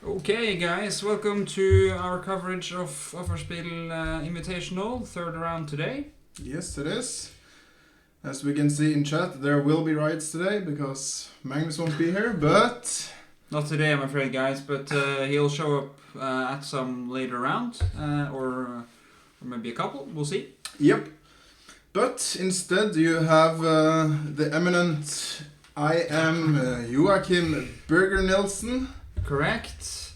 Okay, guys, welcome to our coverage of Offerspill Invitational, third round today. Yes, it is. As we can see in chat, there will be riots today because Magnus won't be here, but... Not today, I'm afraid, guys, but he'll show up at some later round, or maybe a couple, we'll see. Yep. But instead you have the eminent Joachim Nilsen. Correct.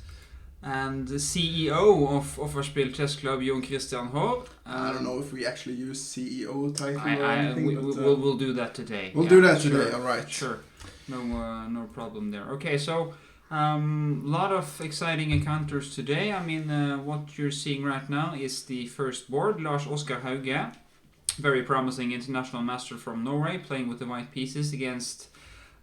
And the CEO of Offerspill Chess Club, Jon Christian Hov. I don't know if we actually use CEO title or anything. We'll do that today. We'll do that today, sure. alright. Sure. No problem there. Okay, so lot of exciting encounters today. I mean, what you're seeing right now is the first board. Lars Oskar Hauge, very promising international master from Norway, playing with the white pieces against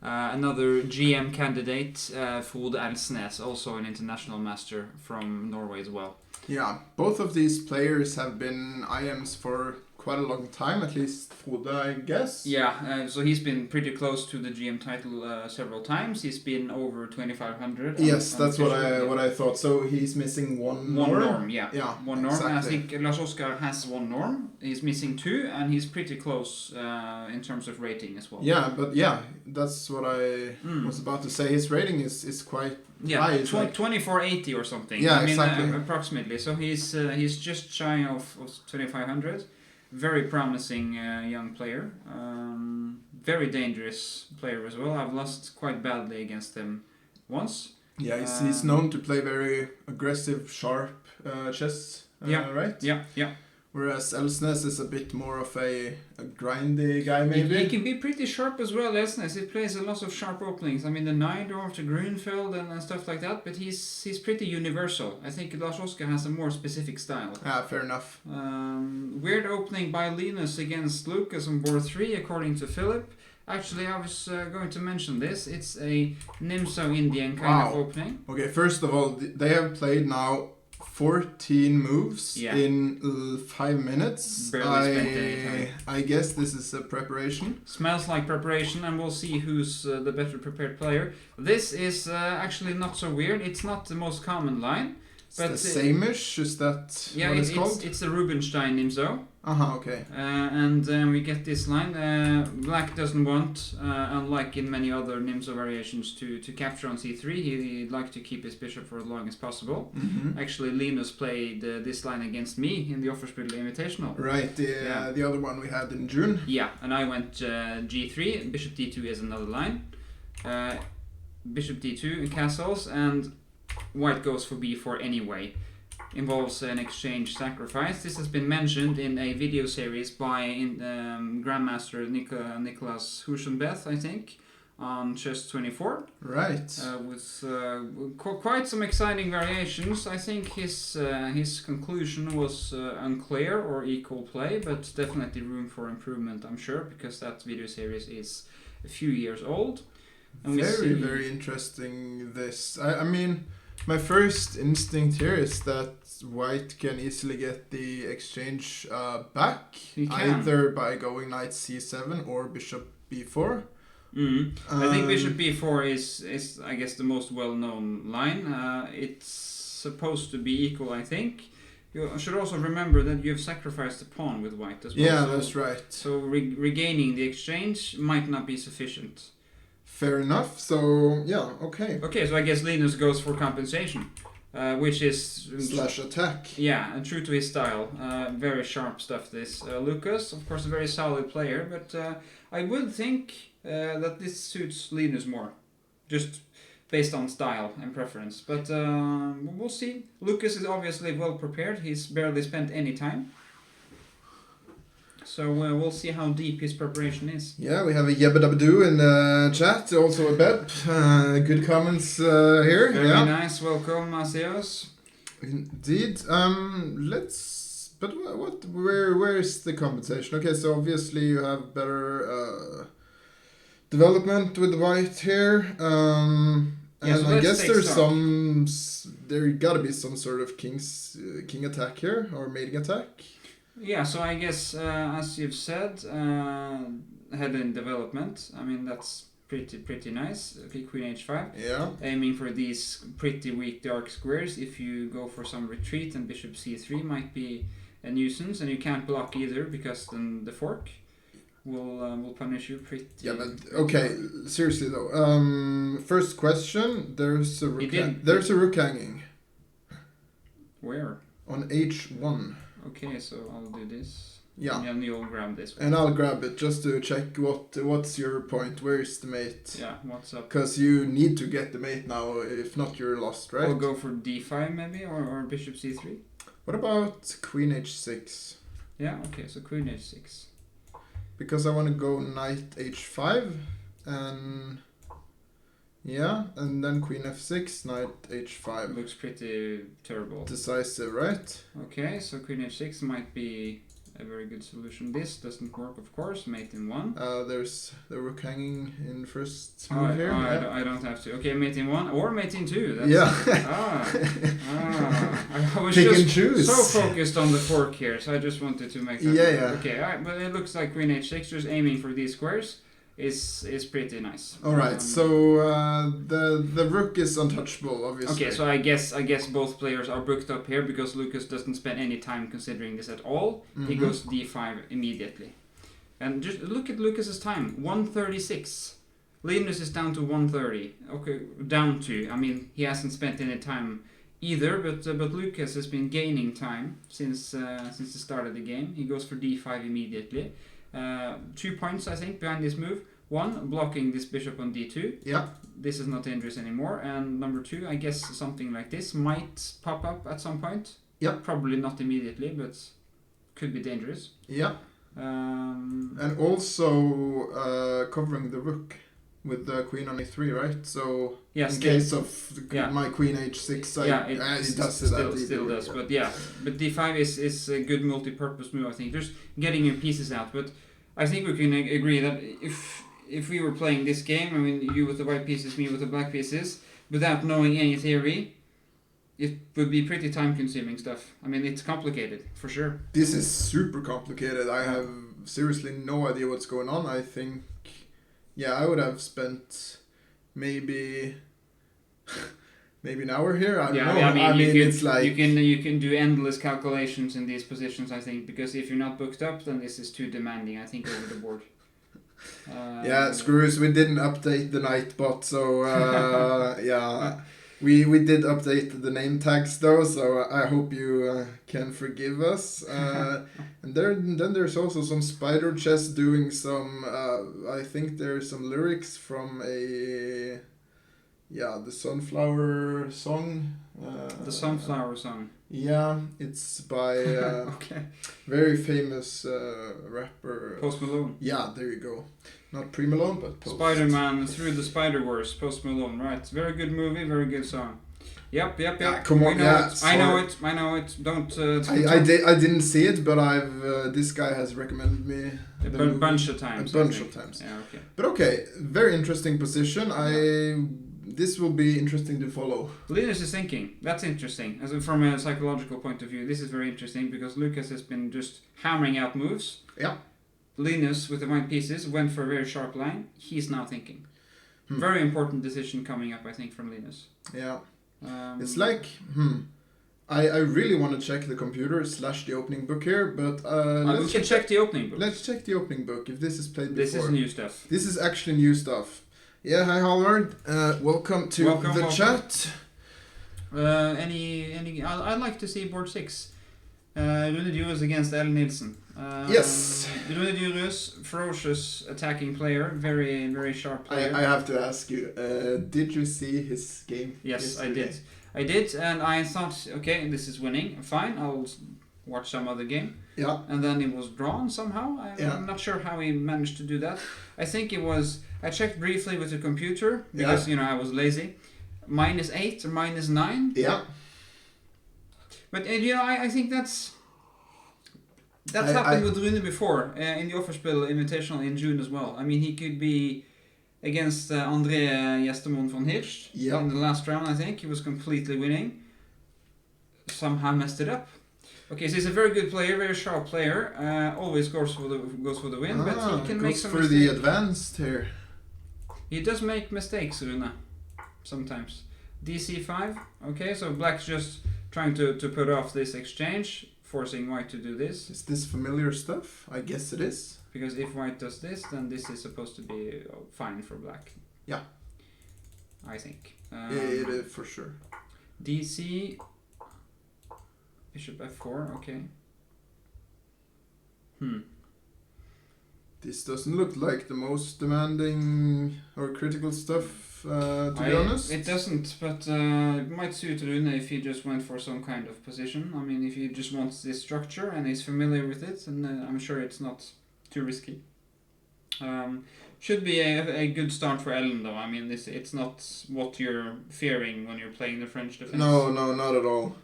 another GM candidate, Frode Elsnes, also an international master from Norway as well. Yeah, both of these players have been IMs for quite a long time, at least Frode, I guess. Yeah, so he's been pretty close to the GM title several times. He's been over 2,500. Yes, that's what I thought. So he's missing one norm. Yeah, one norm. Exactly. I think Lars Oskar has one norm. He's missing two, and he's pretty close in terms of rating as well. Yeah, but that's what I was about to say. His rating is quite high. 2480 or something. Yeah, I mean, exactly. Approximately. So he's just shy of 2,500. Very promising young player. Very dangerous player as well. I've lost quite badly against him once. Yeah, he's known to play very aggressive, sharp chess, right? Yeah. Whereas Elsnes is a bit more of a grindy guy, maybe. He can be pretty sharp as well, Elsnes. He plays a lot of sharp openings. I mean, the Nydorf to Grunfeld and stuff like that, but he's pretty universal. I think Lars Oskar has a more specific style. Ah, fair enough. Weird opening by Linus against Lucas on board 3, according to Philip. Actually, I was going to mention this. It's a Nimzo Indian kind of opening. Okay, first of all, they have played now 14 moves in 5 minutes. Barely spent any time. I guess this is a preparation. Smells like preparation, and we'll see who's the better prepared player. This is actually not so weird. It's not the most common line. But the same-ish, is that what it's called? It's a Rubinstein Nimzo. Okay. And we get this line. Black doesn't want, unlike in many other Nimzo variations, to capture on c3. He'd like to keep his bishop for as long as possible. Mm-hmm. Actually, Linus played this line against me in the Offerspill Invitational. Right, the other one we had in June. Yeah, and I went g3, bishop d2 is another line. Bishop d2 castles, and white goes for b4 anyway. Involves an exchange sacrifice. This has been mentioned in a video series by Grandmaster Nicholas Huschenbeth, I think, on Chess 24. Right. With quite some exciting variations. I think his conclusion was unclear or equal play, but definitely room for improvement, I'm sure, because that video series is a few years old. And very interesting, this. I mean, my first instinct here is that white can easily get the exchange back, either by going knight c7 or bishop b4. I think bishop b4 is I guess the most well-known line. It's supposed to be equal, I think. You should also remember that you have sacrificed a pawn with white as well. Yeah, that's right. So regaining the exchange might not be sufficient. Fair enough. So yeah, okay. Okay, so I guess Linus goes for compensation, which is slash attack. Yeah, true to his style. Very sharp stuff. This Lucas, of course, a very solid player, but I would think that this suits Linus more, just based on style and preference. But we'll see. Lucas is obviously well prepared. He's barely spent any time. So we'll see how deep his preparation is. Yeah, we have a Yebbadabadoo in the chat, also a Beb. Good comments here. Very nice, welcome, Maceos. Indeed. But where is the compensation? Okay, so obviously you have better development with the white here. And so I guess there gotta be some sort of king attack here, or mating attack. Yeah, so I guess, as you've said, head in development. I mean, that's pretty nice. Okay, queen h5. Yeah. Aiming for these pretty weak dark squares. If you go for some retreat, and bishop c3 might be a nuisance, and you can't block either because then the fork will punish you pretty. Yeah, but okay. Seriously though, first question. There's a rook. There's a rook hanging. Where? On h1. Okay, so I'll do this. Yeah. And you'll grab this one. And I'll grab it just to check what's your point. Where's the mate? Yeah, what's up? Because you need to get the mate now. If not, you're lost, right? I'll go for d5 maybe, or bishop c3. What about queen h6? Yeah, okay, so queen h6. Because I want to go knight h5 and yeah, and then queen f6, knight h5. Looks pretty terrible. Decisive, right? Okay, so queen h6 might be a very good solution. This doesn't work, of course. Mate in 1. There's the rook hanging in first move here. I don't have to. Okay, mate in 1 or mate in 2. That's, I was Pick just and choose. so focused on the fork here, so I just wanted to make that. Yeah. Okay, but it looks like queen h6, just aiming for these squares, is pretty nice. All right, so the rook is untouchable, obviously. Okay, so I guess both players are booked up here because Lucas doesn't spend any time considering this at all. He goes to d5 immediately, and just look at Lucas's time, 1:36. Linus is down to 1:30. Okay, down to. I mean, he hasn't spent any time either, but Lucas has been gaining time since the start of the game. He goes for d5 immediately. 2 points, I think, behind this move. 1, blocking this bishop on d2. Yeah. This is not dangerous anymore. And number 2, I guess something like this might pop up at some point. Yeah. Probably not immediately, but could be dangerous. Yeah. And also covering the rook with the queen on a3, right? So yes, in case of my queen h6, it does still does. But yeah, but d5 is a good multi-purpose move. I think just getting your pieces out. But I think we can agree that if we were playing this game, I mean, you with the white pieces, me with the black pieces, without knowing any theory, it would be pretty time-consuming stuff. I mean, it's complicated for sure. This is super complicated. I have seriously no idea what's going on. I think. Yeah, I would have spent maybe an hour here. I don't know. I mean, it's like you can do endless calculations in these positions. I think because if you're not booked up, then this is too demanding. I think over the board. Yeah, screws. We didn't update the night bot, so yeah. We did update the name tags though, so I hope you can forgive us. And then there's also some spider chess doing some. I think there's some lyrics from the Sunflower song. The Sunflower song. Yeah, it's by okay. Very famous rapper. Post Malone. Yeah, there you go. Not Pre-Malone, but Post. Spider-Man Through the Spider-Verse, Post Malone, right. Very good movie, very good song. Yep. Come on, I know it. Don't. I didn't see it, but this guy has recommended me a bunch of times. Yeah, okay. But okay, very interesting position. This will be interesting to follow. Linus is thinking. That's interesting. From a psychological point of view, this is very interesting because Lucas has been just hammering out moves. Yeah. Linus, with the white pieces, went for a very sharp line. He's now thinking. Very important decision coming up, I think, from Linus. Yeah. It's like, I really want to check the computer / the opening book here, but we can check the opening book. Let's check the opening book if this is played before. This is new stuff. This is actually new stuff. Yeah, hi Howard. Welcome to the chat. I'd like to see board 6. Rune Djurus against L. Nilsen. Yes. Rune Djurus, ferocious attacking player, very very sharp player. I have to ask you, did you see his game? Yes, I did, and I thought, okay, this is winning, fine, I'll watch some other game. Yeah. And then it was drawn somehow. I'm not sure how he managed to do that. I think it was, I checked briefly with the computer, because, I was lazy. -8 or -9. Yeah. But I think that's happened with Rune before in the Offerspill Invitational in June as well. I mean, he could be against André Gjestemon von Hirsch in the last round. I think he was completely winning. Somehow messed it up. Okay, so he's a very good player, very sharp player. Always goes for the win, but he can make some for mistakes. the advanced here. He does make mistakes, Rune, sometimes. DC5, okay, so black's just trying to put off this exchange, forcing white to do this. Is this familiar stuff? I guess it is. Because if white does this, then this is supposed to be fine for black. Yeah. I think. Yeah, it is for sure. DC, bishop f4, okay. This doesn't look like the most demanding or critical stuff, to be honest. It doesn't, but it might suit Rune if he just went for some kind of position. I mean, if he just wants this structure and is familiar with it, and I'm sure it's not too risky. Should be a good start for Ellen, though. I mean, it's not what you're fearing when you're playing the French defense. No, not at all.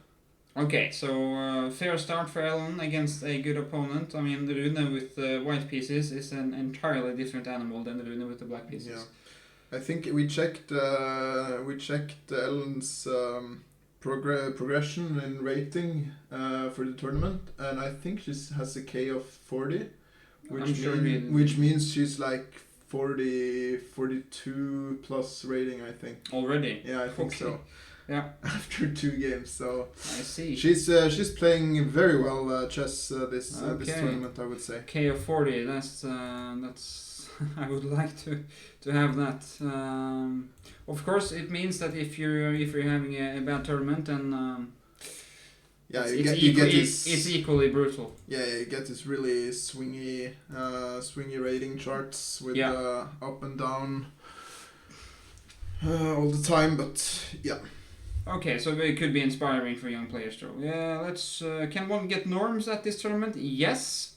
Okay, so fair start for Ellen against a good opponent. I mean, the Rune with the white pieces is an entirely different animal than the Rune with the black pieces. Yeah, I think we checked Ellen's progression in rating for the tournament, and I think she has a K of 40, which means she's like 42 plus rating, I think. Already? Yeah, I think so. Yeah. After 2 games, so I see. She's playing very well chess this tournament, I would say. K of 40. That's I would like to have that. Of course, it means that if you're having a bad tournament, and it's equally brutal. Yeah, you get this really swingy rating charts with up and down all the time, but yeah. Okay, so it could be inspiring for young players though. Yeah, let's. Can one get norms at this tournament? Yes.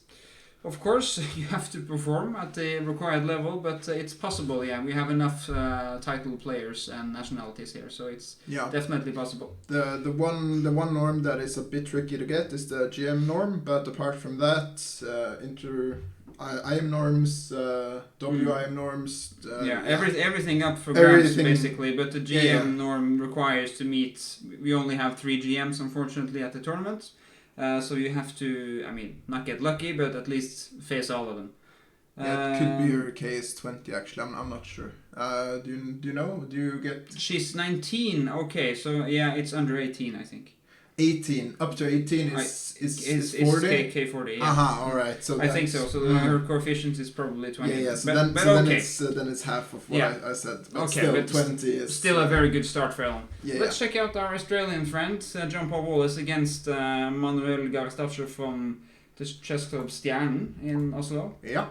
Of course, you have to perform at the required level, but it's possible. Yeah, we have enough title players and nationalities here, so it's definitely possible. The one norm that is a bit tricky to get is the GM norm, but apart from that, IM norms, WIM norms. Everything up for grabs basically, but the GM norm requires to meet. We only have 3 GMs, unfortunately, at the tournament. So you have to, I mean, not get lucky, but at least face all of them. Yeah, it could be her case 20 actually. I'm not sure. Do you know? Do you get? She's 19. Okay, so yeah, it's under 18, I think. 18 up to 18 is 40. Is K40. Yeah. All right. So I think so. So her coefficient is probably 20. Yeah. So then it's half of what I said. But okay, still, but 20 is still a very good start for Ellen. Let's check out our Australian friend John Paul Wallace against Manuel Garstacher from the chess club Stjernen in Oslo. Yeah.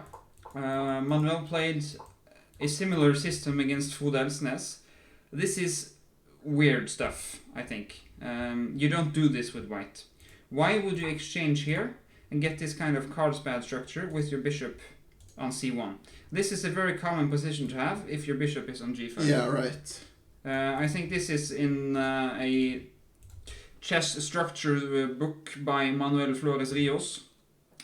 Manuel played a similar system against Frode Elsnes. This is weird stuff, I think. You don't do this with white. Why would you exchange here and get this kind of cards-bad structure with your bishop on c1? This is a very common position to have if your bishop is on g5. Yeah, right. I think this is in a chess structure book by Manuel Flores Rios.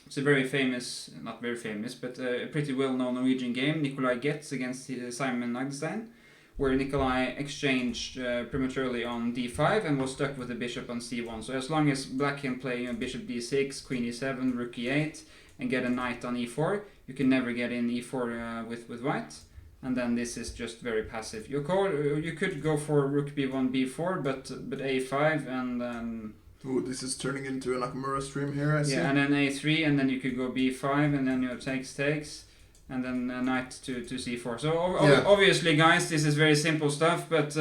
It's a very famous, not very famous, but a pretty well-known Norwegian game, Nikolai Getz against Simon Nagstein, where Nikolai exchanged prematurely on d5 and was stuck with the bishop on c1. So as long as black can play bishop d6, queen e7, rook e8, and get a knight on e4, you can never get in e4 with white. And then this is just very passive. You could go for rook b1, b4, but a5 and then... Ooh, this is turning into a Nakamura stream here, I see. Yeah, and then a3, and then you could go b5, and then you takes, and then knight to c4. So obviously, guys, this is very simple stuff, but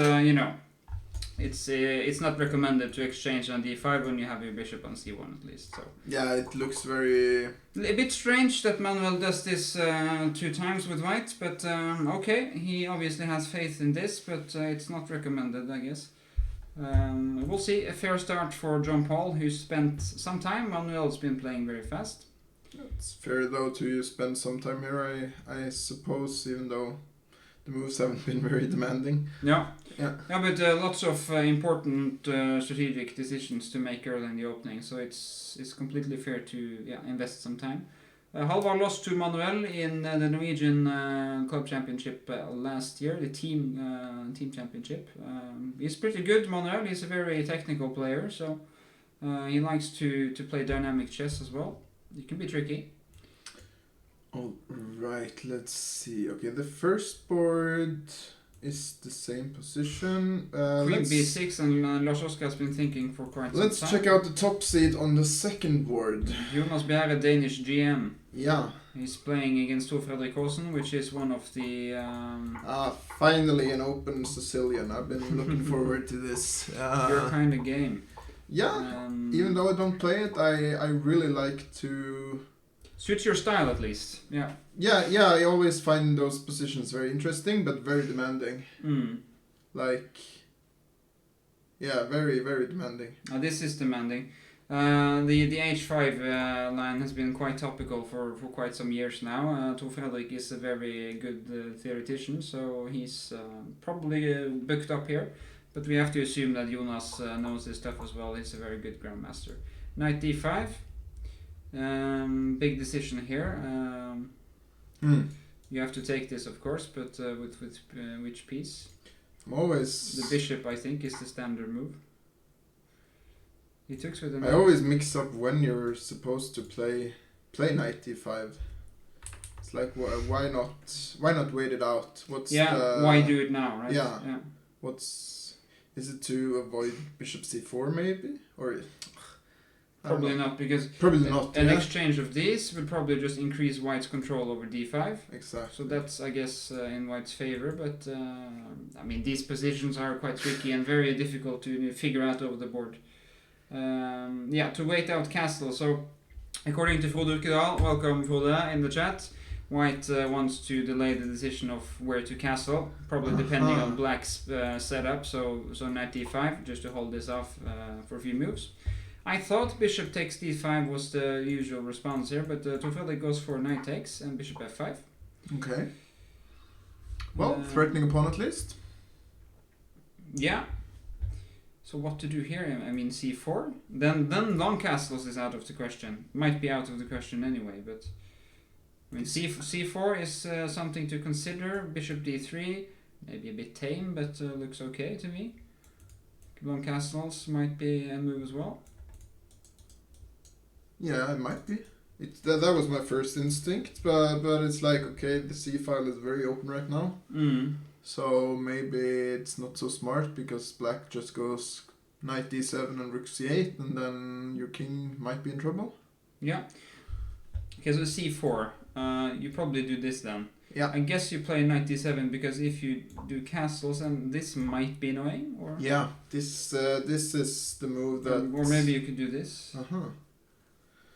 it's not recommended to exchange on d5 when you have your bishop on c1 at least. So yeah, it looks very... A bit strange that Manuel does this 2 times with white, but okay, he obviously has faith in this, but it's not recommended, I guess. We'll see. A fair start for John Paul, who spent some time. Manuel's been playing very fast. It's fair though to spend some time here, I suppose, even though the moves haven't been very demanding. Yeah, but lots of important strategic decisions to make early in the opening, so it's completely fair to invest some time. Halvard lost to Manuel in the Norwegian club championship last year, the team championship. He's pretty good, Manuel. He's a very technical player, so he likes to play dynamic chess as well. It can be tricky. All right, let's see. Okay, the first board is the same position. Queen b6, and Lars Oskar has been thinking for quite some time. Let's check out the top seed on the second board. Jonas Bjerre, a Danish GM. Yeah. He's playing against Tor Fredrik Carlsen, which is one of the... Finally an open Sicilian. I've been looking forward to this. your kind of game. Yeah, even though I don't play it, I really like to... Suits your style, at least. Yeah. Yeah, I always find those positions very interesting, but very demanding. Like... Yeah, very, very demanding. This is demanding. The H5 line has been quite topical for quite some years now. Tor Fredrik is a very good theoretician, so he's probably booked up here. But we have to assume that Jonas knows this stuff as well. He's a very good grandmaster. Knight d5. Big decision here. You have to take this, of course, but with which piece? I'm always... The bishop, I think, is the standard move. He took with the... I always mix up when you're supposed to play knight d5. It's like, why not wait it out? Why do it now, right? Yeah. Is it to avoid bishop c4 maybe? Or... Probably not, because an exchange of these would probably just increase white's control over d5. Exactly. So that's, I guess, in white's favor. But I mean, these positions are quite tricky and very difficult to figure out over the board. To wait out castle. So, according to Frode Urkedal, welcome Frode in the chat. White wants to delay the decision of where to castle, probably depending on black's setup. So knight d5, just to hold this off for a few moves. I thought bishop takes d5 was the usual response here, but Tor Fredrik goes for knight takes and bishop f5. Okay. Well, threatening pawn at least. Yeah. So what to do here? I mean, c4. Then long castles is out of the question. Might be out of the question anyway, but I mean, c4 is something to consider. Bishop d3, maybe a bit tame, but looks okay to me. Long castles might be a move as well. Yeah, it might be. That was my first instinct, but it's like, okay, the c file is very open right now. So maybe it's not so smart because black just goes knight d7 and rook c8, and then your king might be in trouble. Yeah. Okay, so c4. You probably do this then. Yeah. I guess you play knight d7 because if you do castles, and this might be annoying, or... Yeah, this is the move that... Or maybe you could do this.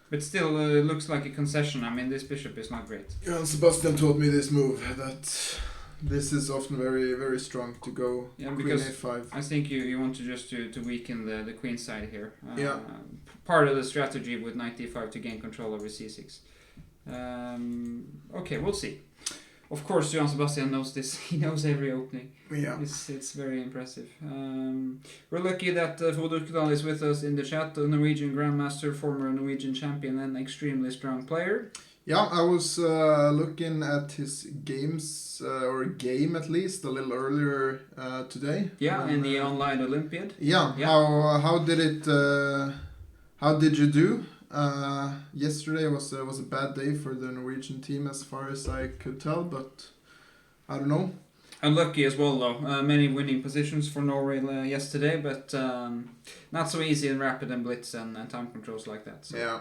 But still, it looks like a concession. I mean, this bishop is not great. Yeah, Sebastian taught me this move, that this is often very, very strong to go queen a5. I think you want to just to weaken the queen side here. Yeah. Part of the strategy with knight d5 to gain control over c6. Okay, we'll see. Of course, Johan Sebastian knows this. He knows every opening. Yeah. It's very impressive. We're lucky that Frode Urkedal is with us in the chat, a Norwegian Grandmaster, former Norwegian champion, and extremely strong player. Yeah, I was looking at his games, or game at least, a little earlier today. Yeah, in the online Olympiad. Yeah. How did it? How did you do? Yesterday was a bad day for the Norwegian team as far as I could tell, but I don't know. Unlucky as well though. Many winning positions for Norway yesterday, but not so easy in rapid and blitz and time controls like that. So. Yeah.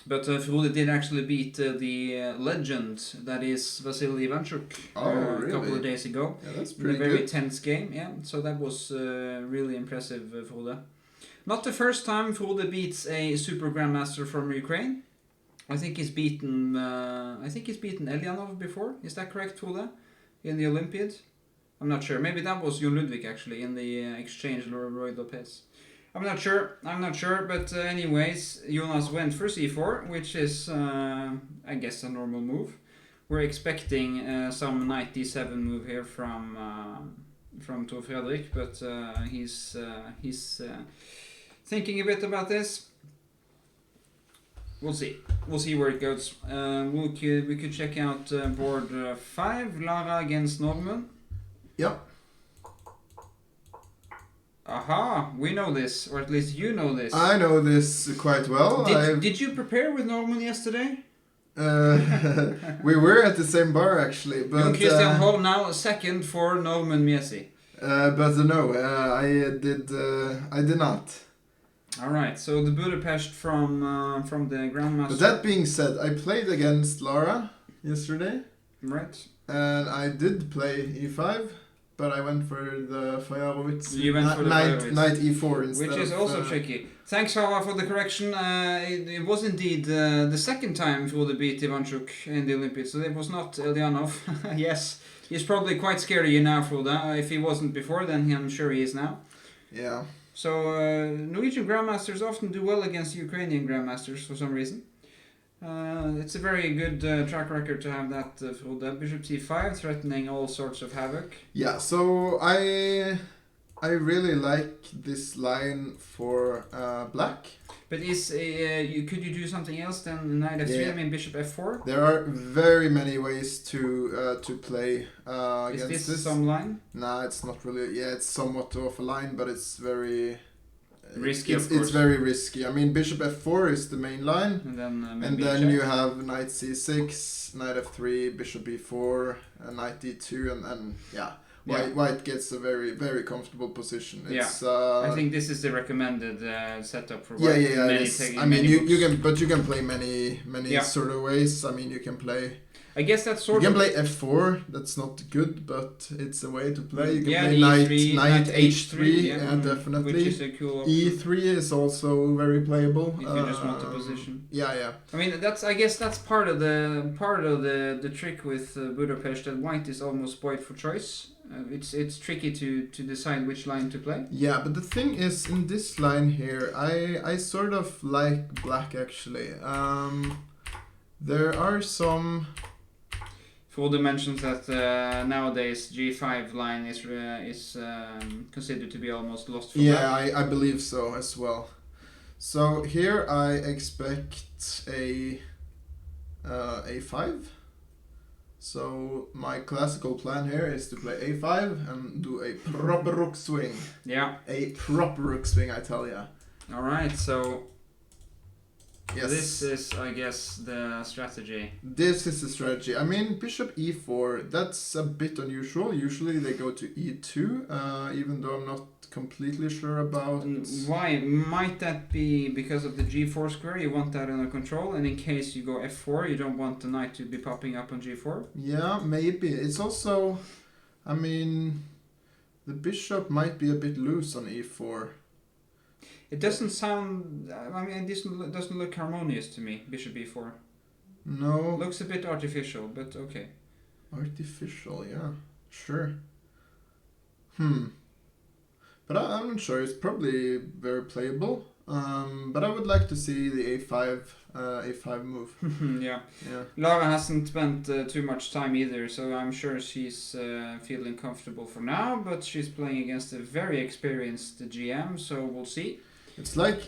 But Frode did actually beat the legend that is Vasily Ivanchuk a couple of days ago. Yeah, that's pretty in a very good. tense game. Yeah, so that was really impressive, Frode. Not the first time Frode beats a super grandmaster from Ukraine. I think he's beaten Elyanov before. Is that correct, Frode? In the Olympiad? I'm not sure. Maybe that was Jon Ludvig actually in the exchange Roy Lopez. I'm not sure, but anyways, Jonas went for c4, which is, I guess, a normal move. We're expecting some knight d7 move here from Tor Fredrik, but he's thinking a bit about this. We'll see where it goes. We could check out board 5, Lara against Norman. Yeah. Aha, we know this, or at least you know this. I know this quite well. Did you prepare with Norman yesterday? We were at the same bar actually, but Jon Christian Holm now second for Norman Miesi. but no, I did not. All right, so the Budapest from the Grandmaster. But that being said, I played against Lara yesterday, right? and I did play e5, but I went for the Fajarowitz. You went for the Fajarowitz. Knight e4 instead. Which is also tricky. Thanks, Hava, for the correction. It was indeed the second time Frode beat Ivanchuk in the Olympics, so it was not Ilyanov. Yes, he's probably quite scared of you now, Frode. If he wasn't before, then I'm sure he is now. Yeah. So Norwegian Grandmasters often do well against Ukrainian Grandmasters for some reason. It's a very good track record to have that, Frode. Bishop c5, threatening all sorts of havoc. Yeah, so I really like this line for black. But could you do something else than knight f3? Yeah. I mean bishop f4. There are very many ways to play against Is this this. some line? Nah, it's not really. Yeah, it's somewhat off a line, but it's very Risky, It's of course. it's very risky. I mean, bishop f4 is the main line, And then and maybe then check. you have knight c6, knight f3, bishop b4, knight d2, and yeah. White gets a very comfortable position. It's, I think this is the recommended setup for yeah, white. yeah. Many I mean, many you can play many Yeah. sort of ways. I mean, you can play. I guess that's You sort can of. play f4. That's not good, but it's a way to play. You can Yeah, play E3, knight h3. yeah, Yeah, definitely. Which is a cool option. e3 is also very playable. If you just want to position. Yeah. I mean, I guess that's part of the trick with Budapest, that white is almost spoiled for choice. It's tricky to decide which line to play. Yeah, but the thing is, in this line here, I sort of like black actually. There are some. Frode mentions that nowadays G5 line is considered to be almost lost for Yeah, black. I believe so as well. So here I expect a a5. So my classical plan here is to play a5 and do a proper rook swing. Yeah. A proper rook swing, I tell ya. All right. So Yes. this is, I guess, the strategy. This is the strategy. I mean, bishop e4, that's a bit unusual. Usually they go to e2, even though I'm not completely sure about... Why? Might that be because of the g4 square? You want that under control, and in case you go f4, you don't want the knight to be popping up on g4? Yeah, maybe. It's also... I mean, the bishop might be a bit loose on e4. It doesn't sound... I mean, this doesn't look harmonious to me, bishop e4. No. Looks a bit artificial, but okay. Artificial, yeah. Sure. But I'm not sure. It's probably very playable. But I would like to see the a5 move. Yeah. Yeah. Lara hasn't spent too much time either, so I'm sure she's feeling comfortable for now, but she's playing against a very experienced GM, so we'll see. It's like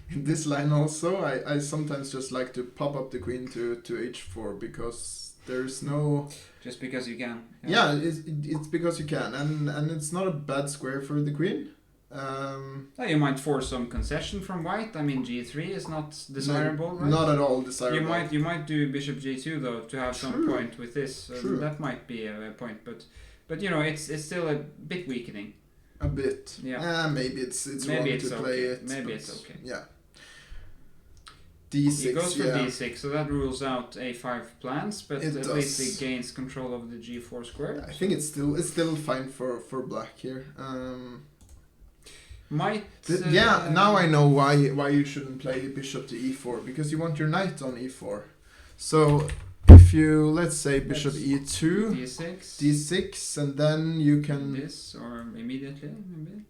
in this line also, I sometimes just like to pop up the queen to h4 because there's no... Just because you can. Yeah, it's because you can, and it's not a bad square for the queen. You might force some concession from white. I mean, g3 is not desirable, right? Not at all desirable. You might do bishop g2 though to have some point with this. True. That might be a point, but you know, it's still a bit weakening. A bit. Yeah. Maybe it's Maybe wrong it's to okay. play it. Maybe but it's okay. Yeah. D6. He goes for yeah. d6, so that rules out a5 plans, but It at does. least he gains control of the g4 square. I think it's still fine for black here. Might. Yeah. Now I know why you shouldn't play bishop to e4, because you want your knight on e4. So if you, let's say, bishop e2, d6. d6, and then you can... This, or immediately, maybe?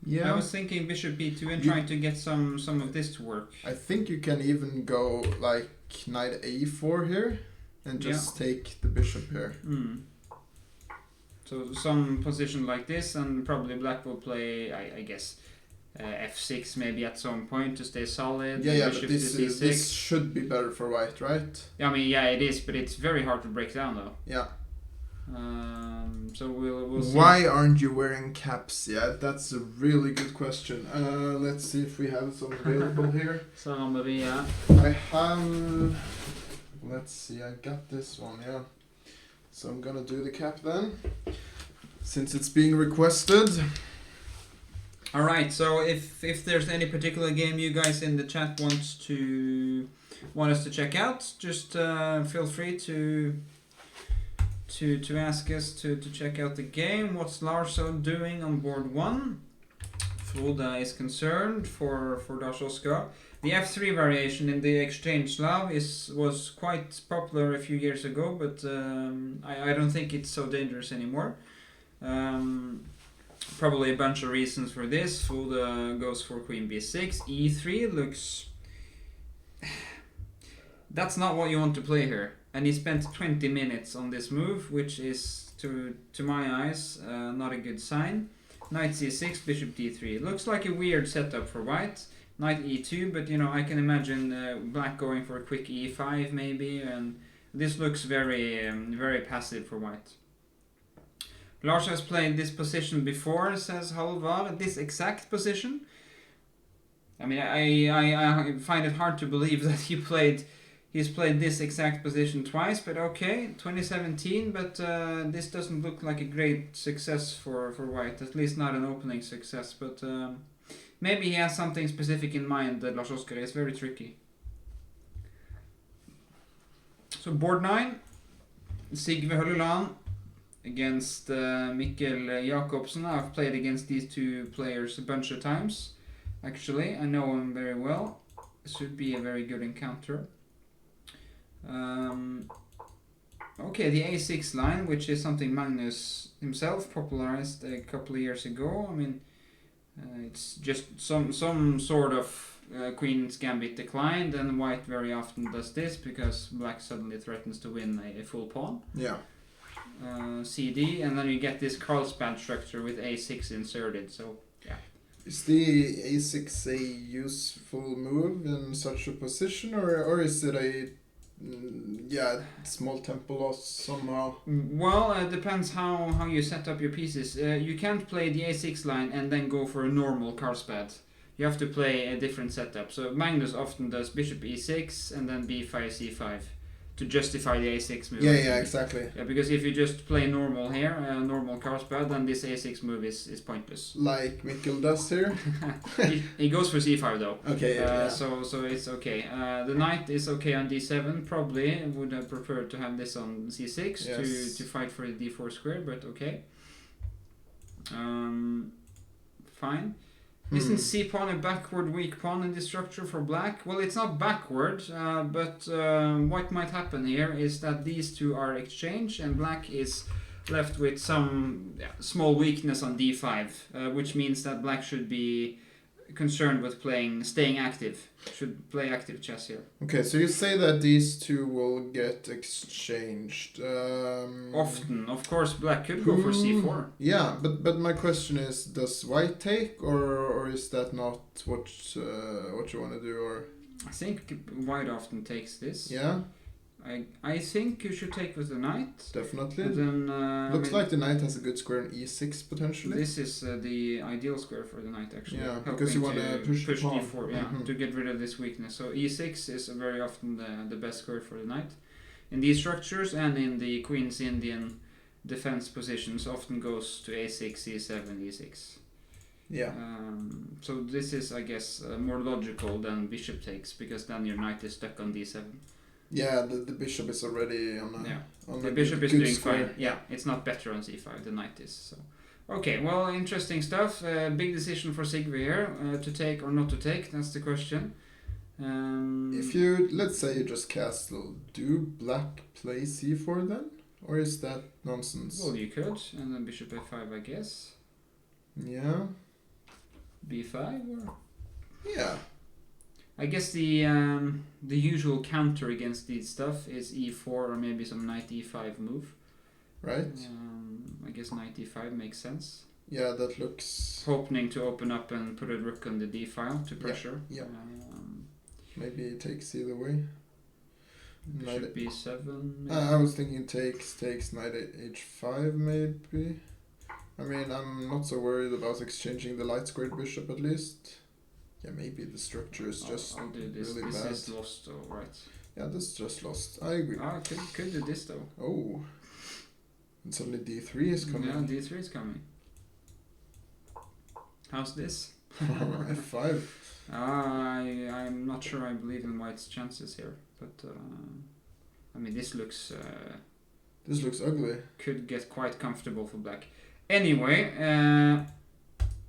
Yeah. I was thinking bishop b2 and trying to get some of this to work. I think you can even go like knight a4 here, and just take the bishop here. So some position like this, and probably black will play, I guess, f6 maybe at some point to stay solid. Yeah, bishop but to c6. this should be better for white, right? I mean, yeah, it is, but it's very hard to break down though. Yeah. So we'll see. Why aren't you wearing caps yet? That's a really good question. Let's see if we have some available here. Somebody, yeah. I have. Let's see. I got this one. Yeah. So I'm gonna do the cap then, since it's being requested. All right. So if there's any particular game you guys in the chat want us to check out, just feel free to ask us to check out the game. What's Larson doing on board 1? Frode is concerned for Lars Oskar. The F3 variation in the Exchange Slav was quite popular a few years ago, but I don't think it's so dangerous anymore. Probably a bunch of reasons for this. Frode goes for Queen B6. E3 looks... That's not what you want to play here. And he spent 20 minutes on this move, which is, to my eyes, not a good sign. Knight C6, Bishop D3. Looks like a weird setup for white. Knight E2, but I can imagine black going for a quick E5 maybe, and this looks very, very passive for white. Lars has played this position before, says Halvard. This exact position? I mean, I find it hard to believe that he's played this exact position twice, but okay, 2017, but this doesn't look like a great success for white, at least not an opening success, but maybe he has something specific in mind that Lars Oskar is very tricky. So board 9, Sigve Hølleland against Mikkel Jakobsen. I've played against these two players a bunch of times, actually. I know him very well. It should be a very good encounter. Okay, the A6 line, which is something Magnus himself popularized a couple of years ago. I mean, it's just some sort of Queen's Gambit declined, and white very often does this because black suddenly threatens to win a full pawn. Yeah. CD, and then you get this Carlsen structure with A6 inserted, so yeah. Is the A6 a useful move in such a position, or is it a small tempo loss somehow? Well, it depends how you set up your pieces. You can't play the A6 line and then go for a normal Carlsen. You have to play a different setup. So Magnus often does Bishop E6 and then B5 C5 to justify the A6 move. Yeah, exactly. Yeah, because if you just play normal here, normal Carlsen, then this A6 move is pointless. Like Mikkel does here. he goes for C5 though. Okay. Yeah. So it's okay. The knight is okay on D7. Probably would have preferred to have this on C6 Yes. to fight for the D4 square, but okay. Fine. Isn't C pawn a backward weak pawn in this structure for black? Well, it's not backward, but what might happen here is that these two are exchanged and black is left with some small weakness on D5, which means that black should be concerned with staying active, should play active chess here. Okay, so you say that these two will get exchanged. Often, of course, black could go for C4. Yeah, but my question is, does white take, or is that not what you want to do, or? I think white often takes this. Yeah. I think you should take with the knight. Definitely. But then, Looks like the knight has a good square in E6 potentially. This is the ideal square for the knight actually. Yeah, because you want to push D4, yeah, to get rid of this weakness. So E6 is very often the best square for the knight. In these structures and in the Queen's Indian defense positions, often goes to A6, E7, E6. Yeah. So this is, I guess, more logical than bishop takes, because then your knight is stuck on D7. Yeah, the bishop is already on the bishop is doing fine. Yeah, it's not better on C5. The knight is. So, okay, well, interesting stuff. Big decision for Sigve here to take or not to take. That's the question. If you let's say you just castle, do black play C4 then, or is that nonsense? Well, you could, and then bishop F5, I guess. Yeah. B5 or. Yeah. I guess the usual counter against these stuff is E4 or maybe some knight E5 move. Right. I guess knight E5 makes sense. Yeah, that looks... Hoping to open up and put a rook on the D file to pressure. Yeah. Maybe it takes either way. Bishop b7. I was thinking takes knight h5 maybe. I mean, I'm not so worried about exchanging the light squared bishop at least. Yeah, maybe the structure is just I'll do this. really This bad. is lost though, right? Yeah, this is just lost. I agree. Could do this though. Oh. And suddenly d3 is coming. Yeah, d3 is coming. How's this? f5. I'm not sure I believe in white's chances here, but I mean this looks Ugly. could get quite comfortable for black. Anyway,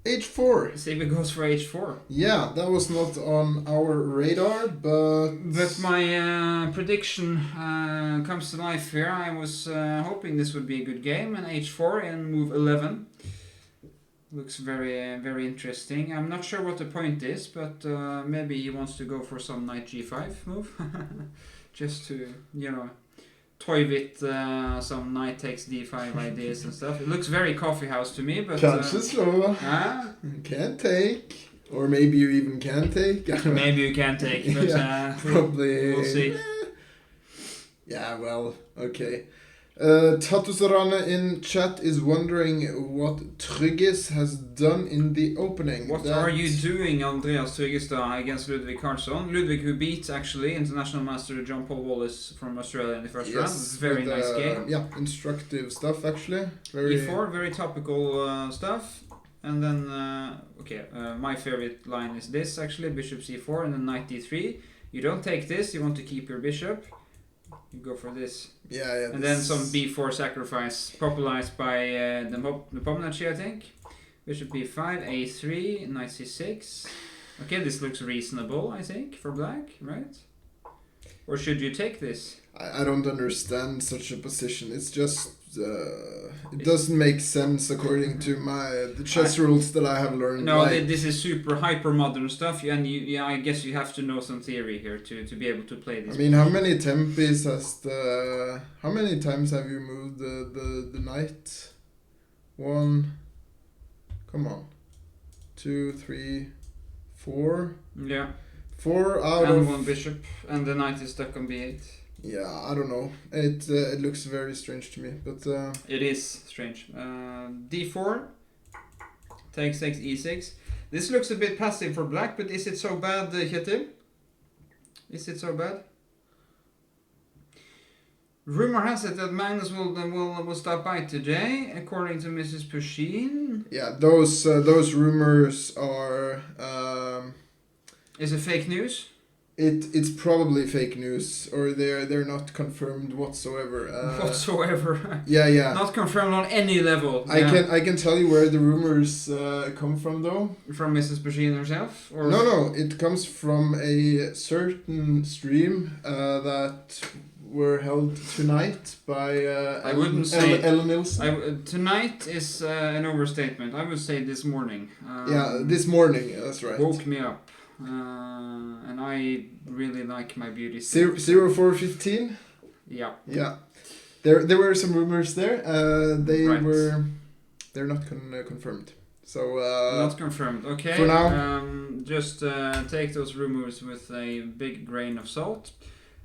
h4. Siva goes for h4. Yeah, that was not on our radar, but my prediction comes to life here. I was hoping this would be a good game, and h4 in move 11. Looks very very interesting. I'm not sure what the point is, but maybe he wants to go for some knight g5 move, just to toy with some knight takes d5 ideas and stuff. It looks very coffee house to me, but Kanske slå. Can't take, or maybe you even can take. Maybe you can take, but probably we'll see. Yeah, well, okay. Tatusarane in chat is wondering what Trygges has done in the opening. What are you doing, Andreas Tryggestad, against Ludwig Carlsen? Ludwig, who beat actually international master John Paul Wallace from Australia in the first round. Very nice game. Yeah, instructive stuff actually. Very E4, very topical stuff. And then, my favorite line is this actually: bishop c4 and then knight d3. You don't take this, you want to keep your bishop. You go for this. Yeah. And then some b4 sacrifice, popularized by the Pomnachi, I think. Bishop b5, a3, knight c6. Okay, this looks reasonable, I think, for black, right? Or should you take this? I don't understand such a position. It's just it doesn't make sense according to the chess rules that I have learned. No, this is super hyper modern stuff, and I guess you have to know some theory here to be able to play this. I mean, how many tempis how many times have you moved the knight? 1, come on, 2, 3, 4. Yeah. 4 out and of 1 bishop, and the knight is stuck on b8. Yeah, I don't know. It looks very strange to me, but it is strange. d4 takes e6. This looks a bit passive for black, but is it so bad, Kjetil? Is it so bad? Rumor has it that Magnus will stop by today, according to Mrs. Pushin. Yeah, those rumors are. Is it fake news? It's probably fake news, or they're not confirmed whatsoever. Whatsoever. Yeah. Not confirmed on any level. I can tell you where the rumors come from though. From Mrs. Pushin herself, or no, it comes from a certain stream that were held tonight by I wouldn't say Ellen Nilsen. Tonight is an overstatement. I would say this morning. Yeah, this morning. That's right. Woke me up. And I really like my beauty. 0415. Yeah. There were some rumors there. They're not confirmed. So not confirmed. Okay. For now, just take those rumors with a big grain of salt.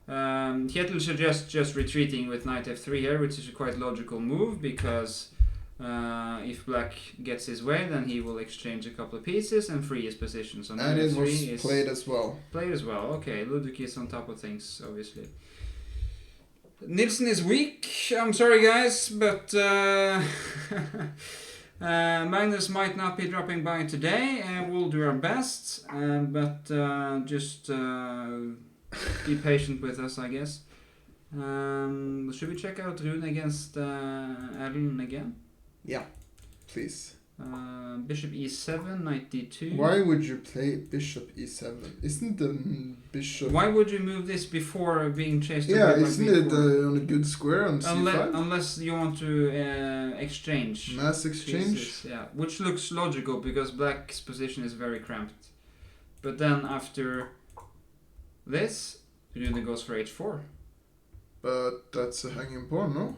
Kjetil suggests just retreating with knight f3 here, which is a quite logical move because if black gets his way, then he will exchange a couple of pieces and free his position. So and it was played as well. Okay, Ludwig is on top of things, obviously. Nilsen is weak. I'm sorry, guys, but Magnus might not be dropping by today, and we'll do our best. But just be patient with us, I guess. Should we check out Rune against Erlen again? Yeah, please. Bishop e7, knight d2. Why would you play bishop e7? Isn't the bishop... Why would you move this before being chased away by isn't it on a good square on c5? Unless you want to exchange. Mass exchange? Pieces, yeah, which looks logical because black's position is very cramped. But then after this, Rune goes for h4. But that's a hanging pawn, no?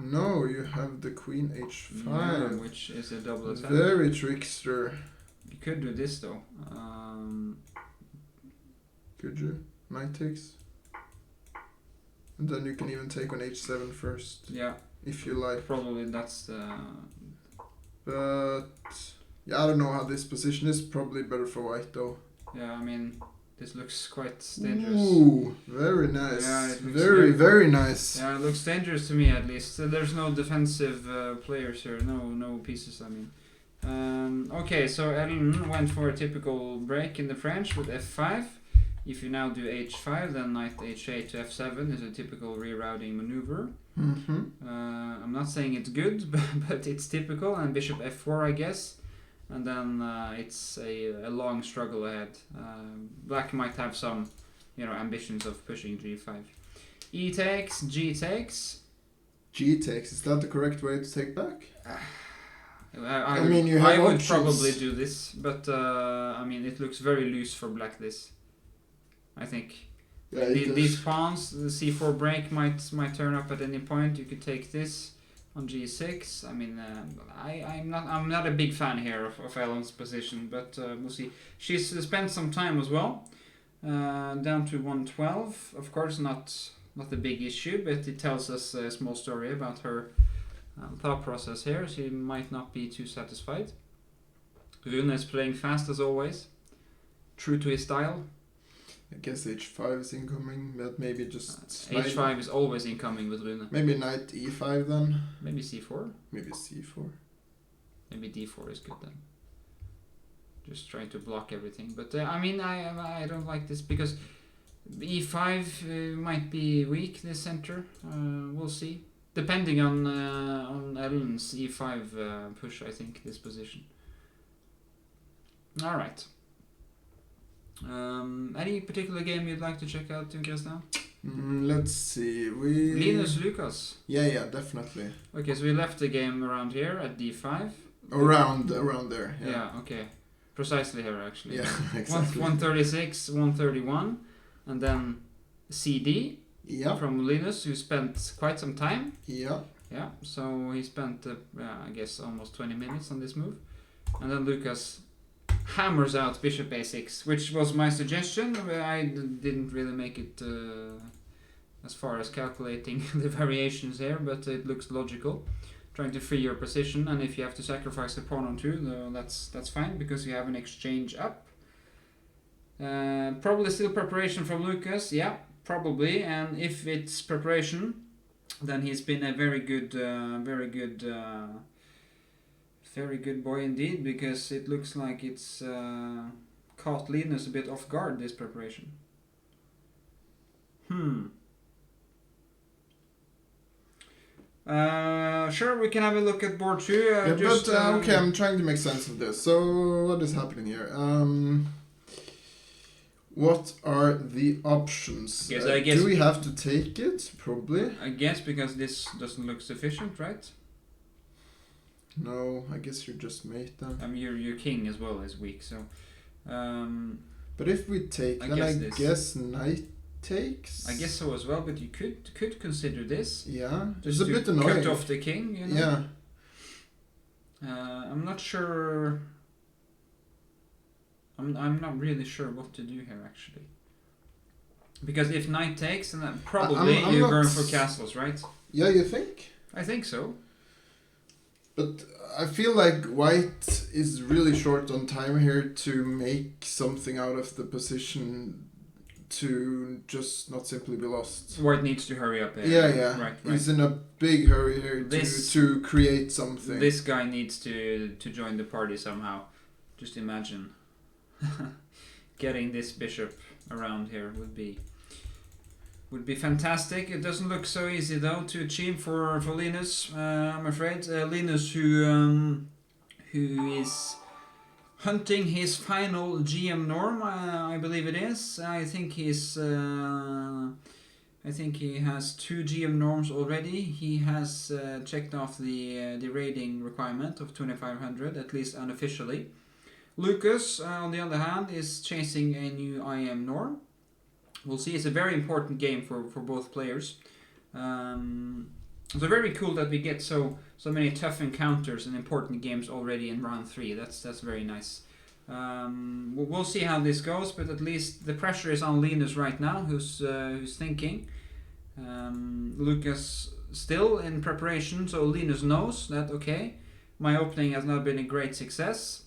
No, you have the queen h5. Yeah, which is a double attack. Very trickster. You could do this though. Could you? Knight takes? And then you can even take on h7 first. Yeah. If you like. Probably that's the... But yeah, I don't know how this position is. Probably better for white though. Yeah, I mean, this looks quite dangerous. Ooh, very nice. Yeah, it looks very nice. Yeah, it looks dangerous to me at least. There's no defensive players here, no pieces. I mean. Okay, so Ellen went for a typical break in the French with f5. If you now do h5, then knight h8 to f7 is a typical rerouting maneuver. I'm not saying it's good, but it's typical. And bishop f4, I guess. And then it's a long struggle ahead. Black might have some, ambitions of pushing g5. E takes, g takes. G takes. Is that the correct way to take back? I mean, you have I would options. probably do this, but I mean, it looks very loose for black. This, I think. Yeah, These pawns, the c4 break might turn up at any point. You could take this on g6. I mean, I'm not a big fan here of Ellen's position, but we'll see. She's spent some time as well, down to 112. Of course, not a big issue, but it tells us a small story about her thought process here. She might not be too satisfied. Rune is playing fast as always, true to his style. I guess h5 is incoming, but maybe just... h5 is always incoming with Rune. Maybe knight e5 then. Maybe c4. Maybe c4. Maybe d4 is good then. Just trying to block everything. But I mean, I don't like this because e5 might be weak, this center. We'll see. Depending on Ellen's e5 push, I think, this position. Alright. Any particular game you'd like to check out, Christian? Let's see. Linus Lucas. Yeah, definitely. Okay, so we left the game around here at d5. Around there. Yeah, okay. Precisely here, actually. Yeah, exactly. 136, 131, and then CD. Yeah. From Linus, who spent quite some time. Yeah. Yeah, so he spent, I guess, almost 20 minutes on this move. And then Lucas hammers out bishop a6, which was my suggestion. I didn't really make it as far as calculating the variations here, but it looks logical. Trying to free your position, and if you have to sacrifice a pawn on two, that's fine, because you have an exchange up. Probably still preparation from Lucas, yeah, probably. And if it's preparation, then he's been a very good boy indeed, because it looks like it's caught Linus a bit off guard, this preparation. Sure, we can have a look at board 2. Okay, I'm trying to make sense of this. So, what is happening here? What are the options? Yes, I guess do we have to take it? Probably. I guess because this doesn't look sufficient, right? No, I guess you're just mate then. I mean, your king as well is weak, so... but if we take, then I guess knight takes? I guess so as well, but you could consider this. Yeah, just it's a bit annoying. Cut off the king, you know? Yeah. I'm not sure... I'm not really sure what to do here, actually. Because if knight takes, then probably you're going for castles, right? Yeah, you think? I think so. But I feel like white is really short on time here to make something out of the position to just not simply be lost. White needs to hurry up. Yeah. Right. He's in a big hurry here to create something. This guy needs to join the party somehow. Just imagine getting this bishop around here would be fantastic. It doesn't look so easy though to achieve for Linus, I'm afraid. Linus who is hunting his final GM norm, I believe it is. I think he has 2 GM norms already. He has checked off the rating requirement of 2500, at least unofficially. Lucas, on the other hand, is chasing a new IM norm. We'll see. It's a very important game for both players. So very cool that we get so many tough encounters and important games already in round 3. That's very nice. We'll see how this goes, but at least the pressure is on Linus right now, who's thinking. Lucas still in preparation, so Linus knows that, okay, my opening has not been a great success,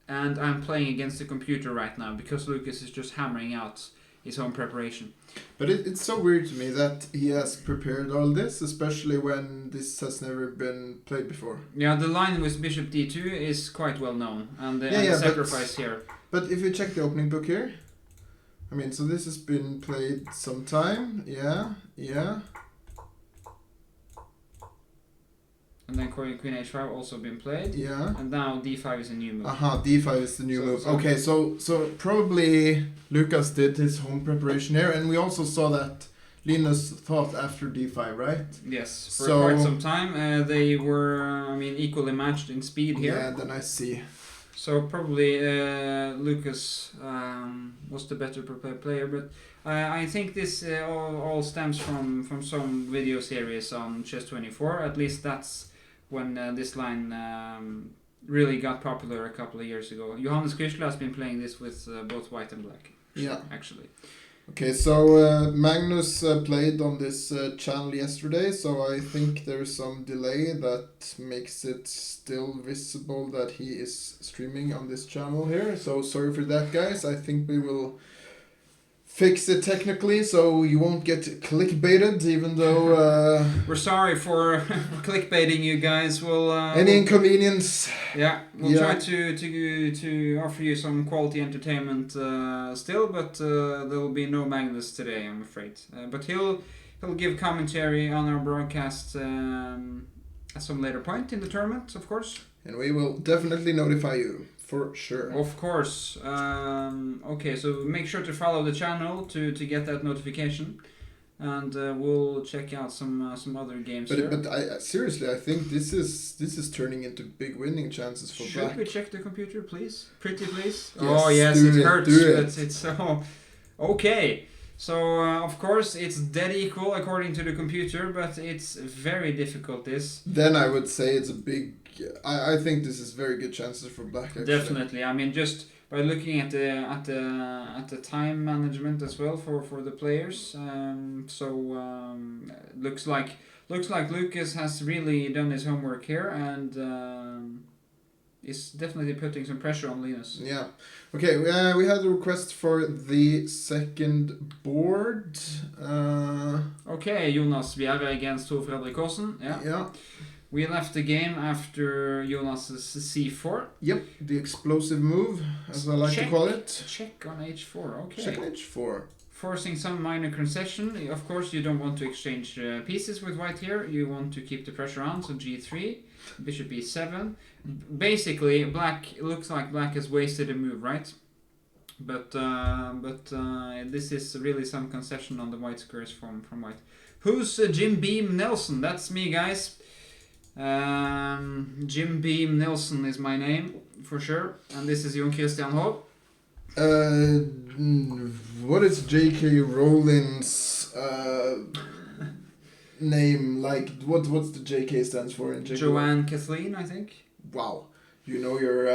and I'm playing against the computer right now because Lucas is just hammering out his own preparation. But it's so weird to me that he has prepared all this, especially when this has never been played before. Yeah, the line with Bishop D2 is quite well known, and the sacrifice here. But if you check the opening book here, I mean, so this has been played some time, yeah. And then Queen H5 also been played. Yeah. And now D5 is a new move. D5 is the new move. Okay, so probably Lucas did his home preparation here, and we also saw that Linus thought after D5, right? Yes, for quite some time. They were, equally matched in speed here. Yeah, then I see. So probably Lucas was the better prepared player, but I think this all stems from some video series on Chess24. At least that's when this line really got popular a couple of years ago. Johannes Krischler has been playing this with both white and black. Yeah. Actually. Okay, so Magnus played on this channel yesterday, so I think there's some delay that makes it still visible that he is streaming on this channel here. So sorry for that, guys. I think we will fix it technically so you won't get clickbaited, even though we're sorry for clickbaiting you guys. We'll any inconvenience. Yeah, we'll try to offer you some quality entertainment still, but there will be no Magnus today, I'm afraid. But he'll give commentary on our broadcast at some later point in the tournament, of course. And we will definitely notify you. For sure. Of course. Okay, so make sure to follow the channel to get that notification, and we'll check out some other games. But I seriously, I think this is turning into big winning chances for Black. Should we check the computer, please? Pretty please. Yes, oh yes, it hurts. It. It's so okay. So of course it's dead equal according to the computer, but it's very difficult. This. Then I would say it's a big. I think this is very good chances for Black. Actually. Definitely. Just by looking at the time management as well for the players. Looks like Lucas has really done his homework here and is definitely putting some pressure on Linus. Yeah. Okay. We had a request for the second board. Okay, Jonas Bjerre against Tor Fredrik Aasen. Yeah. We left the game after Jonas's c4. Yep, the explosive move, as I like to call it. Check on h4, okay. Check on h4. Forcing some minor concession. Of course, you don't want to exchange pieces with white here. You want to keep the pressure on, so g3, bishop e7. Basically, looks like black has wasted a move, right? But this is really some concession on the white squares from white. Who's Jim Beam Nilsen? That's me, guys. Jim Beam Nilsen is my name for sure, and this is Jon Christian Hov. What is J.K. Rowling's name? Like, what's the J.K. stands for in J.K. Joanne Kathleen, I think. Wow, you know your.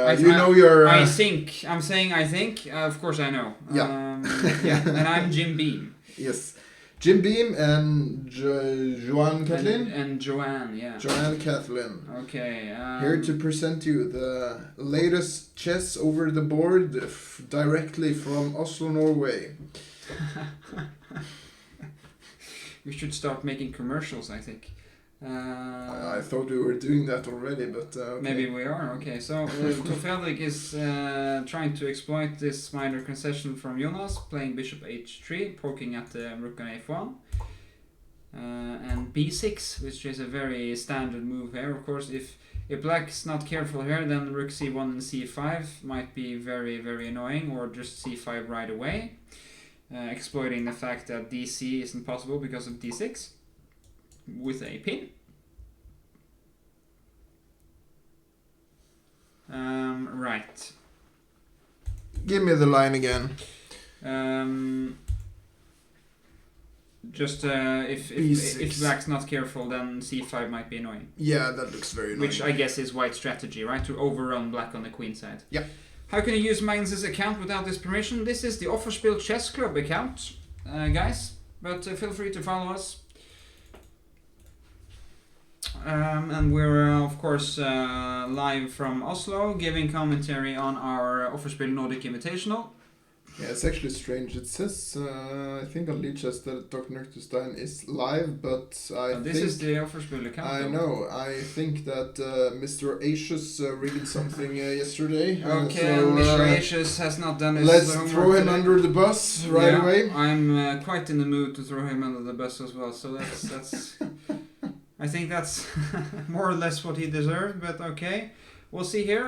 I think. I'm saying I think. Of course I know. Yeah. And I'm Jim Beam. Yes. Jim Beam and Joanne Kathleen? And Joanne, yeah. Joanne Kathleen. Okay. Here to present you the latest chess over the board directly from Oslo, Norway. We should start making commercials, I think. I thought we were doing that already, but okay. Maybe we are. Okay, so Tor Fredrik is trying to exploit this minor concession from Jonas, playing bishop h3, poking at the rook on f1, and b6, which is a very standard move here. Of course, if black's not careful here, then rook c1 and c5 might be very, very annoying, or just c5 right away, exploiting the fact that dc isn't possible because of d6. With a pin. Right. Give me the line again. If black's not careful, then c5 might be annoying. Yeah, that looks very annoying. Which I guess is white's strategy, right? To overrun black on the queen side. Yeah. How can you use Magnus's account without his permission? This is the Offerspill Chess Club account, guys. but feel free to follow us. And we're of course live from Oslo, giving commentary on our Offerspill Nordic Invitational. Yeah, it's actually strange. It says, I think on Lichess that Dr. Nurtustein is live, but This is the Offerspill account. I know. I think that Mr. Asius read something yesterday. Okay, so, Mr. Asius has not done his let's homework throw him today. under the bus right away. I'm quite in the mood to throw him under the bus as well, so that's I think that's more or less what he deserved, but okay. We'll see here.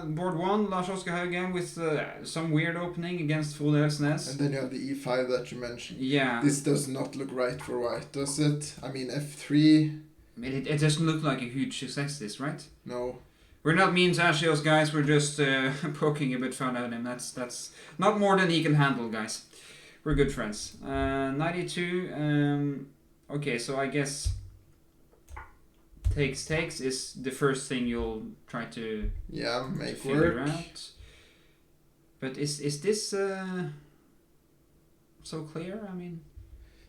Board 1, Lars Oskar Haugen with some weird opening against Frode Elsnes. And then you have the e5 that you mentioned. Yeah. This does not look right for white, does it? I mean, f3... I mean, it doesn't look like a huge success, this, right? No. We're not mean to Ashios, guys. We're just poking a bit fun at him. That's not more than he can handle, guys. We're good friends. 92. Okay, so I guess... Takes is the first thing you'll try to make figure work. out. But is this so clear? I mean,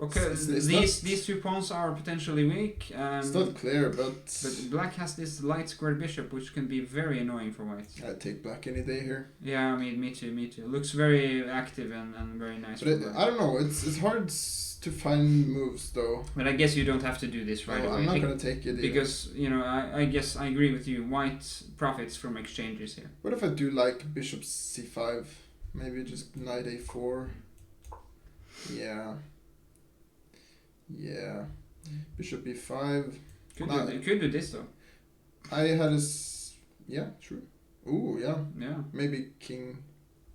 okay, these 2 pawns are potentially weak. It's not clear, but black has this light squared bishop, which can be very annoying for white. I'd take black any day here. Yeah, I mean, me too. Looks very active and very nice. But I don't know. It's hard to find moves though. But I guess you don't have to do this right away. I'm not gonna take it either. Because I guess I agree with you. White profits from exchanges here. What if I do like bishop c5? Maybe just knight a4. Yeah. Bishop e5. Could do this though. I had true. Ooh, yeah. Yeah. Maybe king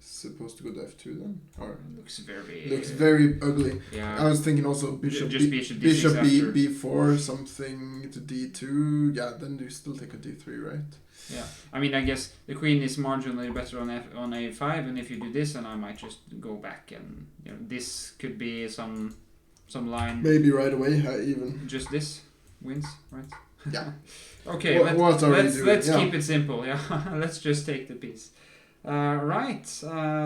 supposed to go to f2 then, or looks very ugly. Yeah. I was thinking also bishop b4, something to d2. Yeah, then you still take a d3, right? Yeah. I mean, I guess the queen is marginally better on a5, and if you do this, then I might just go back, and this could be some line. Maybe right away, even. Just this wins, right? Yeah. Okay. Let's keep it simple. Yeah. Let's just take the piece. Right,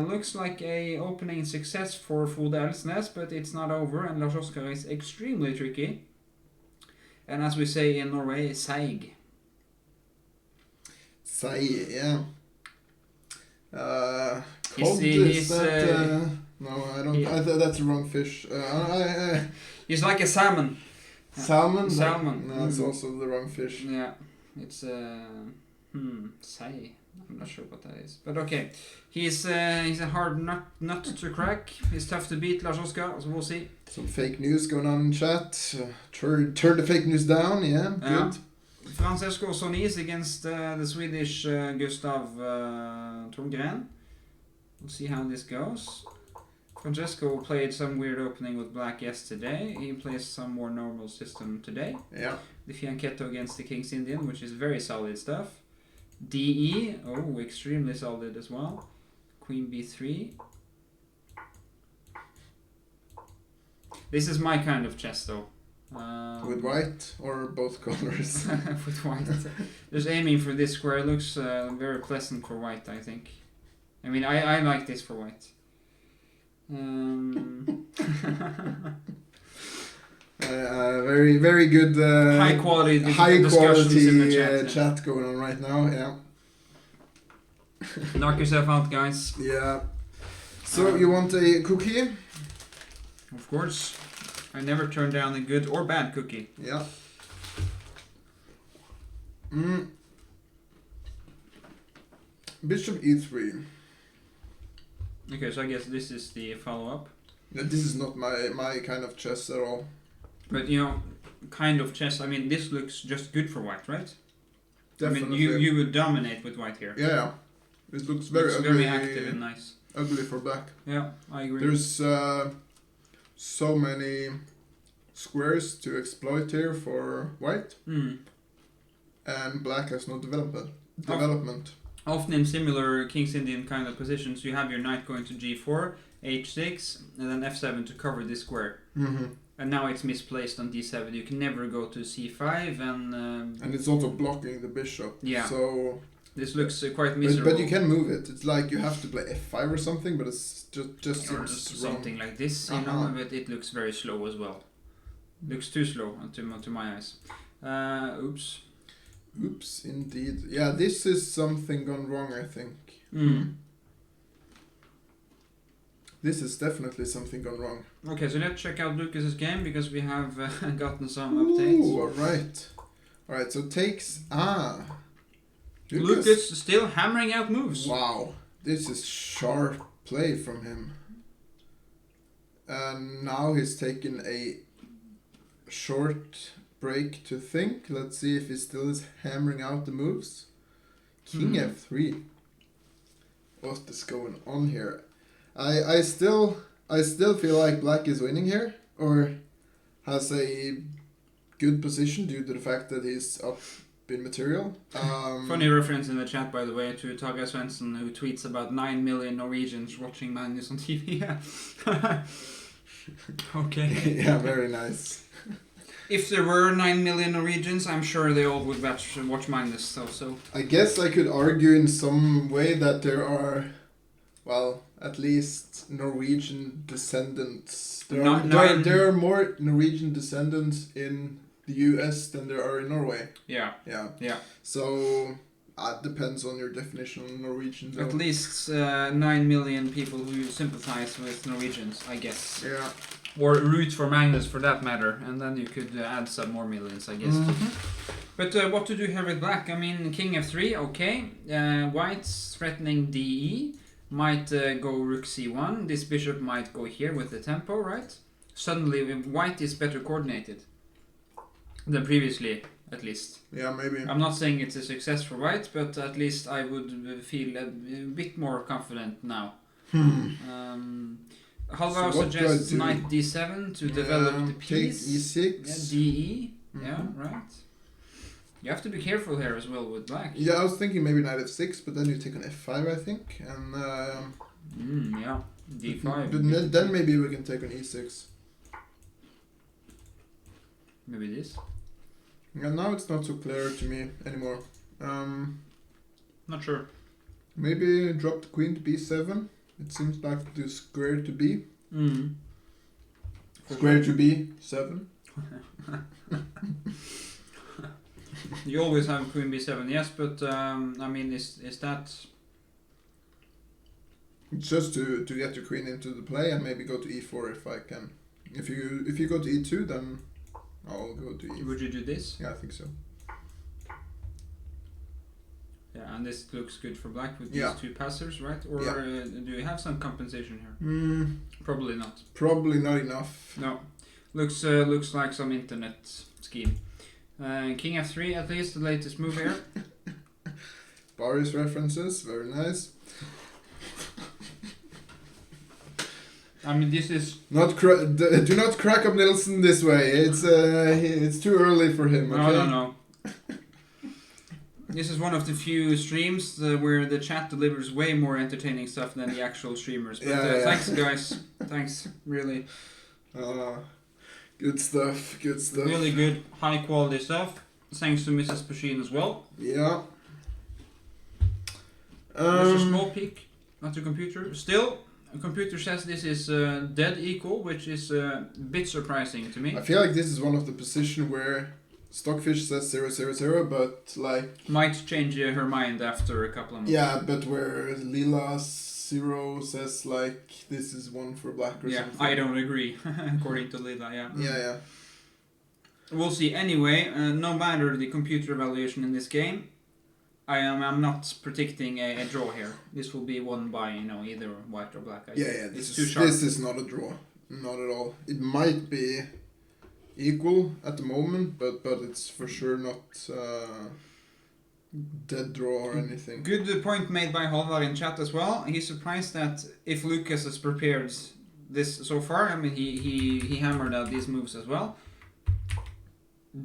looks like a opening success for Frode Elsnes, but it's not over, and Lars Oskar is extremely tricky. And as we say in Norway, seig. Seig, yeah. No, I don't. That's the wrong fish. He's like a salmon. Salmon? Salmon. No, it's also the wrong fish. Yeah, it's seig. I'm not sure what that is, but okay. He's a hard nut to crack. He's tough to beat, Lars Oskar, so we'll see. Some fake news going on in chat. Turn the fake news down, yeah, good. Francesco Sonis against the Swedish Gustav Torngren. We'll see how this goes. Francesco played some weird opening with black yesterday. He plays some more normal system today. Yeah. The Fianchetto against the King's Indian, which is very solid stuff. DE, extremely solid as well. Queen B3. This is my kind of chess though. With white or both colors? With white. Just aiming for this square looks very pleasant for white, I think. I mean, I like this for white. Very, very good. High quality in the chat going on right now. Yeah. Knock yourself out, guys. Yeah. So you want a cookie? Of course. I never turn down a good or bad cookie. Yeah. Bishop e3. Okay, so I guess this is the follow-up. Yeah, this is not my kind of chess at all. But kind of chess. I mean, this looks just good for white, right? Definitely. I mean, you would dominate with white here. Yeah. It looks very ugly. Very active and nice. Ugly for black. Yeah, I agree. There's so many squares to exploit here for white, and black has no development. Often in similar King's Indian kind of positions, you have your knight going to g4, h6, and then f7 to cover this square. Mm-hmm. And now it's misplaced on d7. You can never go to c5, and it's also blocking the bishop. Yeah. So This looks quite miserable. But you can move it. It's like you have to play f5 or something, but it's just or seems something wrong. like this, you know, but it looks very slow as well. Looks too slow to my eyes. Oops. Oops, indeed. Yeah, this is something gone wrong, I think. This is definitely something gone wrong. Okay, so let's check out Lucas's game because we have gotten some updates. Ooh, alright, so takes... Lucas still hammering out moves. Wow, this is sharp play from him. And now he's taken a short break to think. Let's see if he still is hammering out the moves. King f3. What is going on here? I still feel like black is winning here, or has a good position due to the fact that he's up in material. Funny reference in the chat, by the way, to Tage Svensson, who tweets about 9 million Norwegians watching Magnus on TV. Okay. Yeah, very nice. If there were 9 million Norwegians, I'm sure they all would watch Magnus. So I guess I could argue in some way that there are, well, at least Norwegian descendants. There are more Norwegian descendants in the US than there are in Norway. Yeah. So it depends on your definition of Norwegian. Though. At least 9 million people who sympathize with Norwegians, I guess. Yeah. Or root for Magnus, for that matter, and then you could add some more millions, I guess. But what to do here with black? I mean, king f3, okay. White's threatening DE. Might go rook c1. This bishop might go here with the tempo, right? Suddenly, white is better coordinated than previously, at least. Yeah, maybe. I'm not saying it's a success for white, but at least I would feel a bit more confident now. Halvard suggests knight d7 to develop the piece. Take e6. Yeah, DE. Yeah, right. You have to be careful here as well with black. Yeah, I was thinking maybe knight f6, but then you take on f5, I think, and yeah, d5. But then maybe we can take on e6. Maybe this. And now it's not so clear to me anymore. Not sure. Maybe drop the queen to b7. It seems like the square to b. Square to b7. You always have queen b7, yes, but I mean, is that... It's just to get your queen into the play and maybe go to e4 if I can. If you go to e2, then I'll go to e4. Would you do this? Yeah, I think so. Yeah, and this looks good for black with these two passers, right? Or do you have some compensation here? Probably not. Probably not enough. No. Looks like some internet scheme. King f3, at least the latest move here. Boris references, very nice. I mean, this is not do not crack up Nilsen this way. It's too early for him. Okay? No. This is one of the few streams where the chat delivers way more entertaining stuff than the actual streamers. But thanks, guys. Thanks, really. Good stuff. Really good, high quality stuff. Thanks to Mrs. Pachin as well. Yeah. There's a small peek at the computer. Still, a computer says this is dead equal, which is a bit surprising to me. I feel like this is one of the positions where Stockfish says 0-0-0, but like... Might change her mind after a couple of months. Yeah, but where Lila 0 says like this is one for black or something. I don't agree, according to Lila, yeah. Yeah. We'll see. Anyway, no matter the computer evaluation in this game, I'm not predicting a draw here. This will be won by, either white or black. This is not a draw. Not at all. It might be equal at the moment, but it's for sure not dead draw or anything. Good point made by Halvard in chat as well. He's surprised that if Lucas has prepared this so far, I mean he hammered out these moves as well.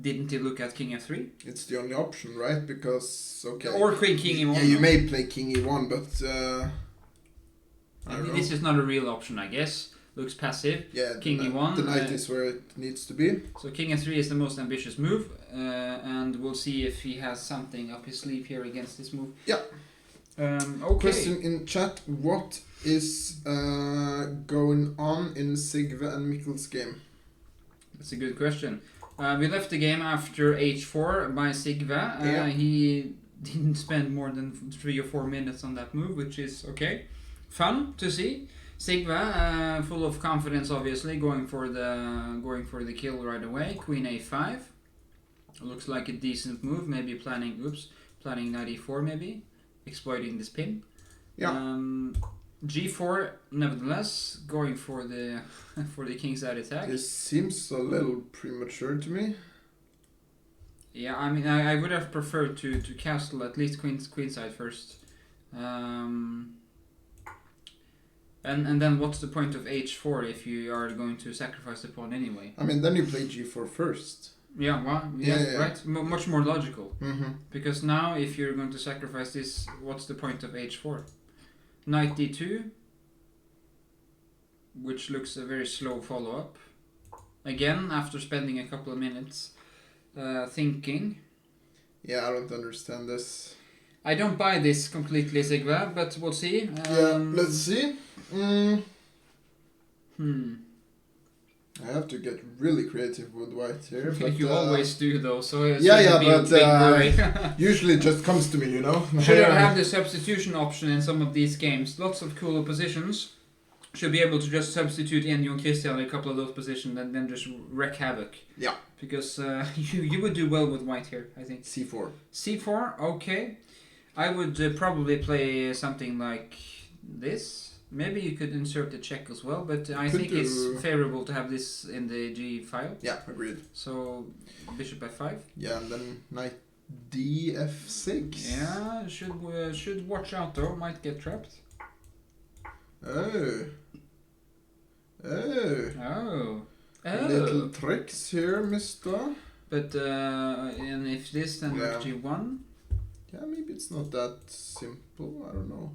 Didn't he look at king f3? It's the only option, right? Because or queen king e1. Yeah, you may play king e1, but this is not a real option, I guess. looks passive. Yeah, King E1. The knight is where it needs to be. So King F3 is the most ambitious move, and we'll see if he has something up his sleeve here against this move. Yeah. Okay. Question in chat: what is going on in Sigve and Mikkel's game? That's a good question. We left the game after H4 by Sigve. Yeah. He didn't spend more than 3 or 4 minutes on that move, which is okay. Fun to see. Sigve, full of confidence, obviously, going for the kill right away. Queen A5. Looks like a decent move. Maybe planning knight E4 maybe, exploiting this pin. Yeah. G4, nevertheless, going for the for the kingside attack. This seems a little premature to me. Yeah, I mean, I would have preferred to castle at least queenside first. And then what's the point of H4 if you are going to sacrifice the pawn anyway? I mean, then you play G4 first. Yeah, well, yeah. Right? Much more logical. Mm-hmm. Because now, if you're going to sacrifice this, what's the point of H4? Knight D2, which looks a very slow follow-up. Again, after spending a couple of minutes thinking. Yeah, I don't understand this. I don't buy this completely, Sigve, but we'll see. Let's see. I have to get really creative with white here. But, you always do, though, so it's usually it just comes to me, you know. Should have the substitution option in some of these games. Lots of cooler positions. Should be able to just substitute in Jon Christian in a couple of those positions and then just wreak havoc. Yeah. Because you would do well with white here, I think. C4. C4, okay. I would probably play something like this. Maybe you could insert the check as well, but I think it's favorable to have this in the G file. Yeah, agreed. So, bishop f5. Yeah, and then knight df6. Yeah, should watch out though, might get trapped. Oh. Little tricks here, mister. But, and if this, then rook G1. Yeah, maybe it's not that simple, I don't know.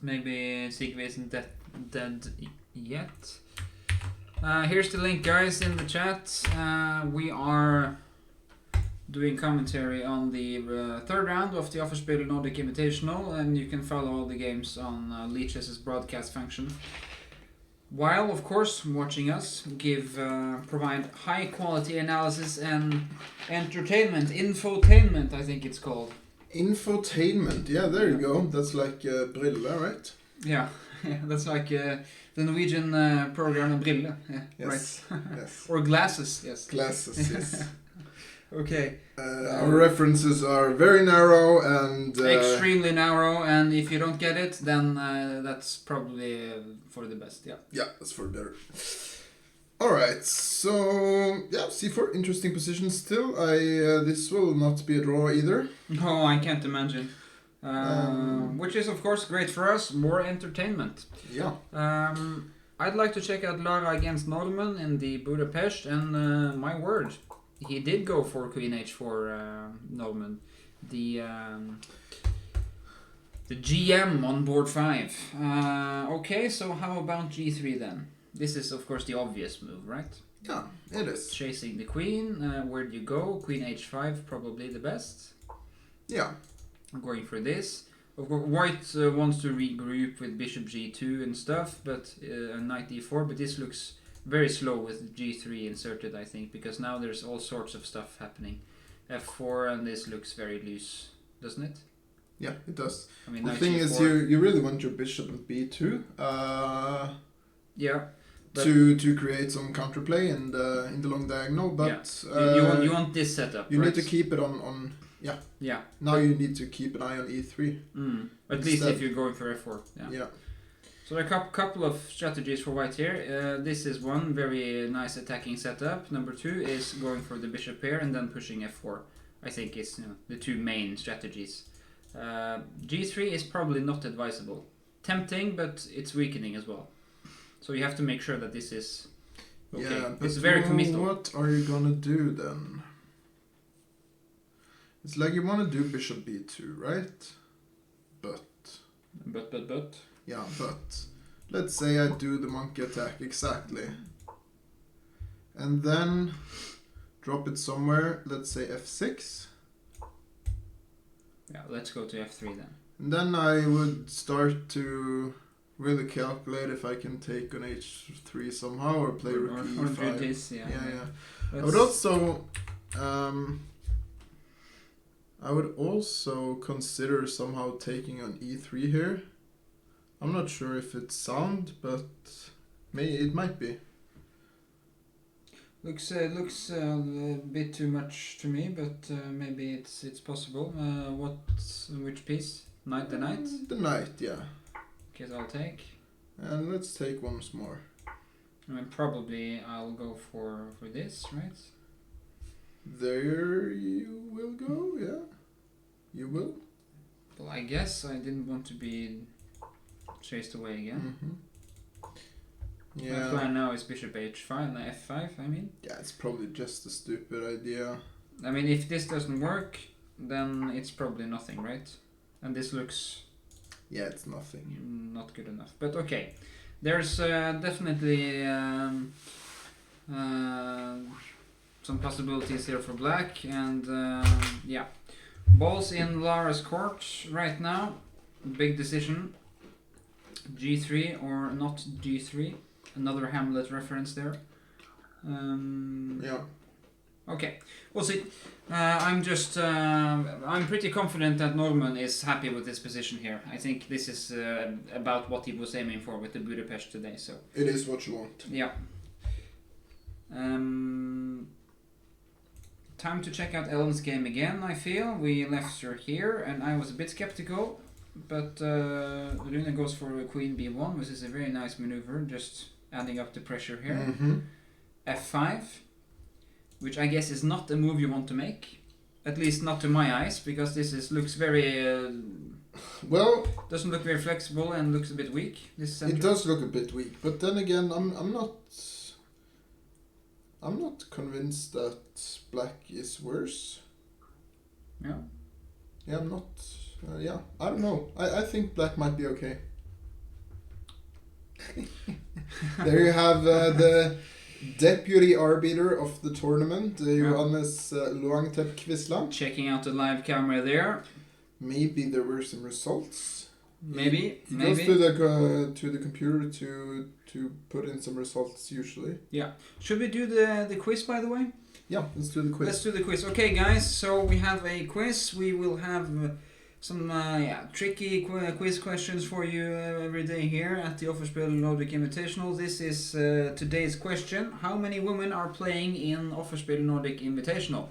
Maybe Sigve isn't dead yet. Here's the link, guys, in the chat. We are doing commentary on the third round of the Offerspill Nordic Invitational, and you can follow all the games on Leech's broadcast function. While, of course, watching us provide high quality analysis and entertainment, infotainment, I think it's called. Infotainment, yeah, there you go. That's like Brille, right? Yeah, that's like the Norwegian program Brille. Yeah, yes. Right. Yes. Or glasses, yes. Glasses, yes. Okay. Our references are very narrow and... extremely narrow, and if you don't get it, then that's probably for the best, yeah. Yeah, that's for the better. Alright, so... Yeah, C4, interesting position still. This will not be a draw either. No, I can't imagine. Which is, of course, great for us. More entertainment. Yeah. I'd like to check out Lara against Norman in the Budapest, and my word, he did go for Queen H4, Norman. The GM on board 5. Okay, so how about G3 then? This is, of course, the obvious move, right? Yeah, it is. Chasing the queen. Where do you go? Queen H5, probably the best. Yeah. I'm going for this. Of course, white wants to regroup with bishop G2 and stuff, but knight D4. But this looks very slow with G3 inserted, I think, because now there's all sorts of stuff happening. F4, and this looks very loose, doesn't it? Yeah, it does. I mean, the thing is, you really want your bishop at B2. Yeah. To create some counterplay in the long diagonal, but you want this setup. You right? need to keep it on yeah. Yeah. Now you need to keep an eye on E3. At least if you're going for F4. Yeah. So there are a couple of strategies for white here. This is one very nice attacking setup. Number 2 is going for the bishop pair and then pushing F4. I think it's the two main strategies. G3 is probably not advisable. Tempting, but it's weakening as well. So you have to make sure that this is okay. Yeah, but it's very committal. What are you gonna do then? It's like you want to do bishop b2, right? But. But. Yeah, but let's say I do the monkey attack, exactly. And then drop it somewhere, let's say f6. Yeah, let's go to f3 then. And then I would start to really calculate if I can take on h3 somehow or play rook or e5. do this, yeah. I would also consider somehow taking on e3 here. I'm not sure if it's sound, but it might be. Looks a bit too much to me, but maybe it's possible. Which piece? Knight, the knight? The knight, yeah. Okay, so I'll take. And let's take once more. I mean, probably I'll go for this, right? There you will go, yeah. You will. Well, I guess I didn't want to be chased away again. Yeah. My plan now is bishop h5 and f5, I mean. Yeah, it's probably just a stupid idea. I mean, if this doesn't work, then it's probably nothing, right? And this looks... Yeah, it's nothing. Not good enough. But okay. There's definitely some possibilities here for black. And yeah. Balls in Lara's court right now. Big decision. G3 or not G3. Another Hamlet reference there. Yeah. Okay, we'll see. I'm pretty confident that Norman is happy with this position here. I think this is about what he was aiming for with the Budapest today. So it is what you want. Yeah. Time to check out Ellen's game again, I feel. We left her here, and I was a bit skeptical. But Rune goes for queen b1, which is a very nice maneuver, just adding up the pressure here. F5, which I guess is not a move you want to make, at least not to my eyes, because this looks very well, doesn't look very flexible and looks a bit weak. This center. It does look a bit weak, but then again, I'm not convinced that black is worse. Yeah. Yeah, I'm not. Yeah, I don't know. I think black might be okay. There you have the deputy arbiter of the tournament, Johannes Luangtep Quisland. Checking out the live camera there. Maybe there were some results. Maybe. He goes to the computer to put in some results usually. Yeah. Should we do the quiz, by the way? Yeah, let's do the quiz. Let's do the quiz. Okay, guys. So we have a quiz. We will have some tricky quiz questions for you every day here at the Offerspill Nordic Invitational. This is today's question. How many women are playing in Offerspill Nordic Invitational?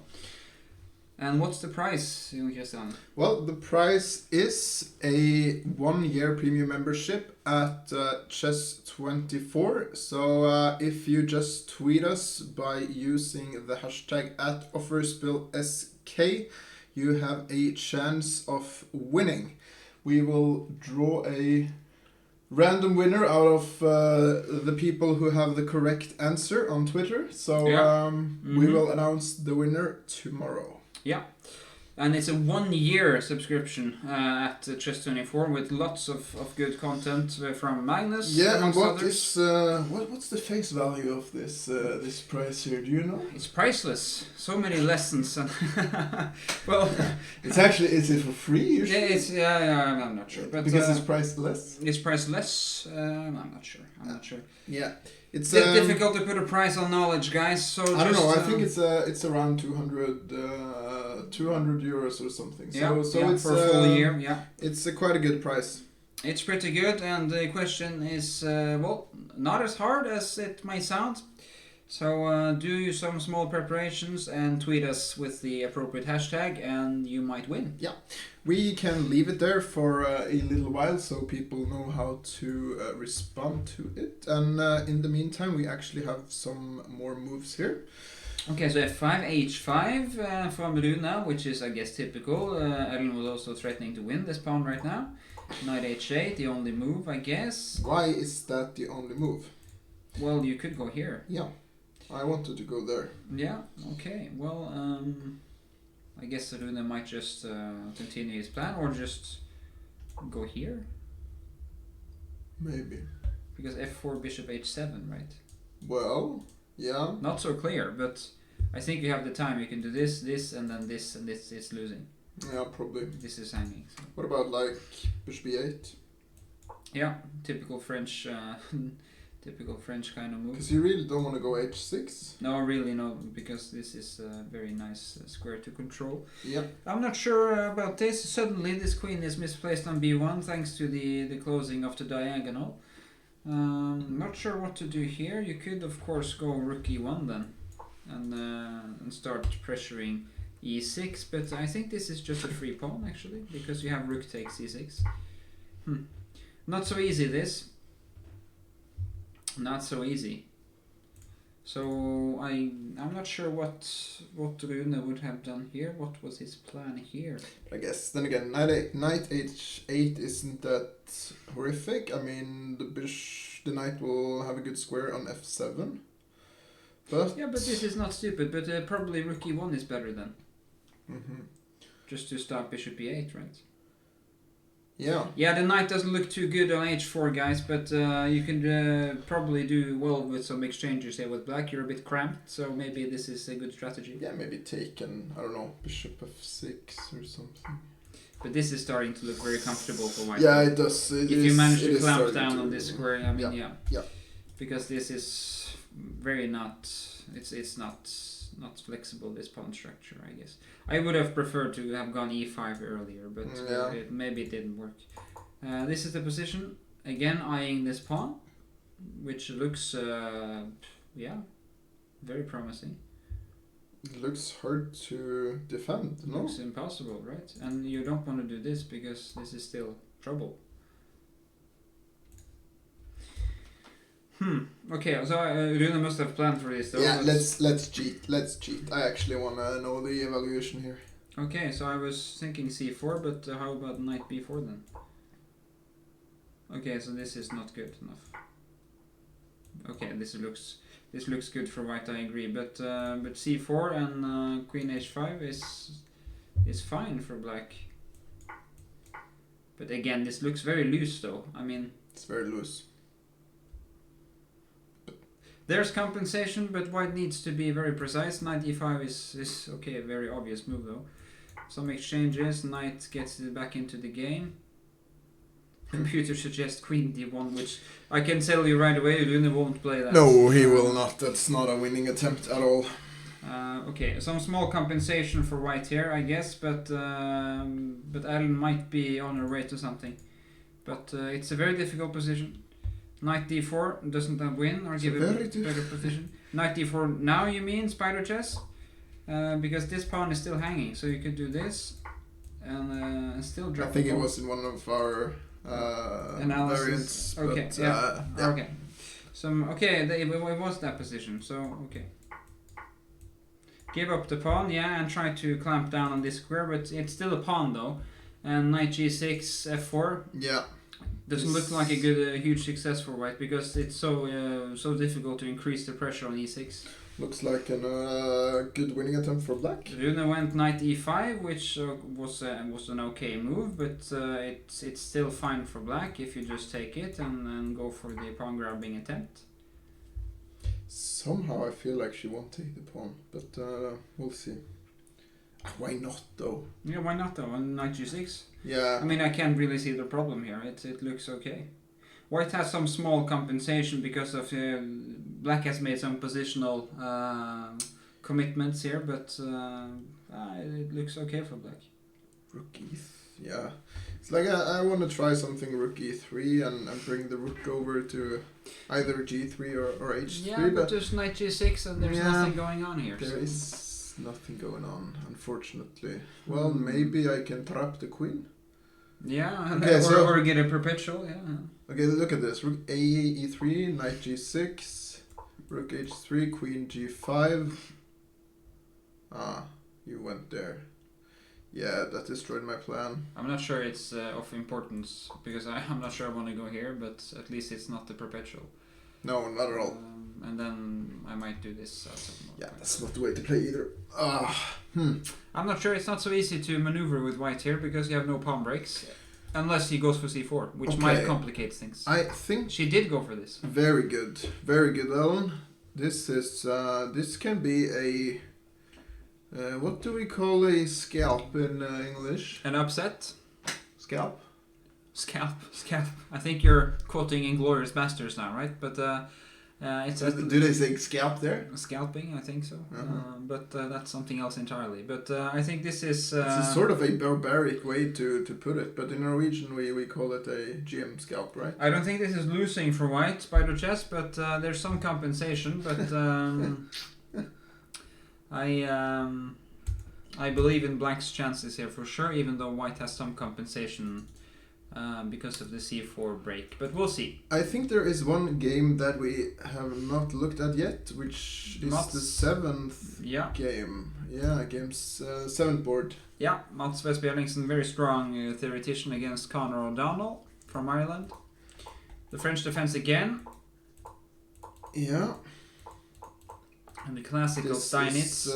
And what's the prize, Joachim? Well, the prize is a 1-year premium membership at Chess24. So if you just tweet us by using the hashtag at OfferspillSK, you have a chance of winning. We will draw a random winner out of the people who have the correct answer on Twitter. So we will announce the winner tomorrow. Yeah, and it's a 1-year subscription at Chess24 with lots of good content from Magnus. Yeah, and what's the face value of this this price here? Do you know? It's priceless. So many lessons. And well, it's actually, is it for free usually? Yeah, I'm not sure. But because it's priceless. It's priceless. I'm not sure. Yeah. It's difficult to put a price on knowledge, guys. So I don't know. I think it's around 200 euros or something. So it's for a full year. Yeah, it's quite a good price. It's pretty good, and the question is not as hard as it might sound. So do some small preparations and tweet us with the appropriate hashtag, and you might win. Yeah, we can leave it there for a little while so people know how to respond to it. And in the meantime, we actually have some more moves here. Okay, so f5, h5 from Runa, which is, I guess, typical. Ellen was also threatening to win this pawn right now. Knight h8, the only move, I guess. Why is that the only move? Well, you could go here. Yeah, I wanted to go there. Yeah, okay. Well, I guess Rune might just continue his plan or just go here. Maybe. Because f4, bishop h7, right? Well, yeah. Not so clear, but I think you have the time. You can do this, this, and then this, and this is losing. Yeah, probably. This is hanging. So. What about like bishop e8? Yeah, typical French, typical French kind of move. Because you really don't want to go h6. No, really no, because this is a very nice square to control. Yeah. I'm not sure about this. Suddenly, this queen is misplaced on b1 thanks to the closing of the diagonal. Not sure what to do here. You could, of course, go rook e1 then, and start pressuring e6. But I think this is just a free pawn actually, because you have rook takes e6. Not so easy. This. Not so easy. So I'm not sure what Rune would have done here. What was his plan here? I guess then again, knight h8 isn't that horrific. I mean, the knight will have a good square on f7. But yeah, but this is not stupid. But probably rook e1 is better then. Just to stop bishop e8, right? Yeah. Yeah, the knight doesn't look too good on h4, guys, but you can probably do well with some exchanges here with black. You're a bit cramped, so maybe this is a good strategy. Yeah, maybe take and, I don't know, bishop f6 or something. But this is starting to look very comfortable for white. Yeah, it does. If you manage to clamp down on this square, I mean, yeah. Because this is very not... It's not flexible, this pawn structure, I guess. I would have preferred to have gone e5 earlier, but maybe it didn't work. This is the position. Again, eyeing this pawn, which looks, very promising. It looks hard to defend, no? Looks impossible, right? And you don't want to do this because this is still trouble. Okay, so Rune must have planned for this though. Yeah, let's cheat. Let's cheat. I actually want to know the evaluation here. Okay, so I was thinking c4, but how about knight b4 then? Okay, so this is not good enough. Okay, this looks good for white, I agree, but c4 and queen h5 is fine for black. But again, this looks very loose though. I mean, it's very loose. There's compensation, but white needs to be very precise. Knight e5 is okay, a very obvious move though. Some exchanges, knight gets back into the game. Computer suggests queen d1, which I can tell you right away, Rune won't play that. No, he will not. That's not a winning attempt at all. Okay, some small compensation for white here, I guess, but Alan might be on her way to something. But it's a very difficult position. Knight d4 doesn't that win or give a better position? Knight d4 now, you mean, spider chess? Because this pawn is still hanging, so you could do this and still drop. I think it was in one of our analysis. variants. Okay, but, yeah. Okay. It was that position, so okay. Give up the pawn, yeah, and try to clamp down on this square, but it's still a pawn though. And knight g6, f4. Yeah. Doesn't look like a huge success for white because it's so difficult to increase the pressure on e6. Looks like a good winning attempt for black. Rune went knight e5, which was an okay move, but it's still fine for black if you just take it and go for the pawn grabbing attempt. Somehow I feel like she won't take the pawn, but we'll see. Why not though? Yeah, why not though? On knight g6? Yeah. I mean, I can't really see the problem here. It looks okay. White has some small compensation because of black has made some positional commitments here, but it looks okay for black. Rook yeah. It's like I want to try something rook e3 and bring the rook over to either g3 or h3. Yeah, but there's knight g6 and there's nothing going on here. There is nothing going on, unfortunately. Well, maybe I can trap the queen. Yeah, okay, or get a perpetual, yeah. Okay, look at this. Rook e3, knight g6, rook h3, queen g5. Ah, you went there. Yeah, that destroyed my plan. I'm not sure it's of importance, because I'm not sure I want to go here, but at least it's not the perpetual. No, not at all. And then I might do this. Yeah, that's not the way to play either. I'm not sure. It's not so easy to maneuver with white here because you have no pawn breaks. Unless he goes for c4, which Okay. might complicate things. I think She did go for this. very good, Ellen. This is this can be a what do we call a scalp in English? An upset. Scalp. Scalp. I think you're quoting Inglourious Basterds now, right? But it's Do they say scalp there? scalping, I think so. Uh-huh. But that's something else entirely. But I think this is... It's a sort of a barbaric way to put it, but in Norwegian we call it a GM scalp, right? I don't think this is losing for white, Spider Chess, but there's some compensation. But I believe in black's chances here for sure, even though white has some compensation because of the c4 break. But we'll see. I think there is one game that we have not looked at yet, which is Mats. the 7th game. Yeah, game's 7th board. Yeah, Mats Westby Ellingsen, very strong theoretician against Conor O'Donnell from Ireland. The French defense again. Yeah. And the classical This Steinitz. is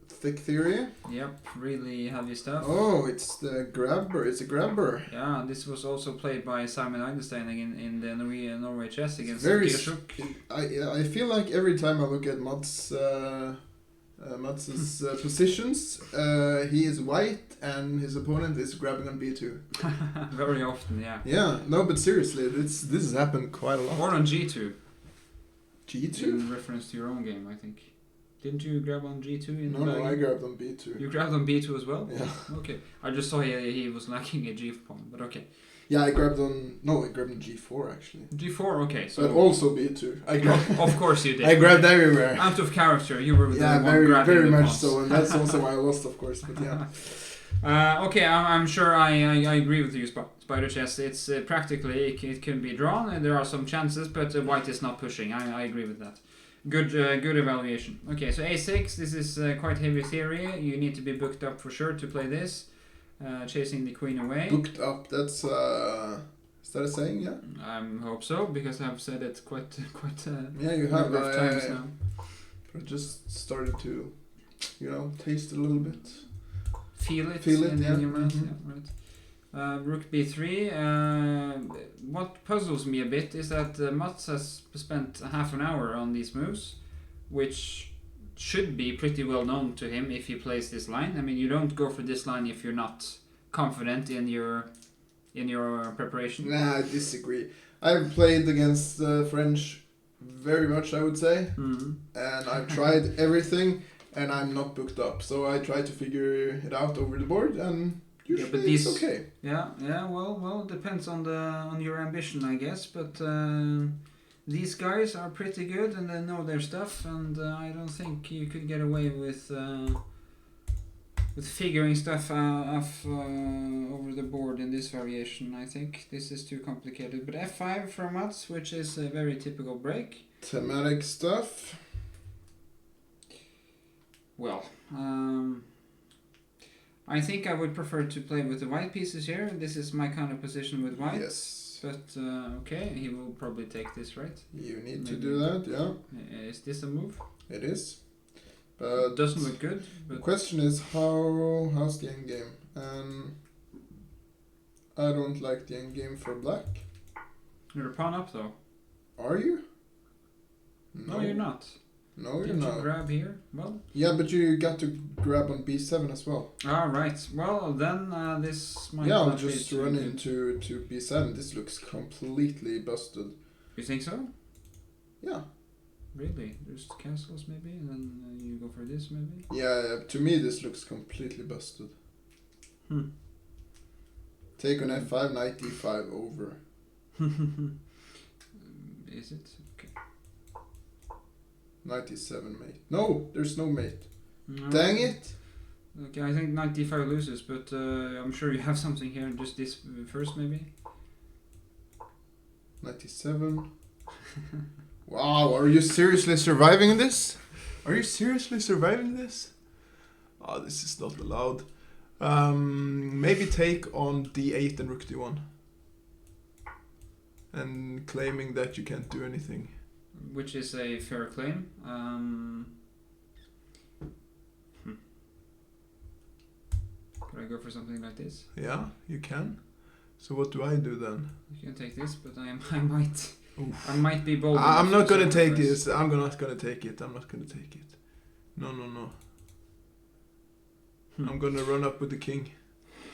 thick theory. Yep, really heavy stuff. Oh, it's the grabber. It's a grabber. Yeah, this was also played by Simon Eidestein in the Norway chess against Very Kirchhoff. I feel like every time I look at Mats's positions, he is white and his opponent is grabbing on b2. Very often, yeah. Yeah, no, but seriously, this has happened quite a lot. Or on g2. G2? In reference to your own game, I think. Didn't you grab on g2 in the No, bag? I grabbed on b2. You grabbed on b2 as well? Yeah. Okay. I just saw he was lacking a g pawn, but okay. Yeah, I grabbed on g4 actually. g4, okay. So But also b2. I grabbed. of course you did. I grabbed everywhere. Out of character, you were the Yeah, one grabbing very the much pawns. so, and that's also why I lost, of course. But yeah. Okay, I'm sure I agree with you, Spider Chess. It's practically it can be drawn, and there are some chances, but white is not pushing. I agree with that. Good evaluation. Okay, so a6. This is quite heavy theory. You need to be booked up for sure to play this. Chasing the queen away. Booked up. That's is that a saying? Yeah. I hope so, because I've said it quite Yeah, you have. number of times now. I just started to, taste it a little bit. Feel it in your mouth. Mhm. Yeah, right. Rook b3. What puzzles me a bit is that Mats has spent half an hour on these moves, which should be pretty well known to him if he plays this line. I mean, you don't go for this line if you're not confident in your preparation. Nah, I disagree. I've played against the French very much, I would say, and I've tried everything, and I'm not booked up. So I try to figure it out over the board, and usually but these, it's okay. Yeah. Well, it depends on your ambition, I guess. But these guys are pretty good, and they know their stuff. And I don't think you could get away with figuring stuff out over the board in this variation. I think this is too complicated. But f5 from Mats, which is a very typical break. Thematic stuff. Well, I think I would prefer to play with the white pieces here. This is my kind of position with white. Yes. But okay, he will probably take this, right? You need to Maybe. do that, yeah. Is this a move? It is. But Doesn't look good. the But question is how's the end game? I don't like the end game for black. you're a pawn up though. Are you? No, you're not. No, Did you're you not. grab here? Well. Yeah, but you got to grab on b7 as well. All right. Well, then this might. Yeah, I'll not be just too run good. into b7. This looks completely busted. You think so? Yeah. Really? There's castles maybe, and then you go for this maybe. Yeah, to me this looks completely busted. Take on f5, knight d5 over. Is it? Okay. Knight e7 mate. No, there's no mate. No. Dang it! Okay, I think knight d5 loses, but I'm sure you have something here. Just this first, maybe. Knight e7. Wow, are you seriously surviving this? Are you seriously surviving this? Oh, this is not allowed. Maybe take on d8 and rook d1. And claiming that you can't do anything. Which is a fair claim. Could I go for something like this? Yeah, you can. So what do I do then? You can take this, but I might... Oof. I might be bold. I'm not gonna take sacrifice. this. I'm not gonna take it. I'm not gonna take it. No. I'm gonna run up with the king.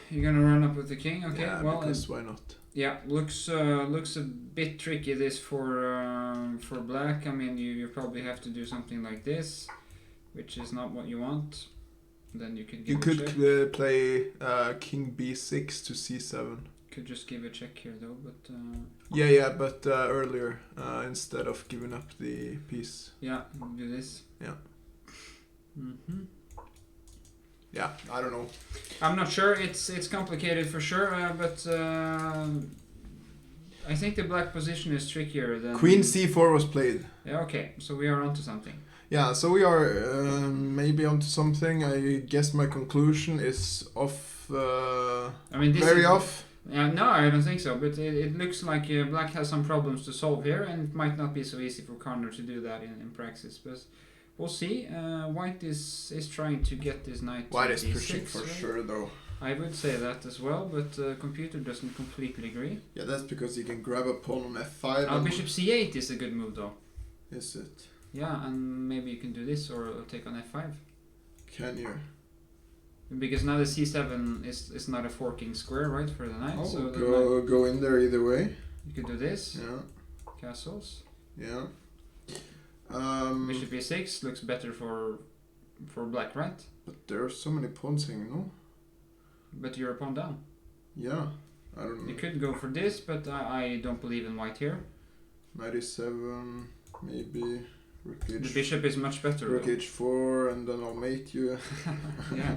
You're gonna run up with the king? Okay, Yeah, well... because why not? Yeah, looks a bit tricky this for black. I mean, you probably have to do something like this, which is not what you want. Then you could give a check. Play king b6 to c7. Could just give a check here though, but... but earlier, instead of giving up the piece. Yeah, do this. Yeah. Mm-hmm. Yeah, I don't know. I'm not sure. It's complicated for sure, but I think the black position is trickier than... Queen c4 was played. Yeah, okay, so we are onto something. Yeah, so we are maybe onto something. I guess my conclusion is off. I mean, this very is, off. No, I don't think so. But it looks like black has some problems to solve here, and it might not be so easy for Connor to do that in practice. But we'll see. White is trying to get this knight. White to is D6, pushing for right? sure, though. I would say that as well, but computer doesn't completely agree. Yeah, that's because you can grab a pawn on f5. Bishop c8 is a good move, though. Is it? Yeah, and maybe you can do this or take on f5. Can you? Because now the c7 is not a forking square, right, for the knight. Oh, so go in there either way. you could do this. Yeah. Castles. Yeah. Bishop e6 looks better for black, right? But there are so many pawns hanging, no? But you're a pawn down. Yeah. I don't know. You could go for this, but I don't believe in white here. Knight e7, maybe. Rook The h. bishop is much better. Rook though. h4, and then I'll mate you. Yeah.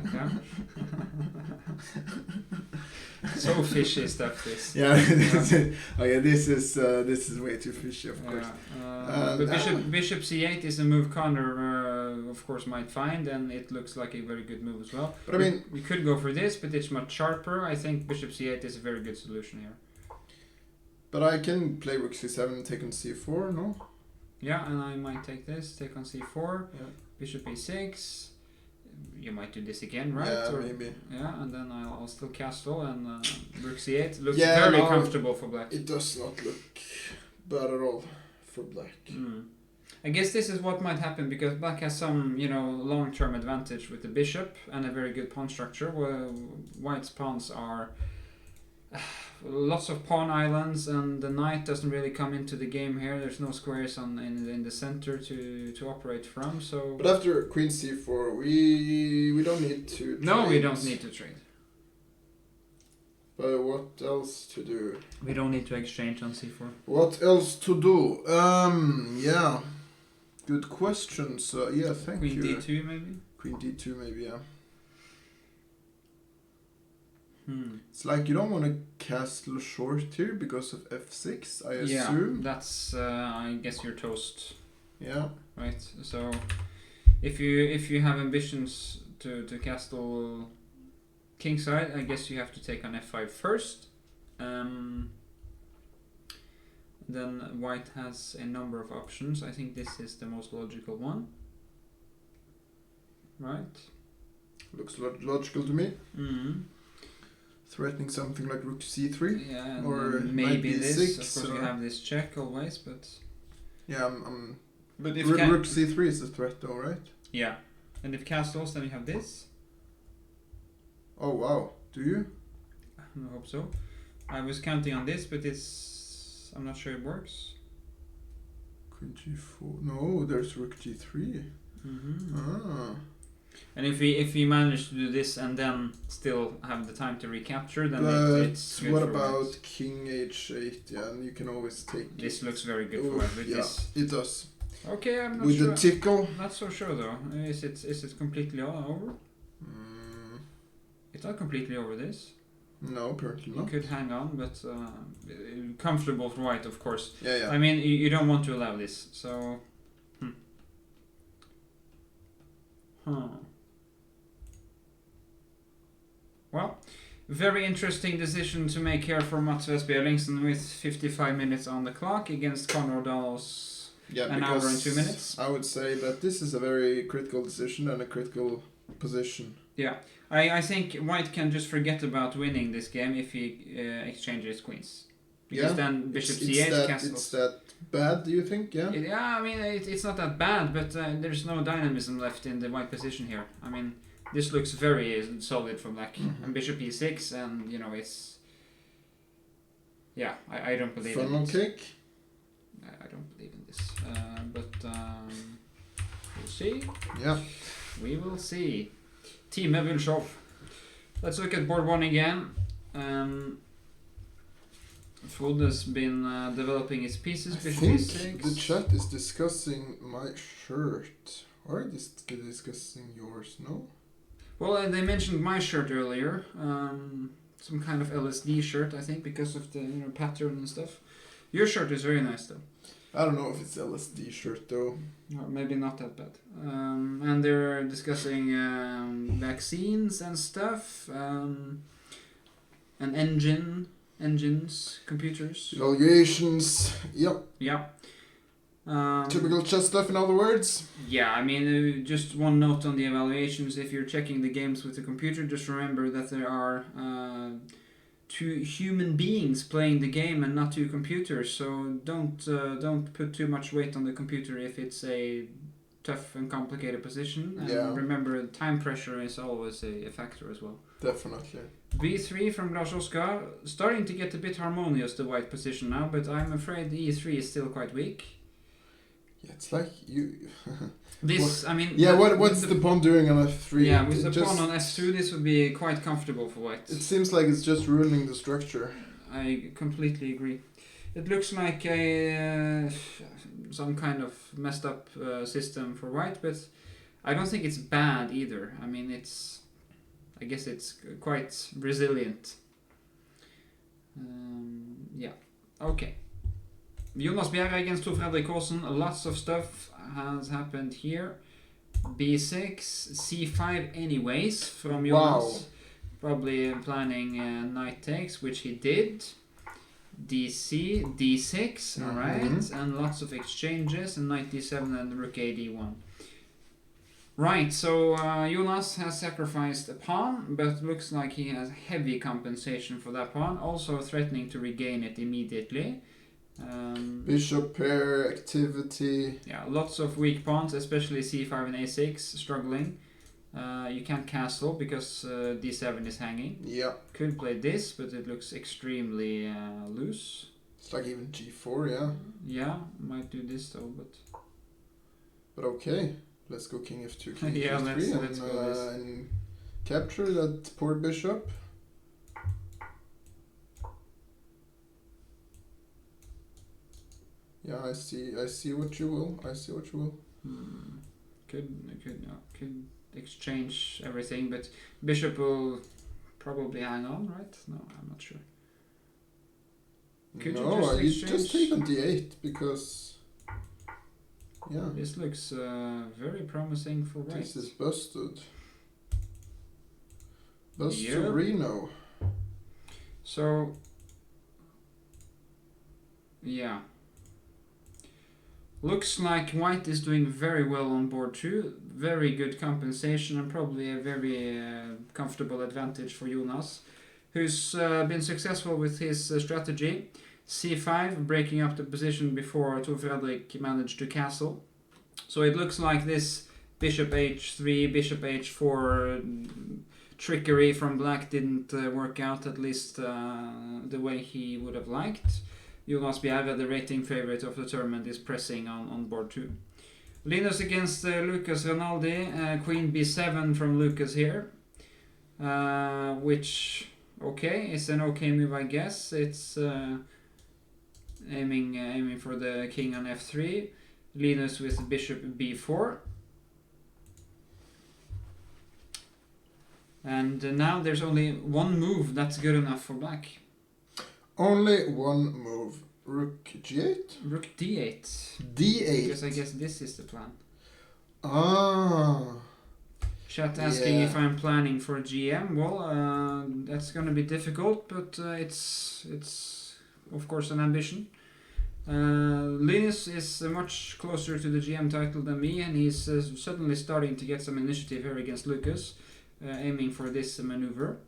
So fishy stuff, this. Yeah. This is way too fishy, of course. But bishop c8 is a move Connor, of course, might find, and it looks like a very good move as well. But I mean, we could go for this, but it's much sharper. I think bishop c8 is a very good solution here. But I can play rook c7 and take on c4, no? Yeah, and I might take this, take on c4, Yeah. bishop e6. You might do this again, right? Yeah, maybe. Yeah, and then I'll still castle, and rook c8 looks Yeah, very no, comfortable for black. It does not look bad at all for black. I guess this is what might happen because black has some, long-term advantage with the bishop and a very good pawn structure. Where white's pawns are lots of pawn islands, and the knight doesn't really come into the game here. There's no squares in the center to operate from. So. But after queen c4, we don't need to. No, we don't need to trade. But what else to do? We don't need to exchange on c4. What else to do? Yeah. Good questions. Yeah, thank you. Queen d2 maybe? Queen d2 maybe, yeah. It's like you don't want to castle short here because of f6, I assume. Yeah, that's, I guess you're toast. Yeah. Right, so if you have ambitions to castle kingside, I guess you have to take on f5 first. Then white has a number of options. I think this is the most logical one. Right? Looks logical to me. Threatening something like rook c3. Yeah, and or maybe this. b6, Of course, you have this check always, but... Yeah, But if rook c3 is a threat though, right? Yeah. And if castles, then you have this. Oh, wow. Do you? I hope so. I was counting on this, but I'm not sure it works. Queen g4. No, there's rook g3. Ah. And if we manage to do this and then still have the time to recapture, then it's good. What for about white. king h8? Yeah, and you can always take This it. looks very good for white with this. It does. Okay, I'm not with sure. the tickle. Not so sure though. Is it completely over? It's not completely over this. No, apparently You not. could hang on, but comfortable for white, of course. Yeah. I mean, you don't want to allow this, so. Well, very interesting decision to make here for Mats Vestbjørlingsen with 55 minutes on the clock against Conor O'Donnell's an hour and 2 minutes. I would say that this is a very critical decision and a critical position. Yeah, I think white can just forget about winning this game if he exchanges queens. Because then bishop c8 castles. It's that bad, do you think? Yeah? Yeah, I mean, it's not that bad, but there's no dynamism left in the white position here. I mean, this looks very solid for black. And bishop e6, and, you know, it's... Yeah, I don't believe in it. Funnel cake? I don't believe in this. We'll see. Yeah. We will see. Team Vilshov. Let's look at board 1 again. Frode has been developing his pieces. I Bishop think e6. the chat is discussing my shirt. Or are they discussing yours? No? Well, they mentioned my shirt earlier. Some kind of LSD shirt, I think, because of the pattern and stuff. Your shirt is very nice, though. I don't know if it's LSD shirt though. Or maybe not that bad. And they're discussing vaccines and stuff. And engines, computers. Evaluations. Yep. Yeah. Typical chess stuff, in other words. Yeah, I mean, just one note on the evaluations. If you're checking the games with the computer, just remember that there are 2 human beings playing the game and not 2 computers. So don't put too much weight on the computer if it's a tough and complicated position. And remember, time pressure is always a factor as well. Definitely. b3 from Lars Oskar, starting to get a bit harmonious, the white position now, but I'm afraid e3 is still quite weak. Yeah, it's like you... This, I mean... Yeah, what's the pawn doing on f3? Yeah, with the pawn on f2, this would be quite comfortable for white. It seems like it's just ruining the structure. I completely agree. It looks like some kind of messed up system for white, but I don't think it's bad either. I mean, I guess it's quite resilient. Yeah, okay. Jonas Bjerre against Tor Fredrik Carlsen. Lots of stuff has happened here. b6, c5 anyways from Jonas. Wow. Probably planning knight takes, which he did. dc, d6, alright. And lots of exchanges, and knight d7 and rook a d1. Right, so Jonas has sacrificed a pawn, but looks like he has heavy compensation for that pawn, also threatening to regain it immediately. Bishop pair activity. Yeah, lots of weak pawns, especially c5 and a6, struggling. You can't castle because d7 is hanging. Yeah. Could play this, but it looks extremely loose. It's like even g4, yeah. Yeah, might do this though, but... But okay, let's go king f2, king yeah, f3 let's go this. And capture that poor bishop. Yeah, I see what you will. Could exchange everything, but bishop will probably hang on, right? No, I'm not sure. Could you just take on d8 because this looks very promising for white. This is busted. Reno. So yeah. Looks like white is doing very well on board 2. Very good compensation and probably a very comfortable advantage for Jonas, who's been successful with his strategy. c5, breaking up the position before Tor Fredrik managed to castle. So it looks like this bishop h3, bishop h4 trickery from black didn't work out, at least the way he would have liked. Jonas Bjerre, the rating favorite of the tournament, is pressing on board 2. Linus against Lucas Rinaldi, queen b7 from Lucas here, which, okay, is an okay move, I guess. It's aiming for the king on f3. Linus with bishop b4. And now there's only one move that's good enough for black. Only one move. Rook g8? Rook d8. d8? Because I guess this is the plan. Ah. Chat asking if I'm planning for GM. Well, that's going to be difficult, but it's of course an ambition. Linus is much closer to the GM title than me, and he's suddenly starting to get some initiative here against Lucas. aiming for this maneuver.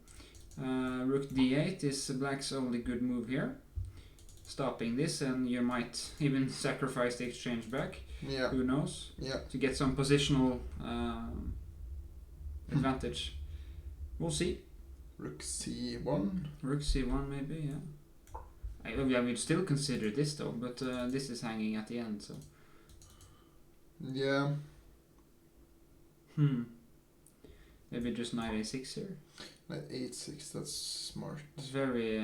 Rook d8 is black's only good move here. Stopping this, and you might even sacrifice the exchange back. Yeah. Who knows? Yeah. To get some positional advantage. We'll see. Rook c1. Rook c1 maybe, yeah. I would still consider this though, but this is hanging at the end, so. Yeah. Maybe just knight a6 here. Knight a6, that's smart. It's very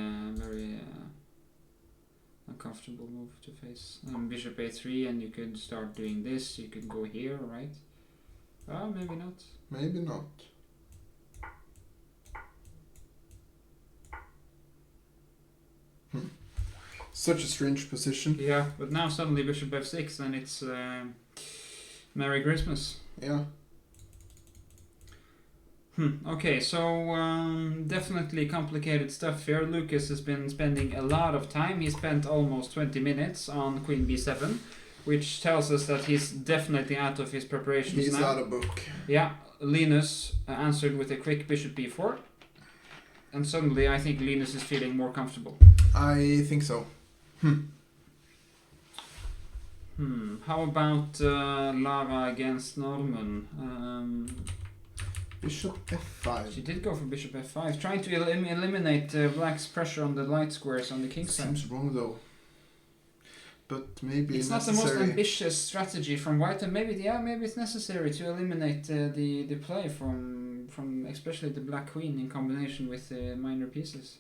uncomfortable move to face. Bishop a3, and you could start doing this. You could go here, right? Maybe not. Maybe not. Such a strange position. Yeah, but now suddenly bishop f6, and it's Merry Christmas. Yeah. Okay, so definitely complicated stuff here. Lucas has been spending a lot of time. He spent almost 20 minutes on queen b7, which tells us that he's definitely out of his preparations He's now. out of book. Yeah, Linus answered with a quick bishop b4. And suddenly I think Linus is feeling more comfortable. I think so. How about Lara against Norman? Bishop f5. She did go for bishop f5, trying to eliminate black's pressure on the light squares on the king side. Seems wrong though. But maybe it's necessary. not the most ambitious strategy from white, and maybe it's necessary to eliminate the play from especially the black queen in combination with minor pieces.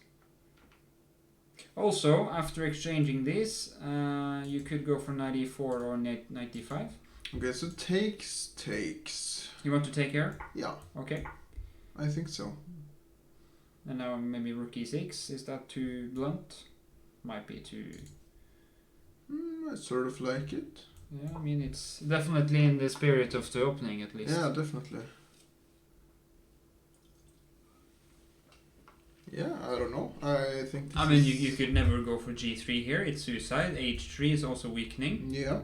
Also, after exchanging these, you could go for knight e4 or knight d5. Okay, so takes. You want to take here? Yeah. Okay. I think so. And now maybe rook e6. Is that too blunt? Might be too... I sort of like it. Yeah, I mean, it's definitely in the spirit of the opening, at least. Yeah, definitely. Yeah, I don't know. I think... I mean, you could never go for g3 here. It's suicide. h3 is also weakening. Yeah.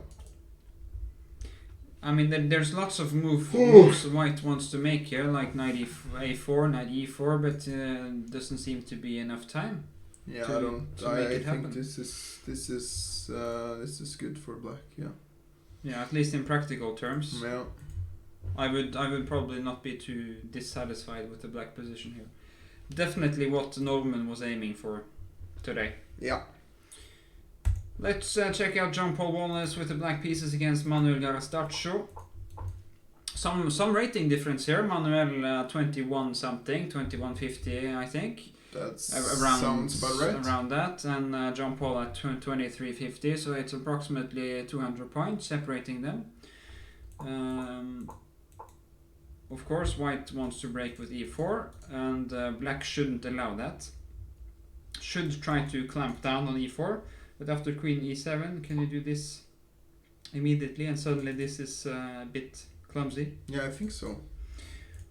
I mean, there's lots of moves white wants to make here, like knight a4, knight e4, but doesn't seem to be enough time. Yeah, to make it happen. this is good for black. Yeah. Yeah, at least in practical terms. Yeah. I would probably not be too dissatisfied with the black position here. Definitely what Norman was aiming for today. Yeah. Let's check out Jean-Paul Wallace with the black pieces against Manuel Garastaccio. Some rating difference here. Manuel 21 something, 2150 I think. That around, sounds about right. Around that, and Jean-Paul at 2350, so it's approximately 200 points separating them. Of course, white wants to break with e4, and black shouldn't allow that. Should try to clamp down on e4. But after queen e7, can you do this immediately? And suddenly this is a bit clumsy. Yeah, I think so.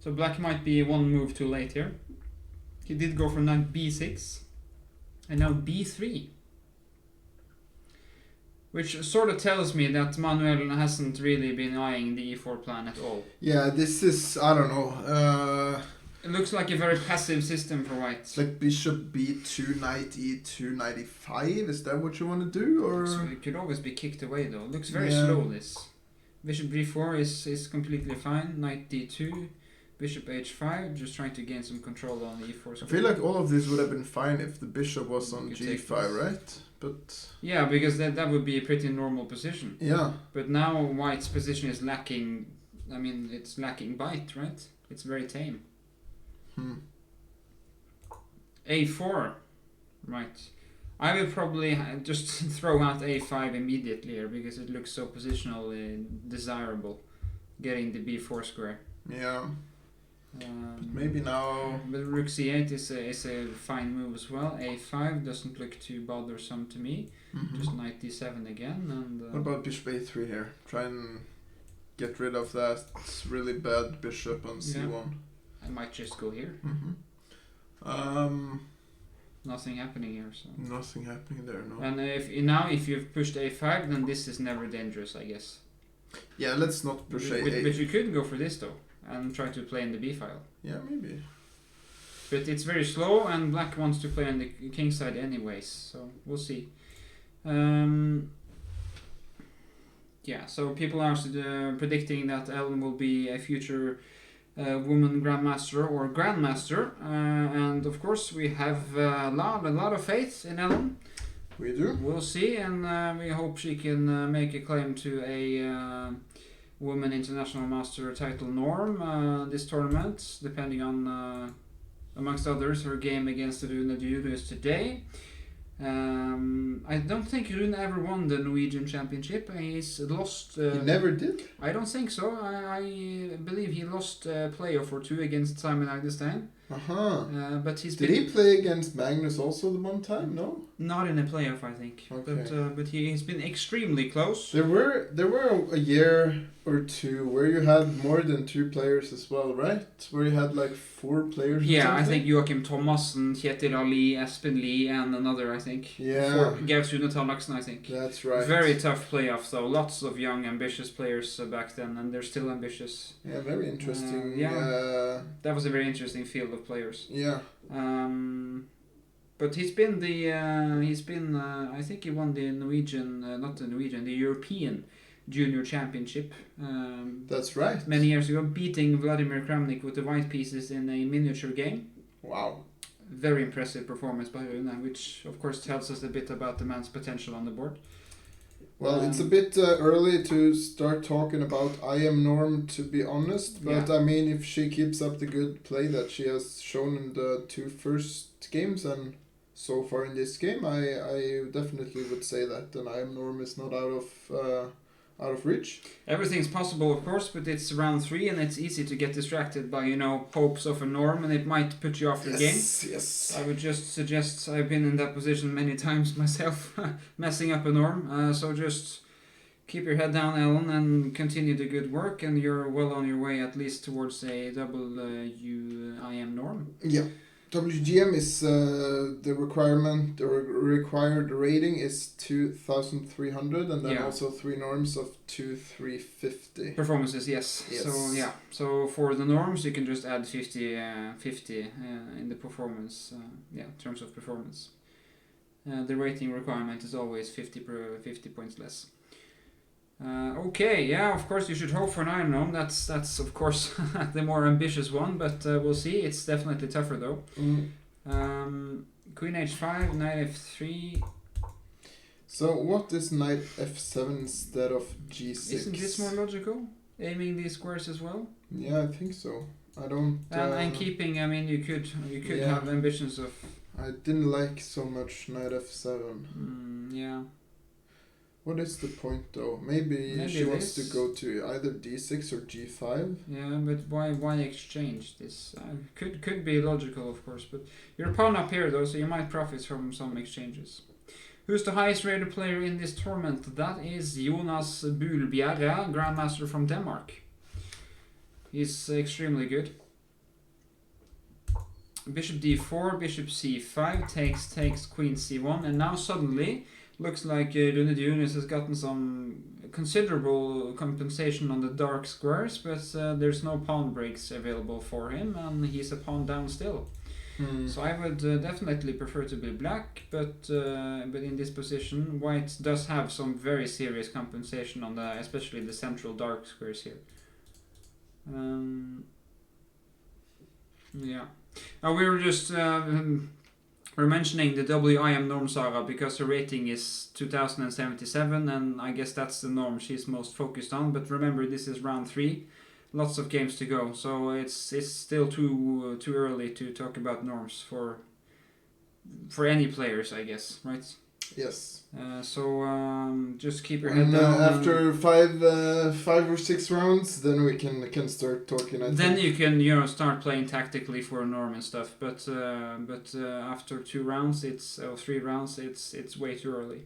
So black might be one move too late here. He did go for knight b6. And now b3. Which sort of tells me that Manuel hasn't really been eyeing the e4 plan at all. Yeah, this is, I don't know. It looks like a very passive system for white. It's like bishop b2, knight e2, knight e5. Is that what you want to do, or? So it could always be kicked away though. It looks very Yeah. slow, this. Bishop b4 is completely fine. Knight d2, bishop h5, just trying to gain some control on the e4 I square. feel like all of this would have been fine if the bishop was on You could take g5, this. right? But Yeah, because that would be a pretty normal position. yeah, But now white's position is lacking. I mean, it's lacking bite, right? It's very tame. a4, right. I will probably just throw out a5 immediately here because it looks so positionally desirable, getting the b4 square. yeah. Maybe now. But rook c8 is a fine move as well. a5 doesn't look too bothersome to me. Just knight d7 again. And What about bishop a3 here? Try and get rid of that really bad bishop on c1. I might just go here. Nothing happening here. So. Nothing happening there, no. And if you've pushed a5, then this is never dangerous, I guess. Yeah, let's not push But a8. you could go for this though. and try to play in the b file. Yeah, maybe. But it's very slow, and black wants to play on the king side anyways, so we'll see. Yeah, so people are predicting that Ellen will be a future woman grandmaster or grandmaster, and of course we have a lot of faith in Ellen. We do. We'll see, and we hope she can make a claim to a woman international master title norm this tournament, depending on, amongst others, her game against Rune Djurhus today. I don't think Rune ever won the Norwegian Championship. He's lost. He never did? I don't think so. I believe he lost a playoff or two against Simon Agdestein. But Did he play against Magnus also the one time? No? Not in a playoff, I think. Okay. But he's been extremely close. There were a year or two where you had more than 2 players as well, right? Where you had like 4 players. Yeah, I think Joachim Thomassen, Kjetil Ali, Espen Lee, and another, I think. Yeah. Geir Sune Tallaksen, I think. That's right. Very tough playoff, though. Lots of young, ambitious players back then, and they're still ambitious. Yeah, very interesting. That was a very interesting field of players. Yeah. But he's been I think he won the the European Junior Championship. That's right. Many years ago, beating Vladimir Kramnik with the white pieces in a miniature game. Wow. Very impressive performance by Rune, which of course tells us a bit about the man's potential on the board. Well, it's a bit early to start talking about IM Norm, to be honest. But I mean, if she keeps up the good play that she has shown in the 2 first games and so far in this game, I definitely would say that an IM Norm is not out of reach. Everything's possible, of course, but it's round 3 and it's easy to get distracted by, hopes of a norm, and it might put you off your game. Yes. I would just suggest, I've been in that position many times myself, messing up a norm, so just keep your head down, Ellen, and continue the good work, and you're well on your way at least towards a double UIM norm. Yeah. WGM is the requirement or required rating is 2,300, and then also 3 norms of 2,350. Performances, yes. So for the norms you can just add 50 in the performance, in terms of performance. The rating requirement is always 50 points less. Of course you should hope for an iron norm. That's of course the more ambitious one, but we'll see. It's definitely tougher though. Queen h5, knight f3. So what is knight f7 instead of g6? Isn't this more logical? Aiming these squares as well? Yeah, I think so. I don't. And keeping. I mean, you could have ambitions of. I didn't like so much knight f7. Yeah. What is the point though? Maybe she wants to go to either d6 or g5. Yeah, but why exchange this? Could be logical, of course, but you're a pawn up here though, so you might profit from some exchanges. Who's the highest rated player in this tournament? That is Jonas Buhl-Bjerre, Grandmaster from Denmark. He's extremely good. Bishop d4, bishop c5, takes queen c1, and now suddenly looks like Rune Djurhus has gotten some considerable compensation on the dark squares, but there's no pawn breaks available for him, and he's a pawn down still. So I would definitely prefer to be black, but in this position, white does have some very serious compensation on especially the central dark squares here. We were just we're mentioning the WIM norm saga because her rating is 2077, and I guess that's the norm she's most focused on. But remember, this is round 3, lots of games to go, so it's still too early to talk about norms for any players, I guess, right? Yes. Just keep your head down. After 5 or 6 rounds, then we can start talking. Then you can start playing tactically for a norm and stuff. But after 2 rounds, 3 rounds, it's way too early.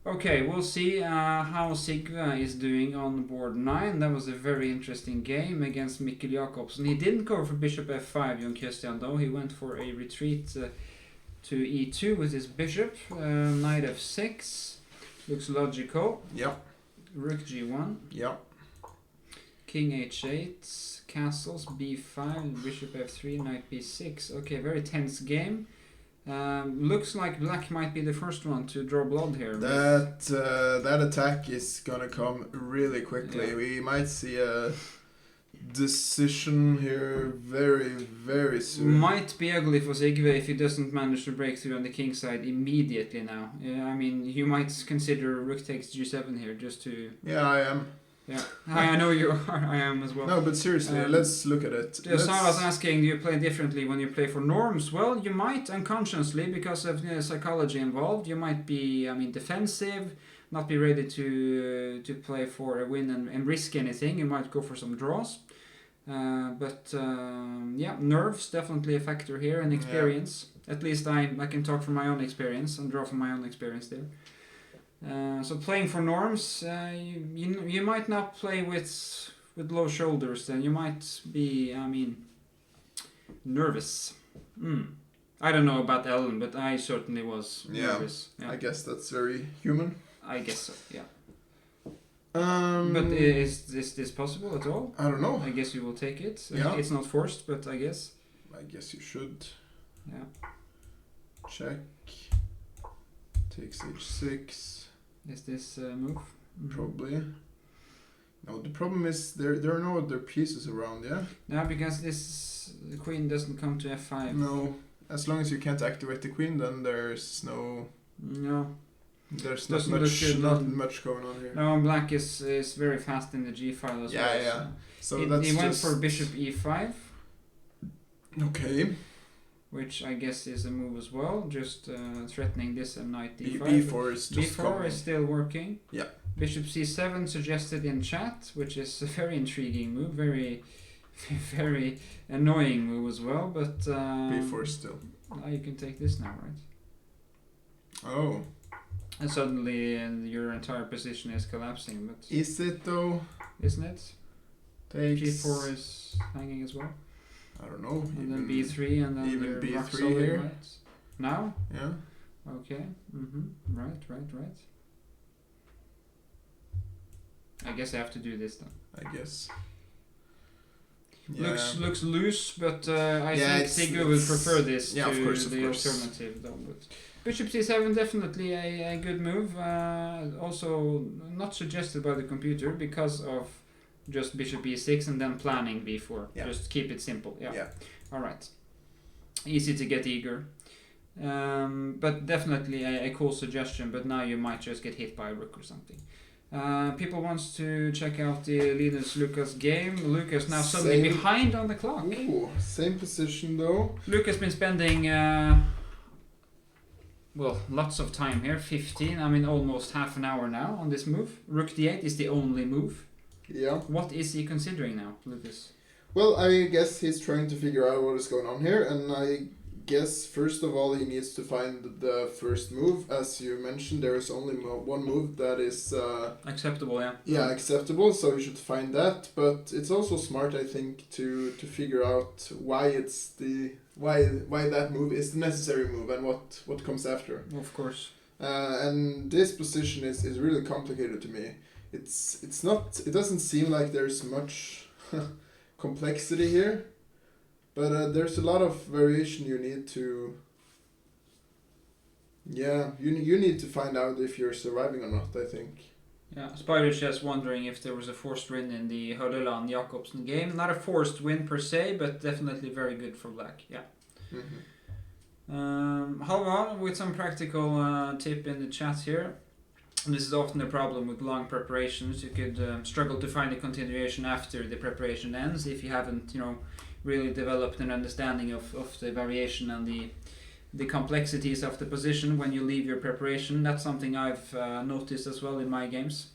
Okay, we'll see how Sigve is doing on board 9. That was a very interesting game against Mikkel Jacobsen. He didn't go for bishop f5, Jon Christian, though. He went for a retreat to e2 with his bishop. Knight f6 looks logical. Yep. Rook g1. Yep. king h8, castles, b5, bishop f3, knight b6. Okay, very tense game. Looks like black might be the first one to draw blood here. That attack is gonna come really quickly. Yeah. We might see a decision here very, very soon. Might be ugly for Sigve if he doesn't manage to break through on the king side immediately now. Yeah, I mean, you might consider rook takes g7 here just to... Yeah, I am. Yeah, I know you are. I am as well. No, but seriously, let's look at it. Sarah's asking, do you play differently when you play for norms? Well, you might unconsciously, because of psychology involved. You might be, defensive, not be ready to play for a win and risk anything. You might go for some draws. Nerves definitely a factor here, and experience. Yeah. At least I can talk from my own experience and draw from my own experience there. So playing for norms, you might not play with low shoulders. Then you might be, nervous. I don't know about Ellen, but I certainly was nervous. Yeah. I guess that's very human. I guess so. Yeah. But is this possible at all? I don't know. I guess you will take it. Yeah. It's not forced, but I guess. I guess you should. Yeah. Check. Takes h6. Is this move? Probably. No, the problem is there are no other pieces around, yeah? No, because the queen doesn't come to f5. No. As long as you can't activate the queen, then there's no... No. There's not much going on here. No, black is very fast in the g file as well. Yeah. So he went for bishop e5. Okay. Which I guess is a move as well, just threatening this and knight d5. b4 is just b4 coming. is still working. Yeah. Bishop c7 suggested in chat, which is a very intriguing move, very, very annoying move as well. But b4 still. Now you can take this now, right? Oh. And suddenly your entire position is collapsing. But is it though? Isn't it? Takes. g4 is hanging as well. I don't know. And then b3 and then even you're b3 rock solid, here. right? Now? Yeah. Okay. Right. I guess I have to do this then. I guess. Yeah. Looks loose, but I think Sigve would prefer this to of course. alternative though. But Bishop c7 definitely a good move. Also not suggested by the computer because of just bishop e6 and then planning b4. Yeah. Just keep it simple. Yeah. All right. Easy to get eager. But definitely a cool suggestion. But now you might just get hit by a rook or something. People wants to check out the Linus Lucas game. Lucas now suddenly behind on the clock. Ooh, same position though. Lucas been spending lots of time here. 15. Almost half an hour now on this move. Rook d8 is the only move. Yeah. What is he considering now, Lucas? Well, I guess he's trying to figure out what is going on here, and I guess first of all he needs to find the first move. As you mentioned, there is only one move that is acceptable. Yeah, acceptable. So you should find that. But it's also smart, I think, to figure out why that move is the necessary move and what comes after. Of course. And this position is really complicated to me. It's not. It doesn't seem like there's much complexity here. But there's a lot of variation you need to... Yeah, you need to find out if you're surviving or not, I think. Yeah, Spider's just wondering if there was a forced win in the Hørdeland Jacobsen game. Not a forced win per se, but definitely very good for black, yeah. Halvard, with some practical tip in the chat here. This is often a problem with long preparations. You could struggle to find a continuation after the preparation ends if you haven't, really developed an understanding of the variation and the complexities of the position when you leave your preparation. That's something I've noticed as well in my games,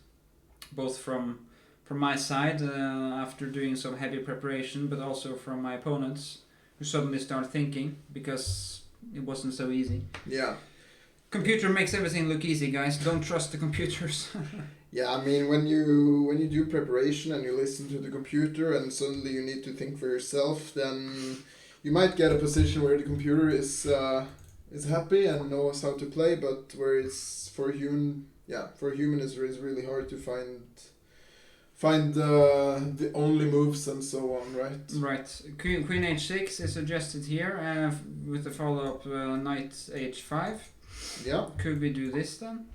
both from my side after doing some heavy preparation, but also from my opponents who suddenly start thinking because it wasn't so easy. Yeah. Computer makes everything look easy, guys. Don't trust the computers. Yeah, when you do preparation and you listen to the computer and suddenly you need to think for yourself, then you might get a position where the computer is happy and knows how to play, but where it's for a human is really hard to find the only moves and so on, right? Right. Queen h6 is suggested here with the follow-up knight h5. Yeah. Could we do this then?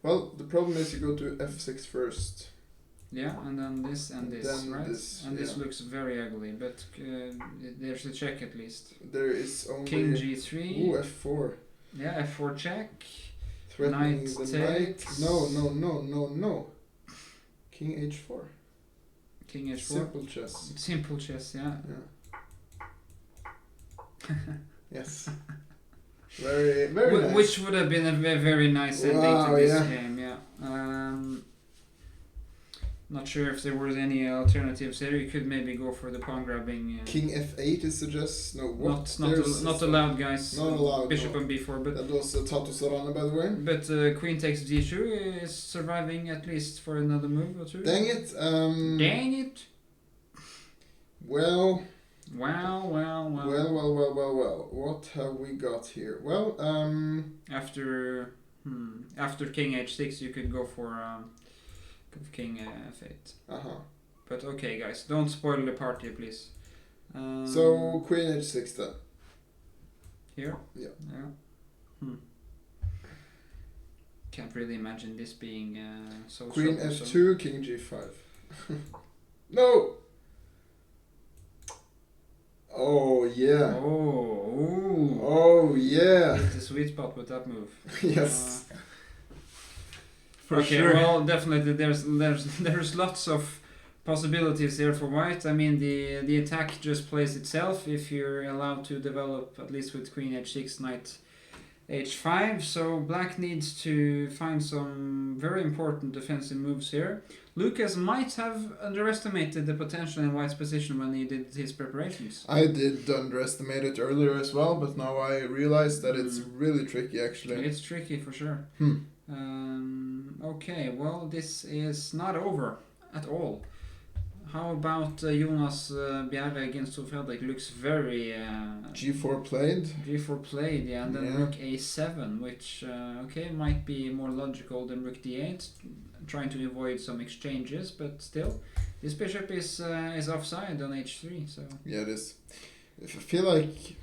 Well, the problem is you go to f6 first. Yeah, and then this and this, Then right? this, and this yeah. looks very ugly, but there's a check at least. There is only... King g3. Ooh, f4. Yeah, f4 check. Threatening Knight the knight. takes. No. King h4. King h4. Simple chess. Simple chess, yeah. Yes. Very nice. Which would have been a very nice ending to this game, yeah. Not sure if there was any alternatives there. You could maybe go for the pawn grabbing. King f8 is suggests no. What? Not allowed, guys. Not allowed. Bishop on b4, but that was Tato Sarana, by the way. But queen takes d2 is surviving at least for another move or two. Dang it. Dang it. Well. Well. Well. What have we got here? Well, After king h6, you could go for king f8. But okay, guys, don't spoil the party, please. So queen h6 then. Here. Yeah. Can't really imagine this being so. Queen f2, king g5. No. Oh yeah. Oh yeah. Hit the sweet spot with that move. Yes. For okay, sure. well, definitely there's lots of possibilities there for white. I mean, the attack just plays itself if you're allowed to develop, at least with queen h6, knight h5. So black needs to find some very important defensive moves here. Lucas might have underestimated the potential in white's position when he did his preparations. I did underestimate it earlier as well, but now I realize that it's really tricky actually. It's tricky for sure. Okay, well, this is not over at all. How about Jonas Bjerre against Fredrik? Looks very... G4 played. G4 played, yeah, and then rook a7, which, okay, might be more logical than rook d8, trying to avoid some exchanges, but still, this bishop is offside on h3, so... Yeah, it is. If I feel like...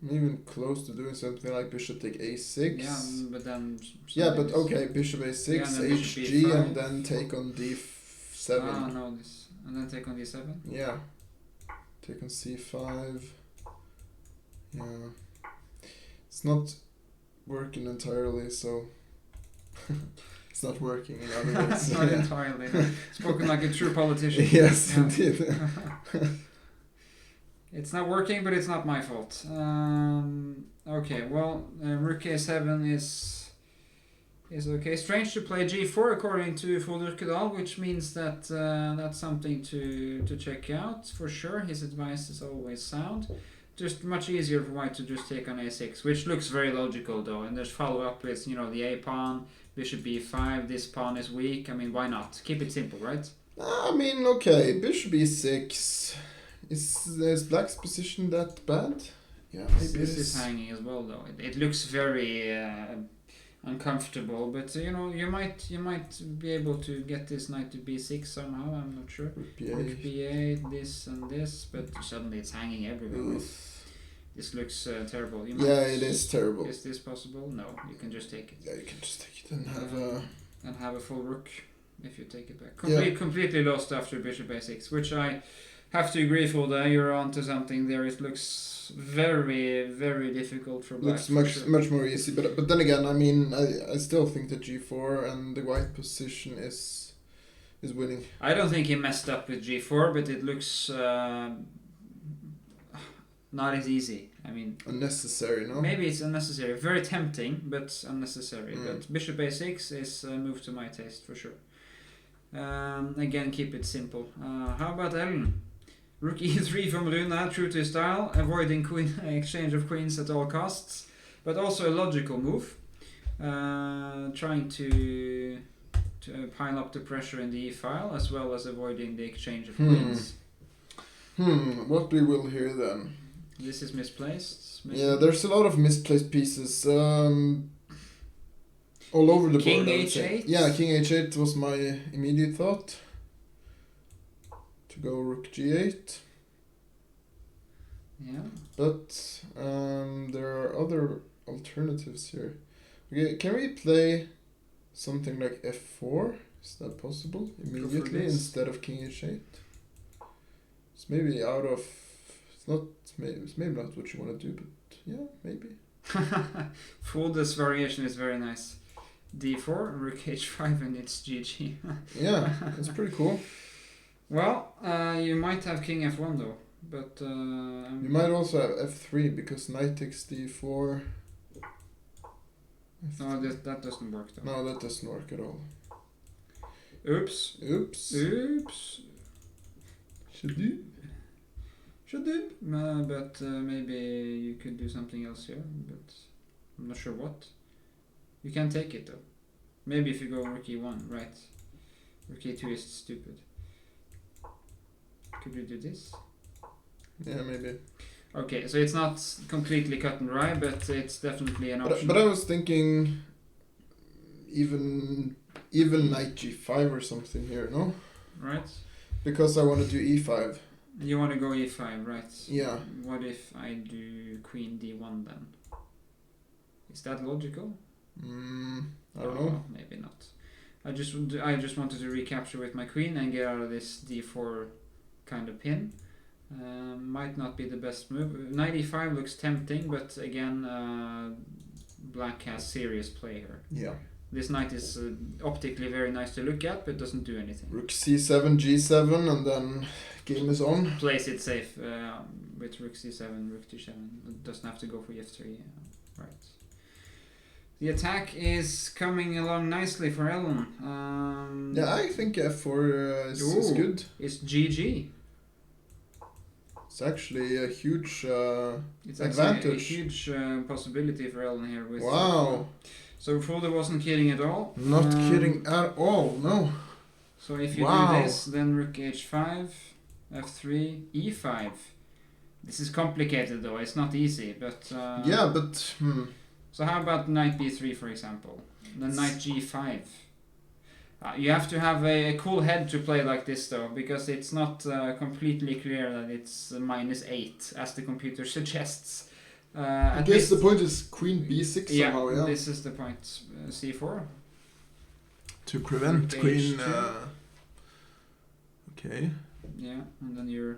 I'm even close to doing something like bishop take a6. Yeah, but then... Yeah, but okay, bishop a6, hg, and then take on d7. Ah, no, this... And then take on d7? Yeah. Take on c5. Yeah. It's not working entirely, so... It's not working in other words. Not entirely. No. Spoken like a true politician. Yes, indeed. It's not working, but it's not my fault. Okay, well, rook a7 is okay. Strange to play g4 according to Fodurkedal, which means that that's something to check out for sure. His advice is always sound. Just much easier for white to just take on a6, which looks very logical though. And there's follow up with the a pawn, bishop b5. This pawn is weak. I mean, why not? Keep it simple, right? I mean, okay, bishop e6. Is black's position that bad? Yeah, maybe this is hanging as well though. It looks very uncomfortable, but you might be able to get this knight to b6 somehow. I'm not sure. Rook b8, this and this, but suddenly it's hanging everywhere. This looks terrible. It is terrible. Is this possible? No, you can just take it. Yeah, you can just take it and have a full rook if you take it back. Completely lost after bishop a6, which I have to agree, Foda. You're onto something there. It looks very, very difficult for black. Looks much more easy, but then again, I mean, I still think that g4 and the white position is winning. I don't think he messed up with g4, but it looks not as easy. I mean, unnecessary, no? Maybe it's unnecessary. Very tempting, but unnecessary. But bishop a6 is a move to my taste for sure. Again, keep it simple. How about Ellen? Rook e3 from Runa, true to his style, avoiding exchange of queens at all costs, but also a logical move, trying to pile up the pressure in the e-file, as well as avoiding the exchange of queens. What we will hear then? This is misplaced. Maybe? Yeah, there's a lot of misplaced pieces all over the King board. h8? Yeah, King h8 was my immediate thought. to go rook g8. Yeah. But there are other alternatives here. Okay, can we play something like f4? Is that possible immediately instead of king h8? It's maybe out of. It's maybe not what you want to do, but yeah, maybe. Fulda's variation is very nice. d4, rook h5, and it's GG. Yeah, that's pretty cool. Well, you might have king f1 though, but You might also have f3 because knight takes d4. no, that doesn't work though. No, that doesn't work at all. Oops. Oops. Oops. Should do. But maybe you could do something else here, but I'm not sure what. You can take it though. Maybe if you go rook e1, right? Rook e2 is stupid. Could we do this? Yeah, maybe. Okay, so it's not completely cut and dry, but it's definitely an option. But I was thinking even knight g5 or something here, no? Right? Because I want to do e5. You want to go e5, right? Yeah. What if I do queen d1 then? Is that logical? I don't know. Maybe not. I just wanted to recapture with my queen and get out of this d4 kind of pin. Might not be the best move. Knight e5 looks tempting, but again, black has serious play here. Yeah. This knight is optically very nice to look at, but doesn't do anything. Rook c7, g7, and then game is on. Plays it safe with rook c7, rook d7. It doesn't have to go for f3. Right. The attack is coming along nicely for Ellen. Yeah, I think f4 is good. It's GG. It's actually a huge It's advantage. actually a huge possibility for Ellen here. With Wow. So Fulda wasn't kidding at all. Not kidding at all, no. So if you do this, then rook h5, f3, e5. This is complicated though, it's not easy, but... yeah, but... So how about knight b3 for example? Then knight g5. You have to have a cool head to play like this though, because it's not completely clear that it's -8 as the computer suggests. I guess the point is queen b6 somehow, yeah. This is the point. c4. To prevent Rook queen... h2. Okay. Yeah, and then you're...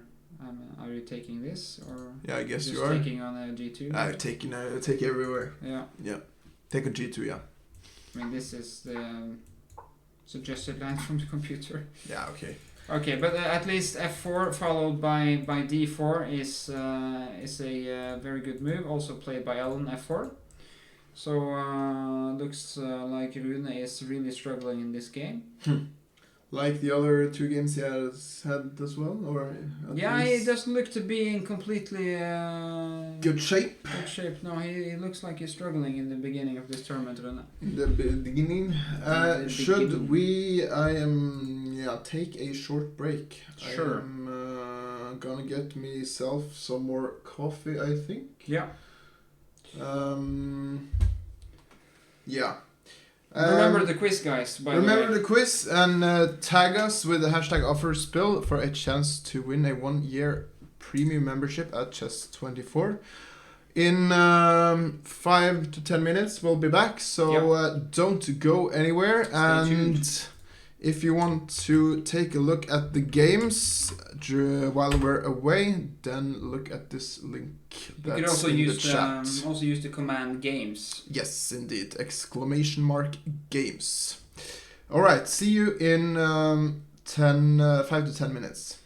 are you taking this or? Yeah, I guess just you are. Taking on a g2. I take everywhere. Yeah. Yeah. Take a g2, yeah. I mean, this is the suggested line from the computer. Yeah, okay. Okay, but at least f4 followed by d4 is a very good move. Also played by Ellen f4. So looks like Rune is really struggling in this game. Like the other two games he has had as well, or yeah, he doesn't look to be in completely good shape. Good shape. No, he looks like he's struggling in the beginning of this tournament. In the beginning, should we? Take a short break. Sure. I'm gonna get myself some more coffee, I think. Yeah. Yeah. Remember the quiz, guys. Remember the quiz and tag us with the hashtag Offerspill for a chance to win a 1-year premium membership at Chess24. In 5 to 10 minutes, we'll be back. So don't go anywhere. Stay tuned. If you want to take a look at the games while we're away, then look at this link. You could also use the command games. Yes, indeed! ! Games. All right. See you in 5 to 10 minutes.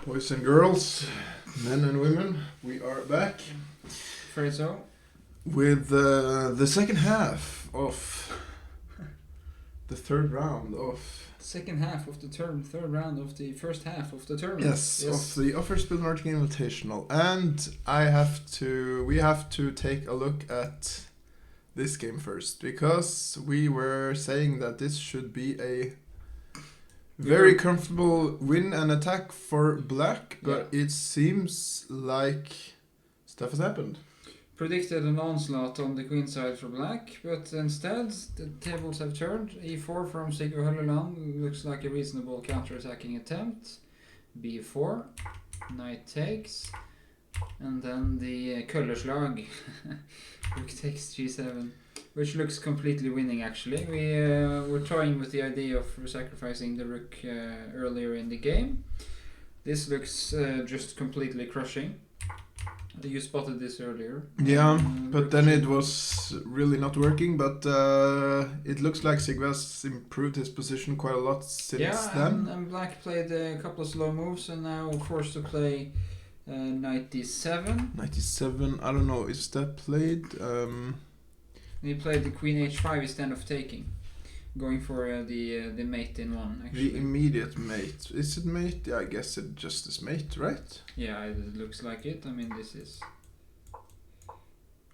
Boys and girls, men and women, we are back Afraid so. with the second half of the third round of Second half of the term, third round of the first half of the term. yes, of the Offerspill Nordic Invitational, and we have to take a look at this game first because we were saying that this should be a very comfortable win and attack for black, but it seems like stuff has happened. Predicted an onslaught on the queen side for black, but instead the tables have turned. E4 from Sigurd Hølleland looks like a reasonable counter-attacking attempt. B4, knight takes, and then the Kølleslag, rook takes G7, which looks completely winning actually. We were toying with the idea of sacrificing the rook earlier in the game. This looks just completely crushing. You spotted this earlier. Yeah, but then it was really not working, but it looks like Sigve has improved his position quite a lot since then. And black played a couple of slow moves and now forced to play knight d7. Knight d7, I don't know, is that played? He played the queen h5 instead of taking. Going for the mate in one, actually. The immediate mate. Is it mate? Yeah, I guess it just is mate, right? Yeah, it looks like it. I mean, this is...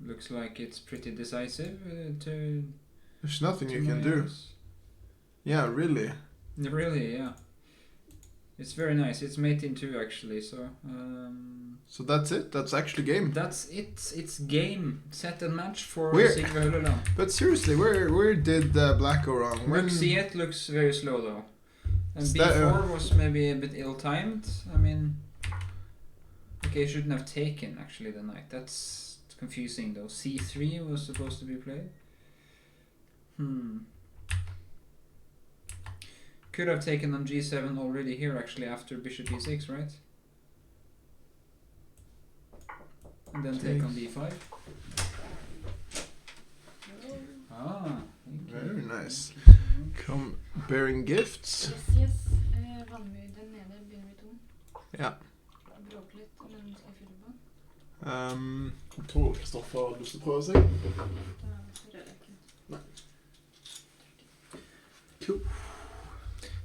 Looks like it's pretty decisive to... There's nothing you can do. Yeah, really. Really, yeah. It's very nice. It's mate in 2 actually, so... So that's it? That's actually game? That's it. It's game. Set and match for Sigve Hølleland. But seriously, where did black go wrong? Rook c8 looks very slow though. And b4 was maybe a bit ill-timed. I mean... Okay, shouldn't have taken actually the knight. That's confusing though. c3 was supposed to be played. Could have taken on g7 already here actually after bishop e6, right? And then take on d5. Very nice. Come bearing gifts. Yes. Vannmyr nede begynner vi 2. Ja. Bråke litt, men jeg fyller på. Jeg tror Kristoffer har lyst til å prøve seg. Nei. Cool.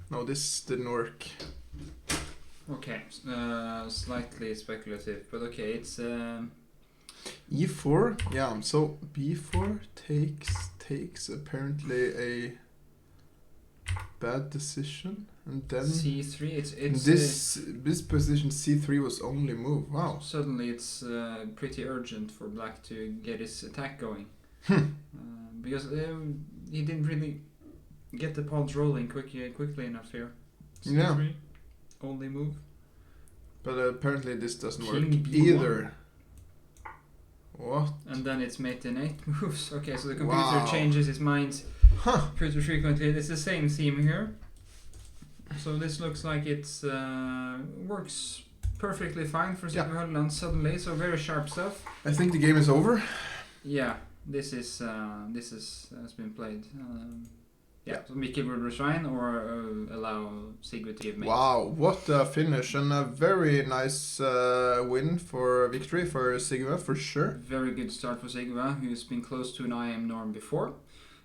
No, this didn't work. Okay, slightly speculative, but okay, it's... E4, yeah, so B4 takes apparently a bad decision, and then... C3, it's this position C3 was only move, wow. Suddenly it's pretty urgent for black to get his attack going. Because he didn't really get the pawns rolling quickly enough here. C3, yeah. Only move. But apparently this doesn't King work B1. either. What? And then it's mate in 8 moves. Okay, so the computer changes its mind pretty frequently. It's the same theme here. So this looks like it's works perfectly fine for Sigve Hølleland suddenly. So very sharp stuff. I think the game is over. Yeah, this has been played. So Mikkel will resign or allow Sigve to give mate. Wow, what a finish and a very nice win for victory for Sigve for sure. Very good start for Sigve, who's been close to an IM norm before.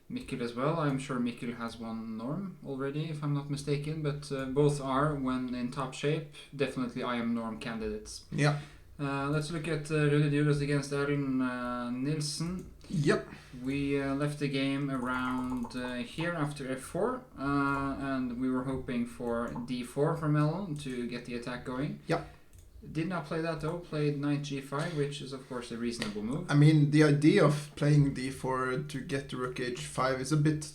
Mikkel as well. I'm sure Mikkel has one norm already, if I'm not mistaken, but both are, when in top shape, definitely IM norm candidates. Yeah. Let's look at Rulle Duras against Nilsen. Yep. We left the game around here after f4, and we were hoping for d4 from Ellen to get the attack going. Yep. Did not play that though, played knight g5, which is of course a reasonable move. I mean, the idea of playing d4 to get to rook h5 is a bit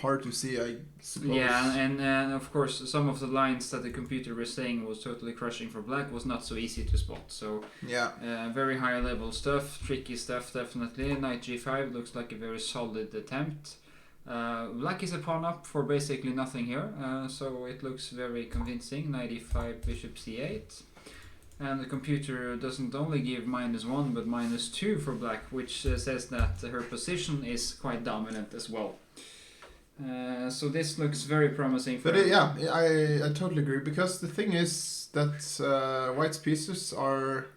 hard to see, I suppose. Yeah, and of course some of the lines that the computer was saying was totally crushing for black was not so easy to spot. So yeah, very high level stuff, tricky stuff definitely. Knight g5 looks like a very solid attempt. Black is a pawn up for basically nothing here, so it looks very convincing. Knight e5, bishop c8. And the computer doesn't only give -1 but -2 for black, which says that her position is quite dominant as well. So this looks very promising. For But I totally agree, because the thing is that White's pieces are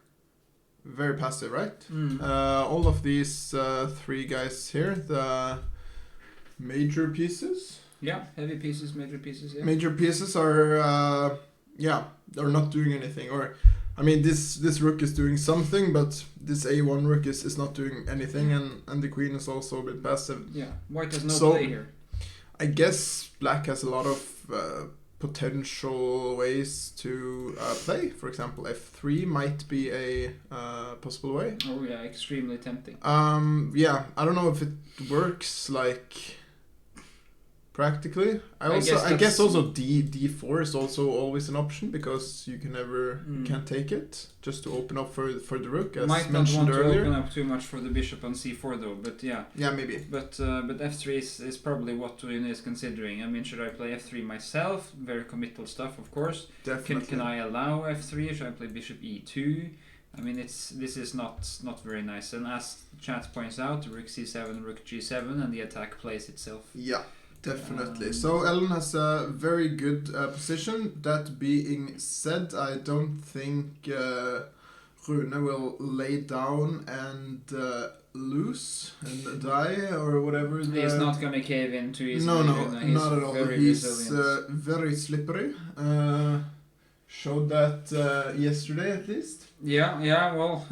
very passive, right? All of these three guys here, the major pieces. Yeah, heavy pieces, major pieces. Yeah. Major pieces are are not doing anything. Or, I mean, this rook is doing something, but this A1 rook is not doing anything, and the queen is also a bit passive. Yeah, White has no play here. I guess Black has a lot of potential ways to play. For example, F3 might be a possible way. Oh yeah, extremely tempting. I don't know if it works like practically. I guess also D4 is also always an option, because you can never can't take it, just to open up for the rook, as Might not mentioned want earlier. to open up too much for the bishop on C4 though, but yeah. Yeah, maybe. But F3 is probably what Rune is considering. I mean, should I play F3 myself? Very committal stuff, of course. Definitely. Can I allow F3? Should I play bishop E2? I mean, this is not very nice. And as chat points out, rook C7, rook G7, and the attack plays itself. Yeah. Definitely. So Ellen has a very good position. That being said, I don't think Rune will lay down and lose and die or whatever. He's not going to cave in too easily. No, He's not at all. very He's resilient. very slippery. Showed that yesterday at least. Yeah. Well,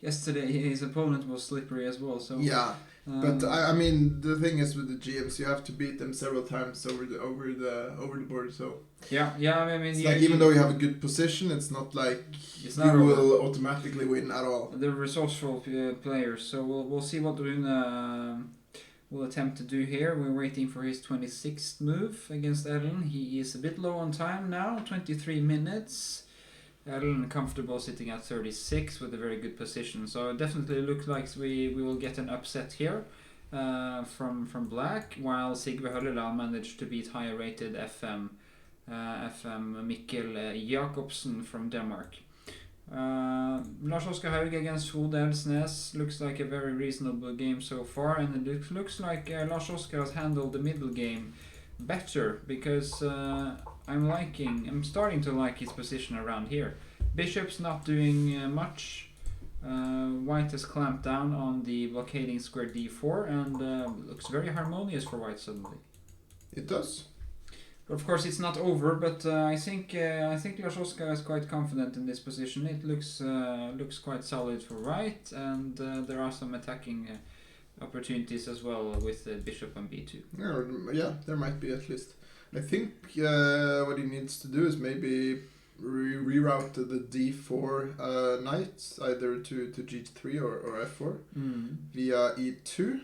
yesterday his opponent was slippery as well. So yeah. But I mean, the thing is with the GMs, you have to beat them several times over the board. So yeah. I mean, it's like, even though you have a good position, it's not like it's you not will automatically win at all. They're resourceful players, so we'll see what Rune will attempt to do here. We're waiting for his 26th move against Ellen. He is a bit low on time now, 23 minutes. Ellen comfortable sitting at 36 with a very good position. So it definitely looks like we will get an upset here from Black, while Sigve Hølleland managed to beat higher rated FM Mikkel Jacobsen from Denmark. Lars Oskar Hauge against Frode Elsnes looks like a very reasonable game so far, and it looks like Lars Oskar has handled the middle game better, because I'm starting to like his position around here. Bishop's not doing much. White has clamped down on the blockading square D4, and looks very harmonious for White suddenly. It does. But of course, it's not over. But I think Lars Oskar is quite confident in this position. It looks quite solid for White, and there are some attacking opportunities as well with Bishop on B2. Yeah, there might be at least. I think what he needs to do is maybe reroute the D4 knight either to G3 or F4 via E2.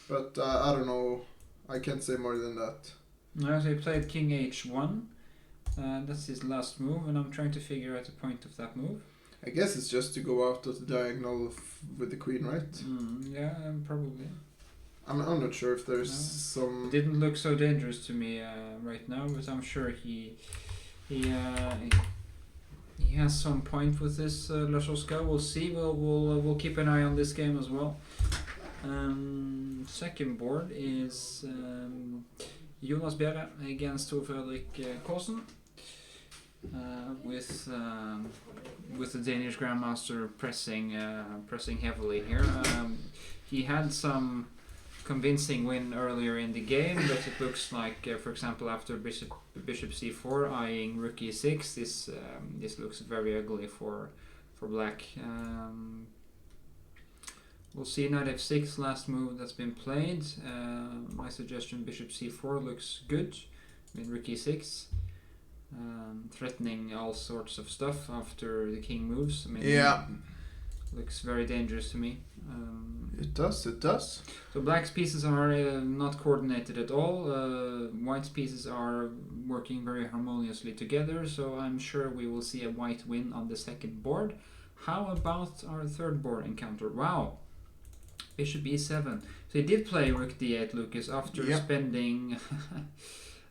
But I don't know. I can't say more than that. No, so he played King H1. That's his last move, and I'm trying to figure out the point of that move. I guess it's just to go out of the diagonal with the queen, right? Yeah, probably. I'm not sure if there's some... It didn't look so dangerous to me right now, but I'm sure he has some point with this Lars Oskar. We'll see. We'll keep an eye on this game as well. Second board is Jonas Bjerre against Tor Fredrik Carlsen, with the Danish Grandmaster pressing heavily here. He had some convincing win earlier in the game, but it looks like, for example, after Bishop C4 eyeing rook E6, this looks very ugly for Black. We'll see knight F6, last move that's been played. My suggestion, Bishop C4 looks good. I mean, rook E6, threatening all sorts of stuff after the king moves. I mean, yeah, looks very dangerous to me. It does. So Black's pieces are not coordinated at all. White's pieces are working very harmoniously together, so I'm sure we will see a White win on the second board. How about our third board encounter? Wow! Bishop E7. So he did play rook D8, Lucas, after spending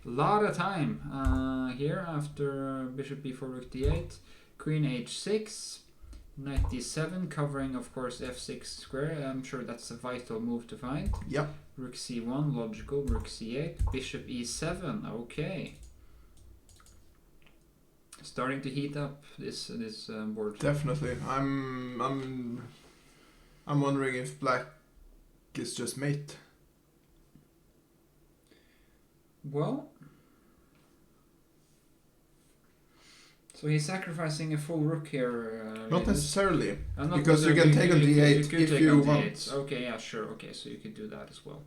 a lot of time here after Bishop B4, rook D8, Queen H6, Knight D7, covering of course F6 square. I'm sure that's a vital move to find. Yep. Rook c1, logical. Rook c8, bishop e7. Okay. Starting to heat up this board. Definitely. I'm wondering if black is just mate. Well, so he's sacrificing a full rook here. Not necessarily, Not because you can take on d8 could if take you on want. D8. Okay, yeah, sure. Okay, so you could do that as well.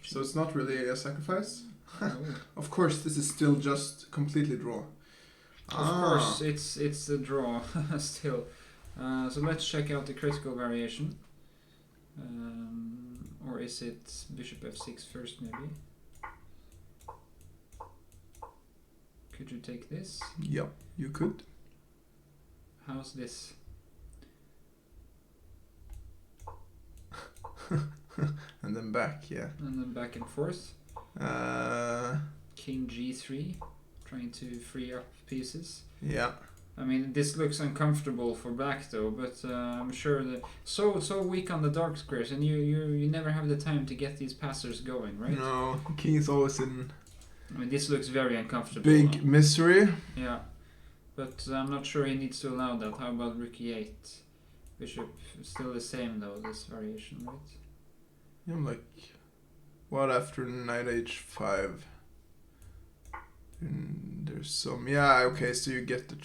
So it's not really a sacrifice. Oh. Of course, this is still just completely draw. Of course, it's a draw still. So let's check out the critical variation. Or is it bishop f6 first, maybe? Could you take this? Yeah, you could. How's this? And then back, yeah. And then back and forth. King g3, trying to free up pieces. Yeah. I mean, this looks uncomfortable for black though, but I'm sure that so weak on the dark squares, and you never have the time to get these passers going, right? No, king is always in I mean, this looks very uncomfortable. big misery. Yeah, but I'm not sure he needs to allow that. How about rook e8? Bishop still the same though, this variation, right? I'm like, what after knight h5? There's some, yeah, okay, so you get the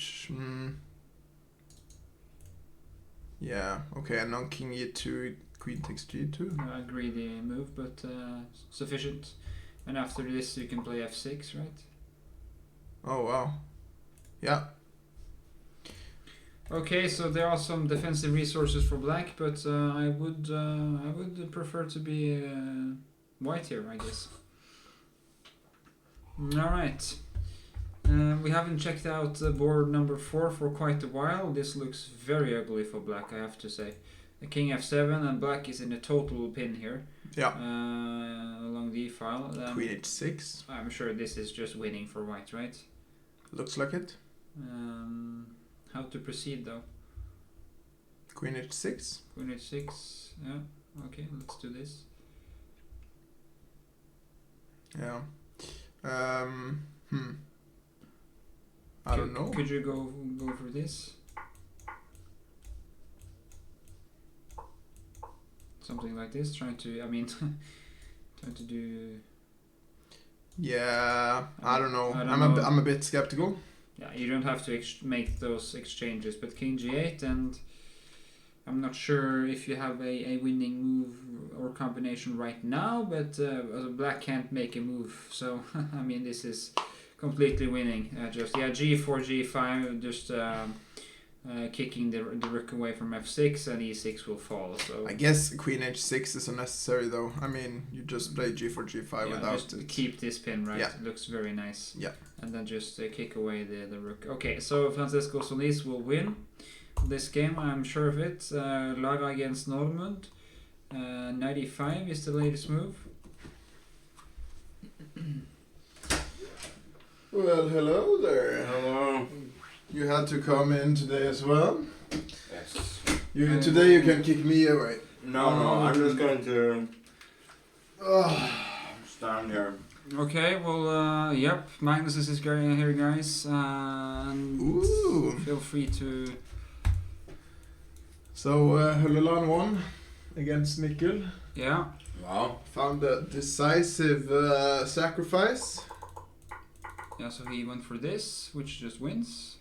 yeah, okay, and on king e2, queen takes g2. I agree the move, but sufficient. And after this you can play f6, right? Oh wow, yeah. Okay, so there are some defensive resources for black, but I would prefer to be white here, I guess. Alright. We haven't checked out board number 4 for quite a while. This looks very ugly for black, I have to say. The king f7 and black is in a total pin here. Yeah. Along the e-file. Queen h6. I'm sure this is just winning for white, right? Looks like it. How to proceed though? Queen h6. Queen h6. Yeah. Okay, let's do this. Yeah. I don't know. Could you go for this? Something like this, trying to do. Yeah, I don't know. I don't know. I'm a bit skeptical. Yeah, you don't have to make those exchanges, but king g8, and I'm not sure if you have a winning move or combination right now, but black can't make a move, so I mean this is completely winning. Just g4, g5, just kicking the rook away from f6, and e6 will fall. So I guess queen h6 is unnecessary though. I mean, you just play g4, g5 without just it. Keep this pin, right? Yeah. It looks very nice. Yeah. And then just kick away the rook. Okay, so Francesco Solis will win this game, I'm sure of it. Lara against Normand. 95 is the latest move. Well, hello there. Hello. You had to come in today as well. Yes. Today you can kick me away. No, I'm just going to stand here. Okay, well, yep, Magnus is here, guys. And Ooh. feel free to. So Hulleland won against Mikkel. Yeah. Wow. Found a decisive sacrifice. Yeah, so he went for this, which just wins.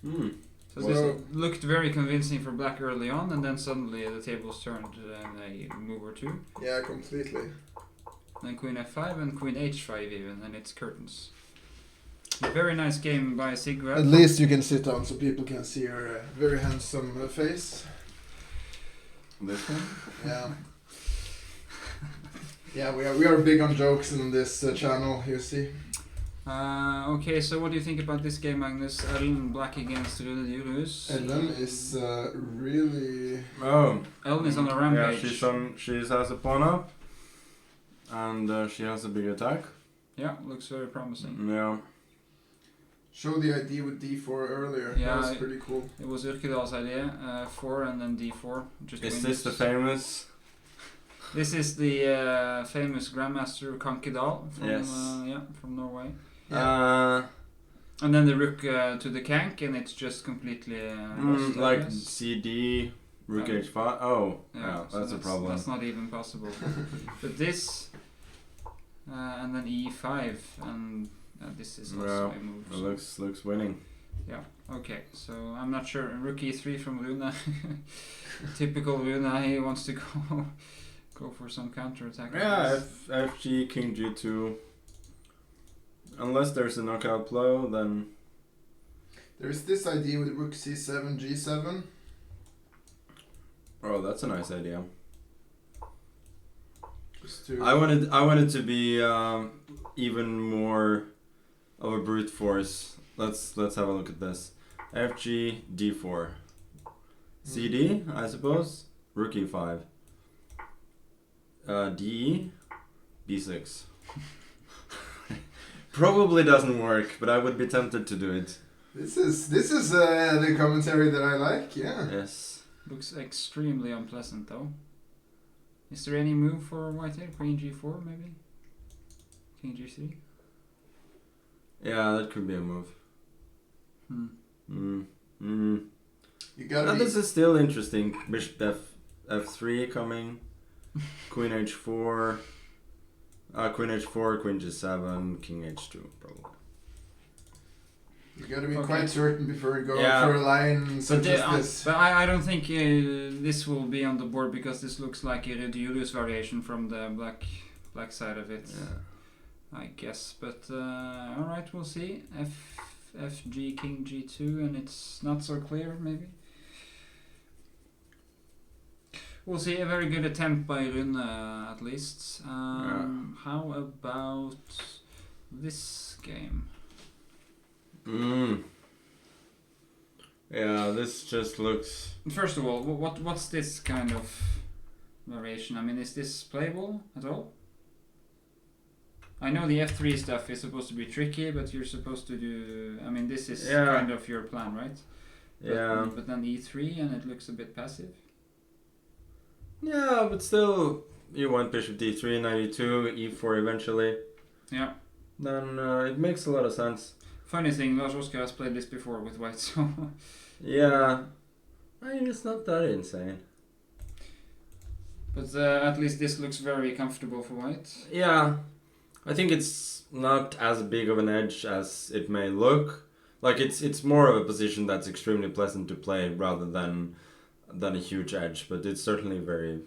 So this looked very convincing for black early on, and then suddenly the tables turned in a move or two. Yeah, completely. Then queen f5 and queen h5 even, and it's curtains. A very nice game by Sigvard. At least you can sit down so people can see your very handsome face. This one? Yeah. Yeah, we are big on jokes in this channel, you see. Okay, so what do you think about this game, Magnus? Ellen black against Rune Djurhus. Ellen is really... Oh. Ellen is on a rampage. Yeah, she has a pawn up. And she has a big attack. Yeah, looks very promising. Yeah. showed the idea with d4 earlier. Yeah, That was pretty cool. It was Urkedal's idea, 4 and then d4. Just Is win this the famous? This is the famous Grandmaster Kankedal from Yes. from Norway. Uh, And then the rook to the kank, and it's just completely lost, I like guess. CD, rook Um, h5. Oh, yeah, so that's a problem. That's not even possible. But this, and then e5, and this is also Yeah, a move. it So. looks winning. Yeah. Okay. So I'm not sure. Rook e3 from Rune. Typical Rune. He wants to go for some counter attack. Yeah, FG, King G2. Unless there's a knockout blow, then There's this idea with rook c7, g7. oh, that's a nice idea. Just to I wanted to be even more of a brute force. Let's have a look at this. FG D4. CD, I suppose. Rook E5. DE B6. Probably doesn't work, but I would be tempted to do it. This is the commentary that I like. Yeah. Yes. Looks extremely unpleasant though. Is there any move for white here? Queen g4 maybe? King g3? Yeah, that could be a move. You gotta be. This is still interesting. Bishop F3 coming. Queen H4. Queen H4, Queen G7, King H2 probably. You gotta be Okay. quite certain before you go Yeah. for a line such as this. But I don't think this will be on the board because this looks like a Redulius variation from the black side of it. Yeah. I guess. But alright, we'll see. FG King G2, and it's not so clear maybe. We'll see. A very good attempt by Rune at least. How about this game? Yeah, this just looks. First of all, what's this kind of variation? I mean, is this playable at all? I know the F3 stuff is supposed to be tricky, but you're supposed to do. I mean, this is kind of your plan, right? Yeah. But then E3, and it looks a bit passive. Yeah, but still, you want Bishop D3, Knight E2, E4 eventually. Yeah. Then it makes a lot of sense. Funny thing, Lars Oskar has played this before with white, so. Yeah. I mean, it's not that insane. But at least this looks very comfortable for white. Yeah. I think it's not as big of an edge as it may look. Like, it's more of a position that's extremely pleasant to play rather than a huge edge, but it's certainly very,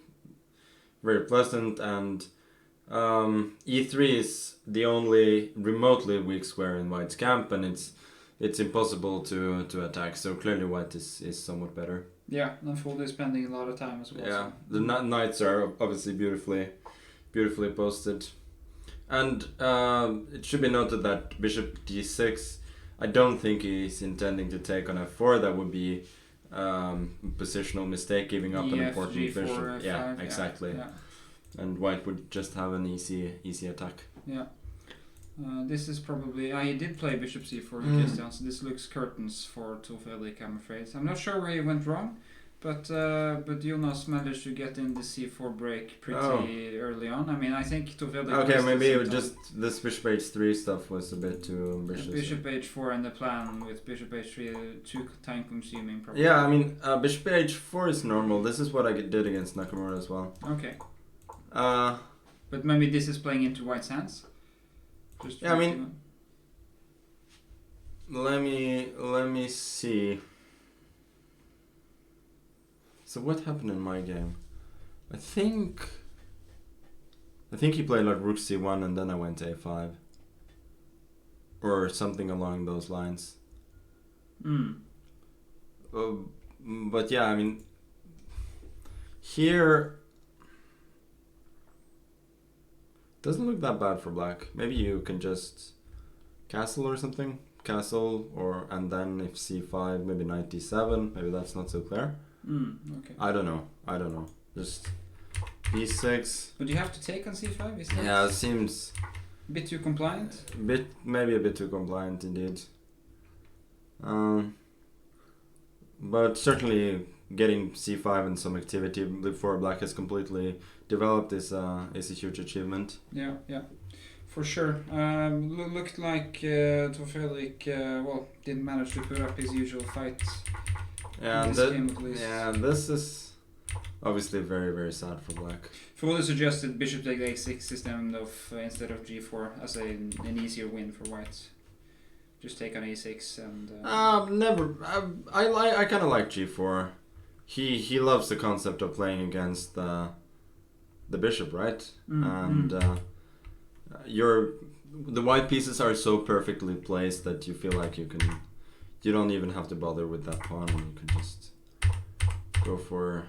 very pleasant, and E3 is the only remotely weak square in white's camp, and it's impossible to attack, so clearly white is somewhat better. Yeah, and Fold is spending a lot of time as well. Yeah, so. the knights are obviously beautifully posted. And it should be noted that Bishop D6, I don't think he's intending to take on F4. That would be positional mistake, giving up an important G4, bishop. F5, Yeah, exactly. Yeah. And white would just have an easy attack. Yeah. This is probably. He did play Bishop C4 Christian, so this looks curtains for Tor Fredrik, I'm afraid. I'm not sure where he went wrong, but Jonas managed to get in the C4 break pretty early on. I mean, I think Tor Fredrik. Okay, maybe it was just this Bishop H3 stuff was a bit too ambitious. Bishop H4 and the plan with Bishop H3 too time consuming. Probably. Yeah, I mean, Bishop H4 is normal. This is what I did against Nakamura as well. Okay. Uh, But maybe this is playing into white's hands. Just Yeah, I mean, let me see. So what happened in my game? I think he played like Rook C1 and then I went A5. Or something along those lines. But yeah, I mean, here doesn't look that bad for black. Maybe you can just castle or something. Castle, and then if c5, maybe knight d7. Maybe that's not so clear. Okay. I don't know. Just b6. But you have to take on c5, isn't it? Yeah, it seems A bit too compliant. maybe a bit too compliant indeed. But certainly getting c5 and some activity before black has completely developed is a huge achievement. Yeah, yeah, for sure. Looked like Tor Fredrik didn't manage to put up his usual fight Yeah, in this game at least. yeah, this is obviously very, very sad for black. Fully suggested bishop takes a6 instead of g4 as an easier win for white. Just take on a6 and. Never. I kind of like g4. He loves the concept of playing against the bishop, right? And the white pieces are so perfectly placed that you feel like you don't even have to bother with that pawn, and you can just go for.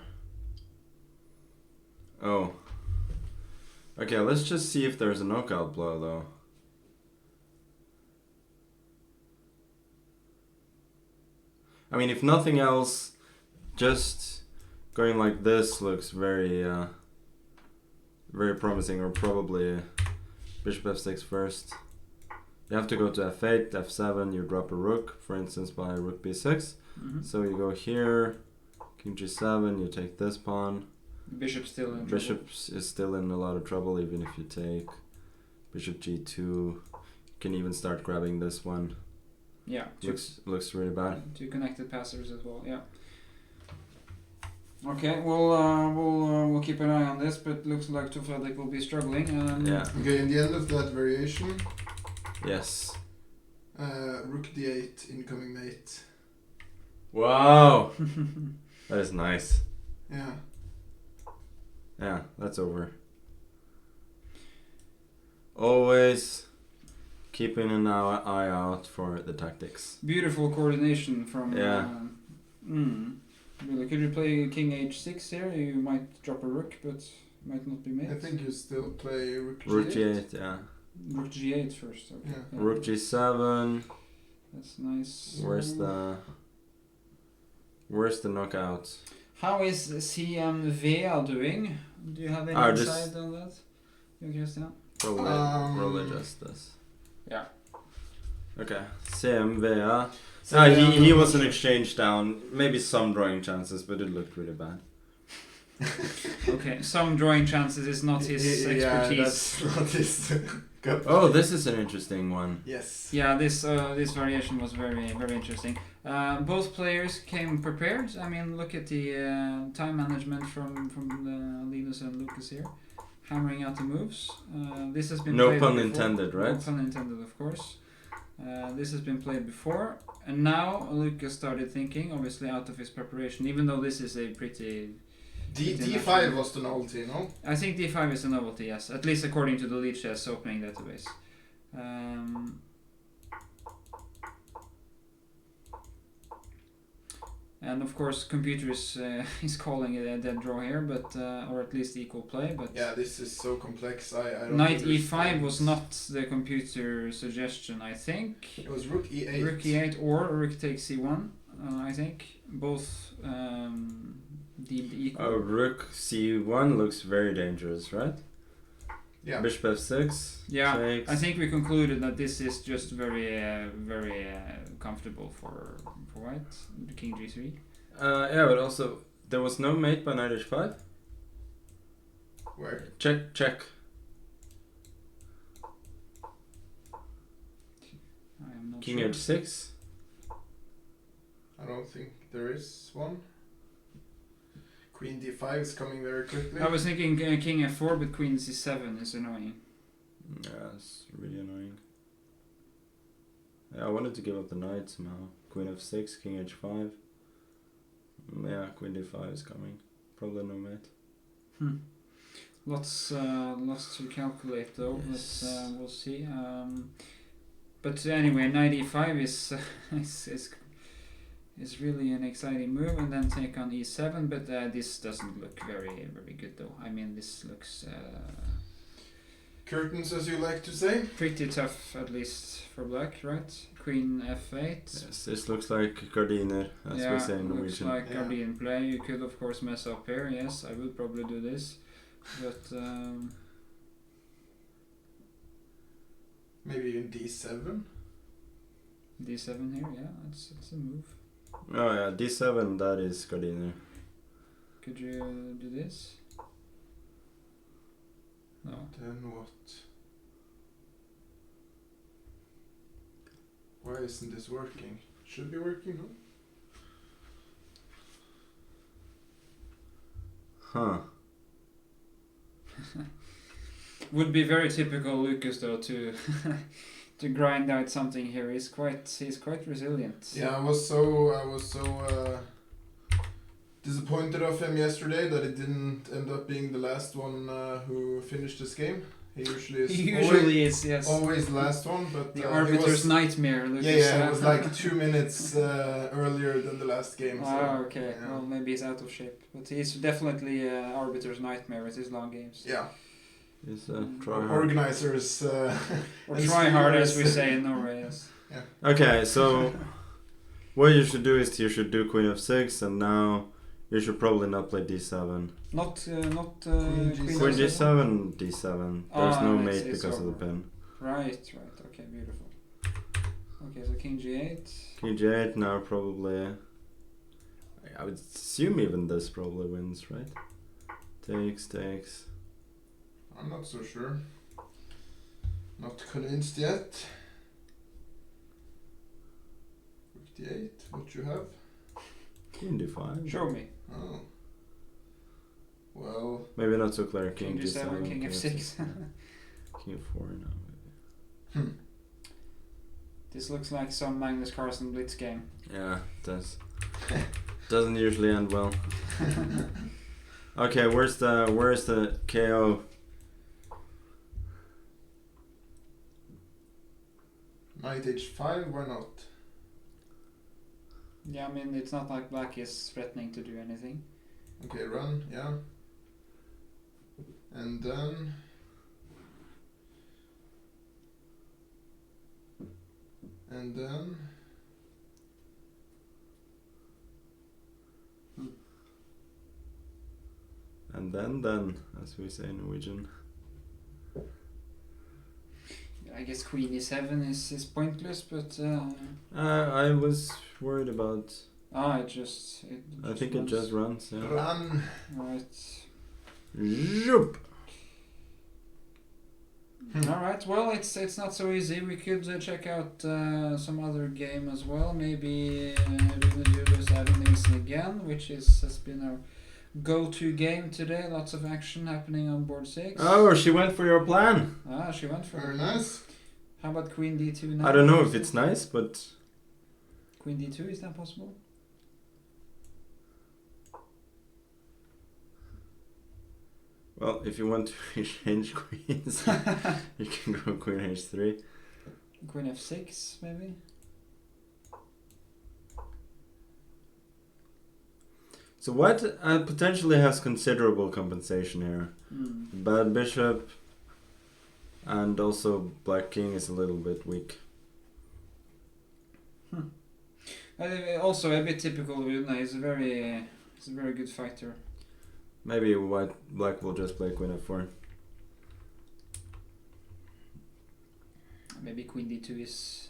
Oh. Okay, let's just see if there's a knockout blow though. I mean, if nothing else, just going like this looks very, very promising. Or probably bishop f6 first. You have to go to f8, f7. You drop a rook, for instance, by rook b6. So you go here, king g7. You take this pawn. Bishop still in Bishop is still in a lot of trouble, even if you take bishop g2. You can even start grabbing this one. Yeah, looks really bad. Two connected passers as well. Yeah. Okay, we'll keep an eye on this, but looks like Tor Fredrik will be struggling. Yeah. Okay, in the end of that variation, Yes. rook d8, incoming mate. Wow. That is nice. Yeah. Yeah, that's over. Always keeping an eye out for the tactics. Beautiful coordination from. Yeah. Really, could you play king h6 here? You might drop a rook, but might not be made. I think you still play rook g8. Rook g8, yeah. Rook g8 first. Okay. Yeah. Rook g7. That's nice. Where's the knockout? How is CMVA doing? Do you have any insight on that? You Christian? Probably just this. Yeah. Okay. CMVA. So he was an exchange down. Maybe some drawing chances, but it looked really bad. Okay, some drawing chances is not his expertise. Yeah, that's not his. Oh, this is an interesting one. Yes. Yeah, this variation was very, very interesting. Both players came prepared. I mean, look at the time management from Linus and Lucas here, hammering out the moves. This has been No played pun before. intended, right? No pun intended, of course. This has been played before, and now Lucas started thinking, obviously out of his preparation, even though this is a pretty... D5 was the novelty, no? I think D5 is a novelty, yes. At least according to the lead chess opening database. And of course, computer is calling it a dead draw here, but or at least equal play. But yeah, this is so complex. I don't Knight understand. E5 was not the computer suggestion. I think It was rook E8. rook E8 or rook takes C1. I think both deemed equal. Rook c1 looks very dangerous, right? Yeah. Bishop f6. Yeah, takes. I think we concluded that this is just very, very comfortable for white. King g3. Yeah, but also there was no mate by knight h5. Where? Check. I am not King sure. h6. I don't think there is one. Queen D5 is coming very quickly. I was thinking king f4, but queen c7 is annoying. Yeah, it's really annoying. Yeah, I wanted to give up the knight somehow. Queen f6, king h5. Yeah, queen d5 is coming. Probably no mate. Lots to calculate though. Yes. But we'll see. But anyway, knight e5 is really an exciting move, and then take on e7. But this doesn't look very, very good though. I mean, this looks Curtains, as you like to say. pretty tough, at least for black, right? Queen f8. Yes, this looks like Gardiner, as we say in looks Norwegian. like Yeah. guardian play. You could of course mess up here. Yes, I would probably do this, but Maybe even D7. D7 here, yeah, it's a move. Oh yeah, D7, that is Gardiner. Could you do this? No. Then what? Why isn't this working? Should be working, no? Huh. Would be very typical Lucas though to to grind out something here. He's quite resilient. Yeah, I was so disappointed of him yesterday that it didn't end up being the last one who finished this game. He usually is. He usually is, yes. Always the last one, but The arbiter's nightmare, Lucas. yeah, it was like 2 minutes earlier than the last game. So, Ah, okay. yeah. Well, maybe he's out of shape, but he's definitely arbiter's nightmare with his long games. Yeah. He's try hard. Organizers. Or and try hard, as we streamers. say in Norway. Yes. Okay, so what you should do is you should do Queen f6, and now you should probably not play D7. Not Queen Queen Queen G7? D7, D7. There's no it's- mate it's because of the over. pin. Right. Okay, beautiful. Okay, so King G8. King G8 now probably. I would assume even this probably wins, right? Takes. I'm not so sure. Not convinced yet. Rook D8, what you have? Queen D5. Show me. Oh. Well, Maybe not so clear. King G7, King F6. King F4 now. Maybe. This looks like some Magnus Carlsen Blitz game. Yeah, it does. Doesn't usually end well. Okay, where's the KO? Knight H5, why not? Yeah, I mean, it's not like black is threatening to do anything. Okay, run, yeah. And then... And then, as we say in Norwegian. I guess Queen E7 is pointless, but I was worried about. it just I think it just runs. Yeah. Run! Right. Zoop. Alright, well, it's not so easy. We could check out some other game as well. Maybe Rune Julius adding Nilsen again, which has been our go-to game today. Lots of action happening on board 6. Oh, she went for your plan. She went for Very it. nice. How about Queen D2 now? I don't know if it's nice, but Queen D2, is that possible? well, if you want to change queens, you can go Queen H3. Queen F6, maybe? So white potentially has considerable compensation here. Bad bishop, and also black king is a little bit weak. Also a bit typical of Rune. He's a very good fighter. Maybe black will just play Queen F4. Maybe Queen D2 is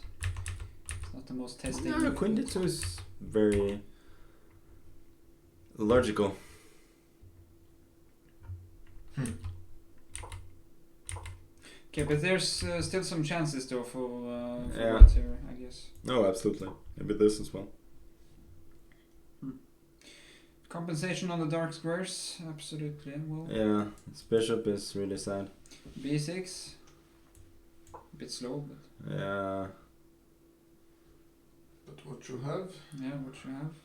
not the most testing. No, Queen D2 is very logical. Okay, but there's still some chances though for Yeah. white here, I guess. Oh, absolutely. Maybe this as well. Compensation on the dark squares, absolutely. Well, Yeah, this bishop is really sad. B6, a bit slow, but Yeah. But what you have? yeah, what you have?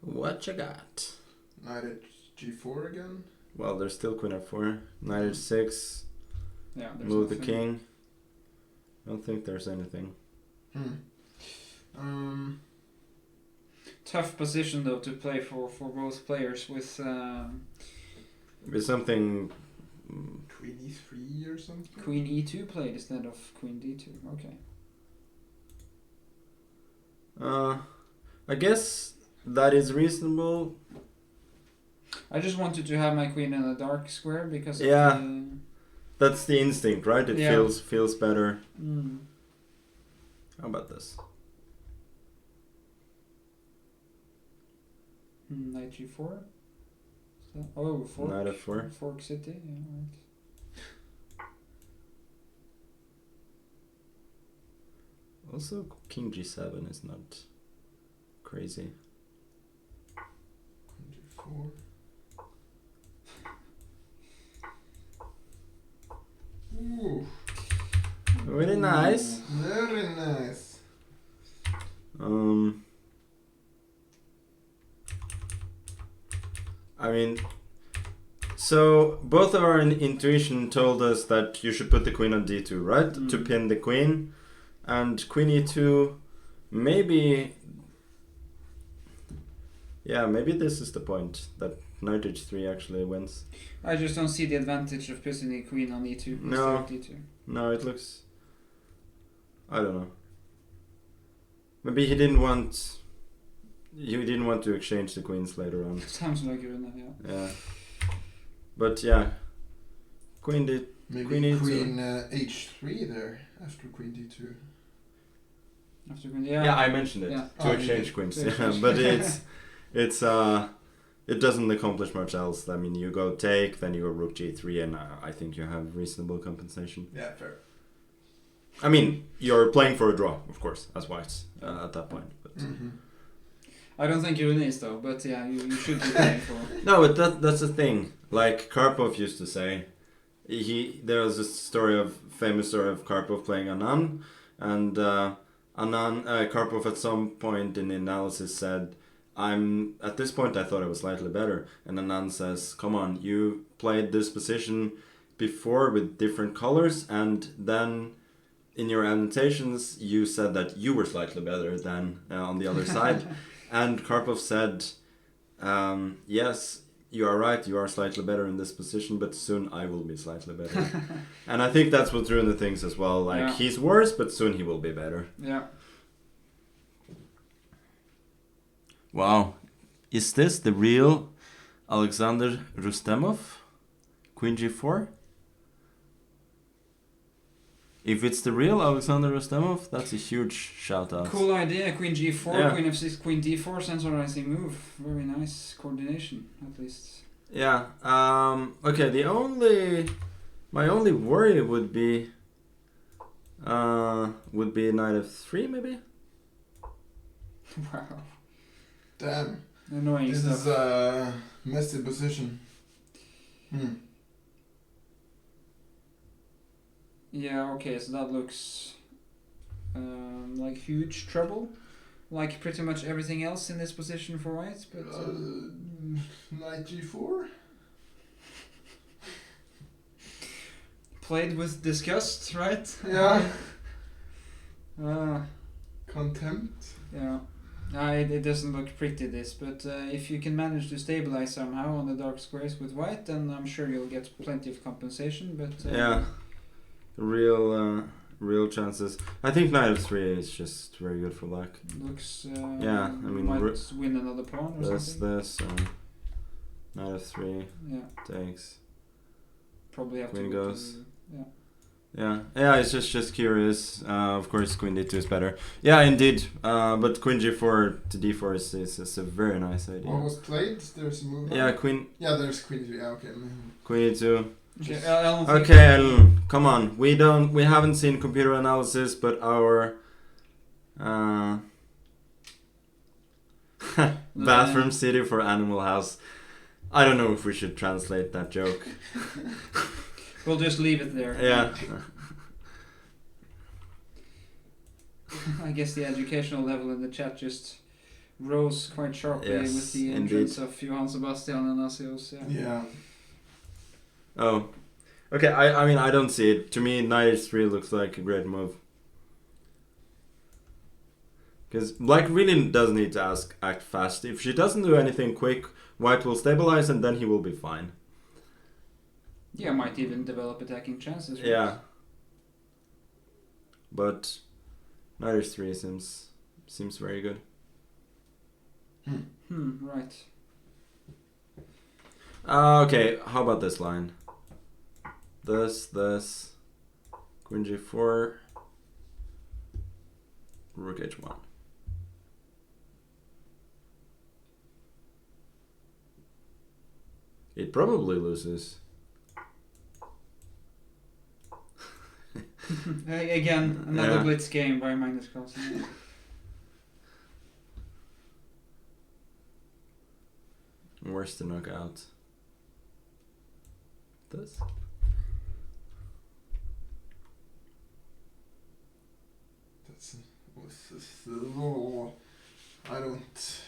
What you got? Knight G4 again. Well, there's still Queen F4. Knight H6. Yeah, there's Move the nothing. king. I don't think there's anything. Tough position though to play for both players with. With something. Queen E3 or something? Queen E2 played instead of Queen D2. Okay. I guess that is reasonable. I just wanted to have my queen in a dark square because Yeah. of the, That's the instinct, right? It Yeah. feels better. How about this? Knight G4. Oh, fork. Knight F4. Fork City. Yeah, right. Also, King G7 is not crazy. G4. Ooh. Really nice. Very nice. I mean, so both of our intuition told us that you should put the queen on d2, right? To pin the queen. And queen e2, maybe... Yeah, maybe this is the point, that knight h3 actually wins. I just don't see the advantage of putting the queen on e2 No. instead of d2. No, it looks... I don't know. Maybe he didn't want... You didn't want to exchange the queens later on. Sounds like Rune, yeah. Yeah. But yeah. Queen d... Maybe Queen queen, E2. h3 there after queen d2. After queen, yeah. Yeah, I mentioned it. Yeah. To Oh, exchange you queens. To exchange. But it doesn't accomplish much else. I mean, you go take, then you go rook g3, and I think you have reasonable compensation. Yeah, fair. I mean, you're playing for a draw, of course, as whites at that point. But I don't think Rune is though, but yeah, you should be playing for. no, but that's the thing. Like Karpov used to say, there was a famous story of Karpov playing Anand, and Karpov at some point in the analysis said, at this point I thought I was slightly better, and Anand says, come on, you played this position before with different colors, and then in your annotations you said that you were slightly better than on the other side. And Karpov said, yes, you are right, you are slightly better in this position, but soon I will be slightly better. And I think that's what Rune thinks as well. Like, Yeah. he's worse, but soon he will be better. Yeah. Wow. Is this the real Alexander Rustemov? Queen g4? If it's the real Alexander Rustemov, that's a huge shout out. Cool idea. Queen g4, Yeah. queen f6, queen d4, centralizing move. Very nice coordination, at least. Yeah. Okay. My only worry would be knight f3 maybe. Wow. Damn. Annoying This stuff. is a messy position. Yeah, okay, so that looks like huge trouble. Like pretty much everything else in this position for white, but... Knight g4? played with disgust, right? Yeah. Uh, Contempt? yeah. It doesn't look pretty, this, but if you can manage to stabilize somehow on the dark squares with white, then I'm sure you'll get plenty of compensation, but... Yeah. Real chances. I think knight f3 is just very good for black. Looks... Yeah, I mean, might win another pawn or something. Knight f3 Yeah, takes. probably have Queen to go goes. to... Yeah. Yeah, it's just curious. Of course, queen d2 is better. Yeah, indeed. But queen g4 to d4 is a very nice idea. What was played? There's a move. Yeah, queen. Yeah, there's queen g3. Yeah, okay. Queen e2. Okay, I don't think... Okay, Ellen, come on. We haven't seen computer analysis, but our bathroom city for Animal House. I don't know if we should translate that joke. We'll just leave it there. Yeah. I guess the educational level in the chat just rose quite sharply Yes, with the entrance of Johann Sebastian and Asios. Yeah. Yeah. Oh. Okay, I mean, I don't see it. To me, knight h3 looks like a great move. Because black really does need to act fast. If she doesn't do anything quick, white will stabilize and then he will be fine. Yeah, might even develop attacking chances. Right? Yeah. But knight h3 seems very good. Right. Okay, how about this line? This, queen g4. Rook h1. It probably loses. Again, another Yeah. blitz game by Magnus Carlsen. Where's the knockout? This? That's oh, I don't.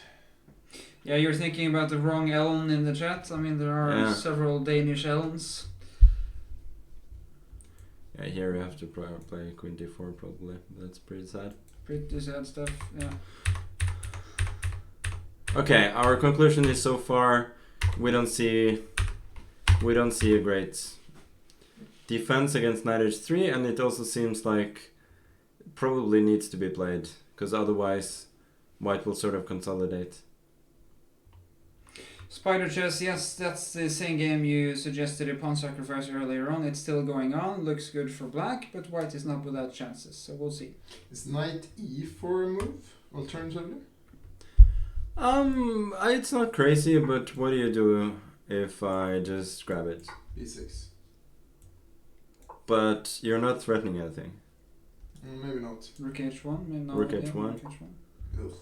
Yeah, you're thinking about the wrong Ellen in the chat. I mean, there are Yeah. several Danish Ellens. Yeah, here you have to play queen d4 probably. That's pretty sad. Pretty sad stuff, yeah. Okay, our conclusion is so far we don't see a great defense against knight h3, and it also seems like probably needs to be played because otherwise white will sort of consolidate. Spider Chess, yes, that's the same game you suggested a pawn sacrifice earlier on. It's still going on, looks good for black, but white is not without chances, so we'll see. Is knight e4 a move alternatively? It's not crazy, but what do you do if I just grab it? b6. But you're not threatening anything. Maybe not. Rook h1, maybe not. Rook Yeah, h1. rook h1. Ugh.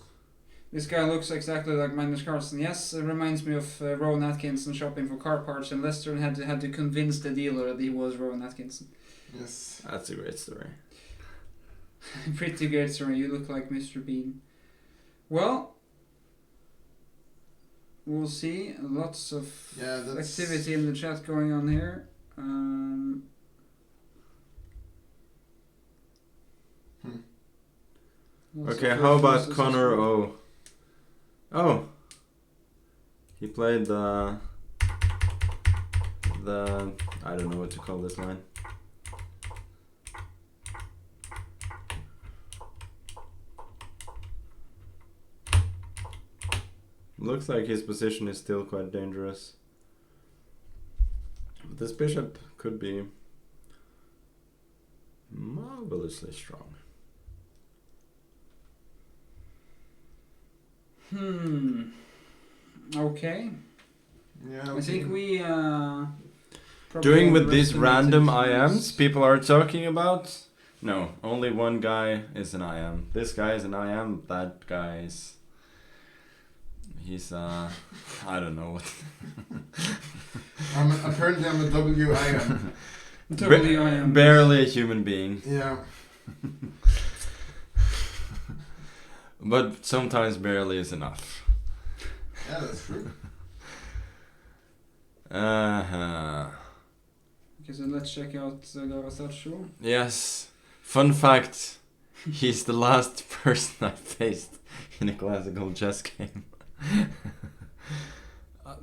This guy looks exactly like Magnus Carlsen. Yes, it reminds me of Rowan Atkinson shopping for car parts in Leicester and had to convince the dealer that he was Rowan Atkinson. Yes. That's a great story. Pretty great story. You look like Mr. Bean. Well, we'll see. Lots of activity in the chat going on here. Lots Okay, of how about references Connor as well. O? Oh, he played the I don't know what to call this line. Looks like his position is still quite dangerous. But this bishop could be marvelously strong. Okay. Yeah. I think we probably Doing with these underestimated random this. IMs people are talking about? No, only one guy is an IM. This guy is an IM, that guy is... He's I don't know what... Apparently I'm a WIM. WIM. Barely a human being. Yeah. But sometimes barely is enough. Yeah, that's true. Uh-huh. Okay, so let's check out Gavasarcho. Yes. Fun fact. He's the last person I faced in a classical chess game.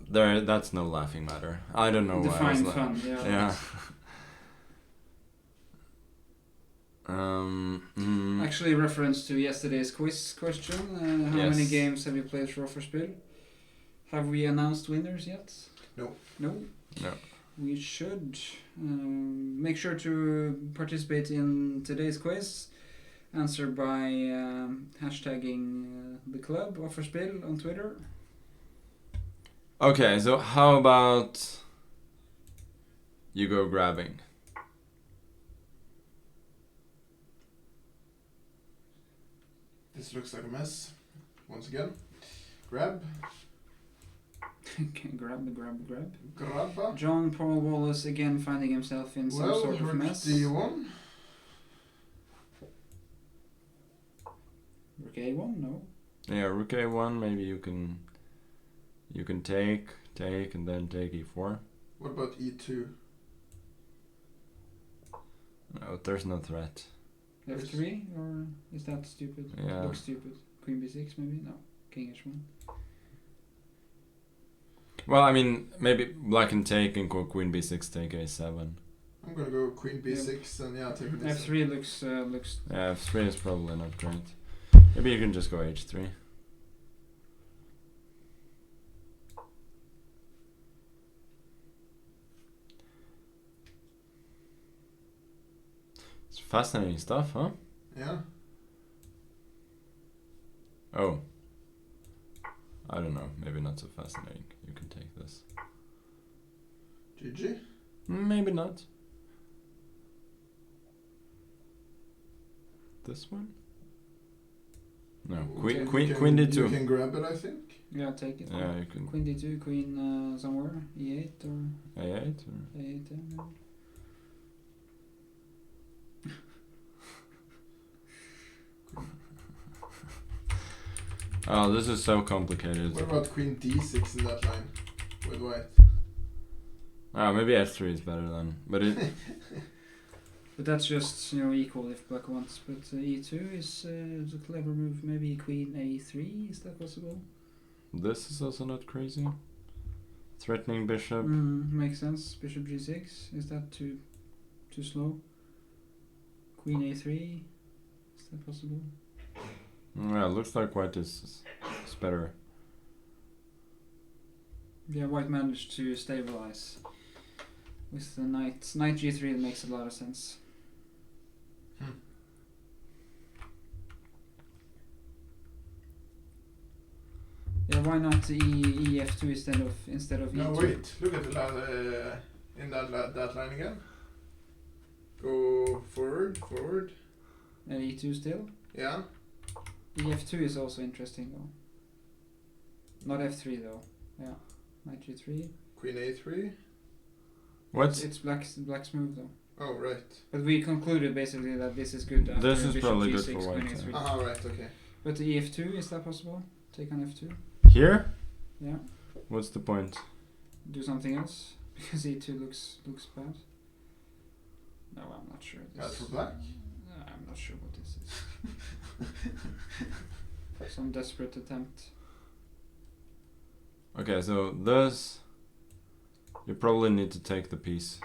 That's no laughing matter. I don't know why I was Define fun, yeah. Yeah. Actually, reference to yesterday's quiz question. How many Yes. games have you played for Offerspill? Have we announced winners yet? No. No? No. We should. Make sure to participate in today's quiz. Answer by hashtagging the club, Offerspill, on Twitter. Okay, so how about you go grabbing? This looks like a mess. Once again. Grab. Okay, grab. Grabba. John Paul Wallace again finding himself in some Well, sort of rook mess. d1. Rook A1? No. Yeah, rook a1, maybe you can take, and then take e4. What about e2? No, there's no threat. F3? Or is that stupid? Yeah. Looks stupid. Queen B6 maybe? No. King H1. Well, I mean, maybe black can take and go queen b6, take a7. I'm gonna go queen b6 and yeah, take this. F3 looks Yeah, f3 is probably not great. Maybe you can just go h3. It's fascinating stuff, huh? Yeah. Oh. I don't know. Maybe not so fascinating. You can take this. GG. Maybe not. This one? No. Okay, Queen you Queen D2. You can grab it, I think. Yeah, take it. Yeah, you can. Queen D2, Queen somewhere. E8 or A8 or? A8, yeah, maybe. Oh, this is so complicated. What about Queen D6 in that line with white? Ah, maybe F3 is better then. But it. But that's just, you know, equal if black wants. But E2 is a clever move. Maybe Queen A3, is that possible? This is also not crazy. Threatening bishop. Makes sense. Bishop G6, is that too slow? Queen A3, is that possible? Yeah, looks like white is better. Yeah, white managed to stabilize with the knight G3. That makes a lot of sense. Yeah, why not EF2 instead of No, E2? wait. Look at the in that line again. Go forward. And E2 still. Yeah. EF2 is also interesting though. Not F3 though. Yeah, knight G3. Queen A3. What? It's black's move though. Oh, right. But we concluded basically that this is good after This is bishop probably good G6, for Queen white, A3. Ah, right. Okay. But the EF2, is that possible? Take on F2. Here? Yeah. What's the point? Do something else because E2 looks bad. No, I'm not sure. Bad for black. I'm not sure what this is. Some desperate attempt. Okay, so this. You probably need to take the piece.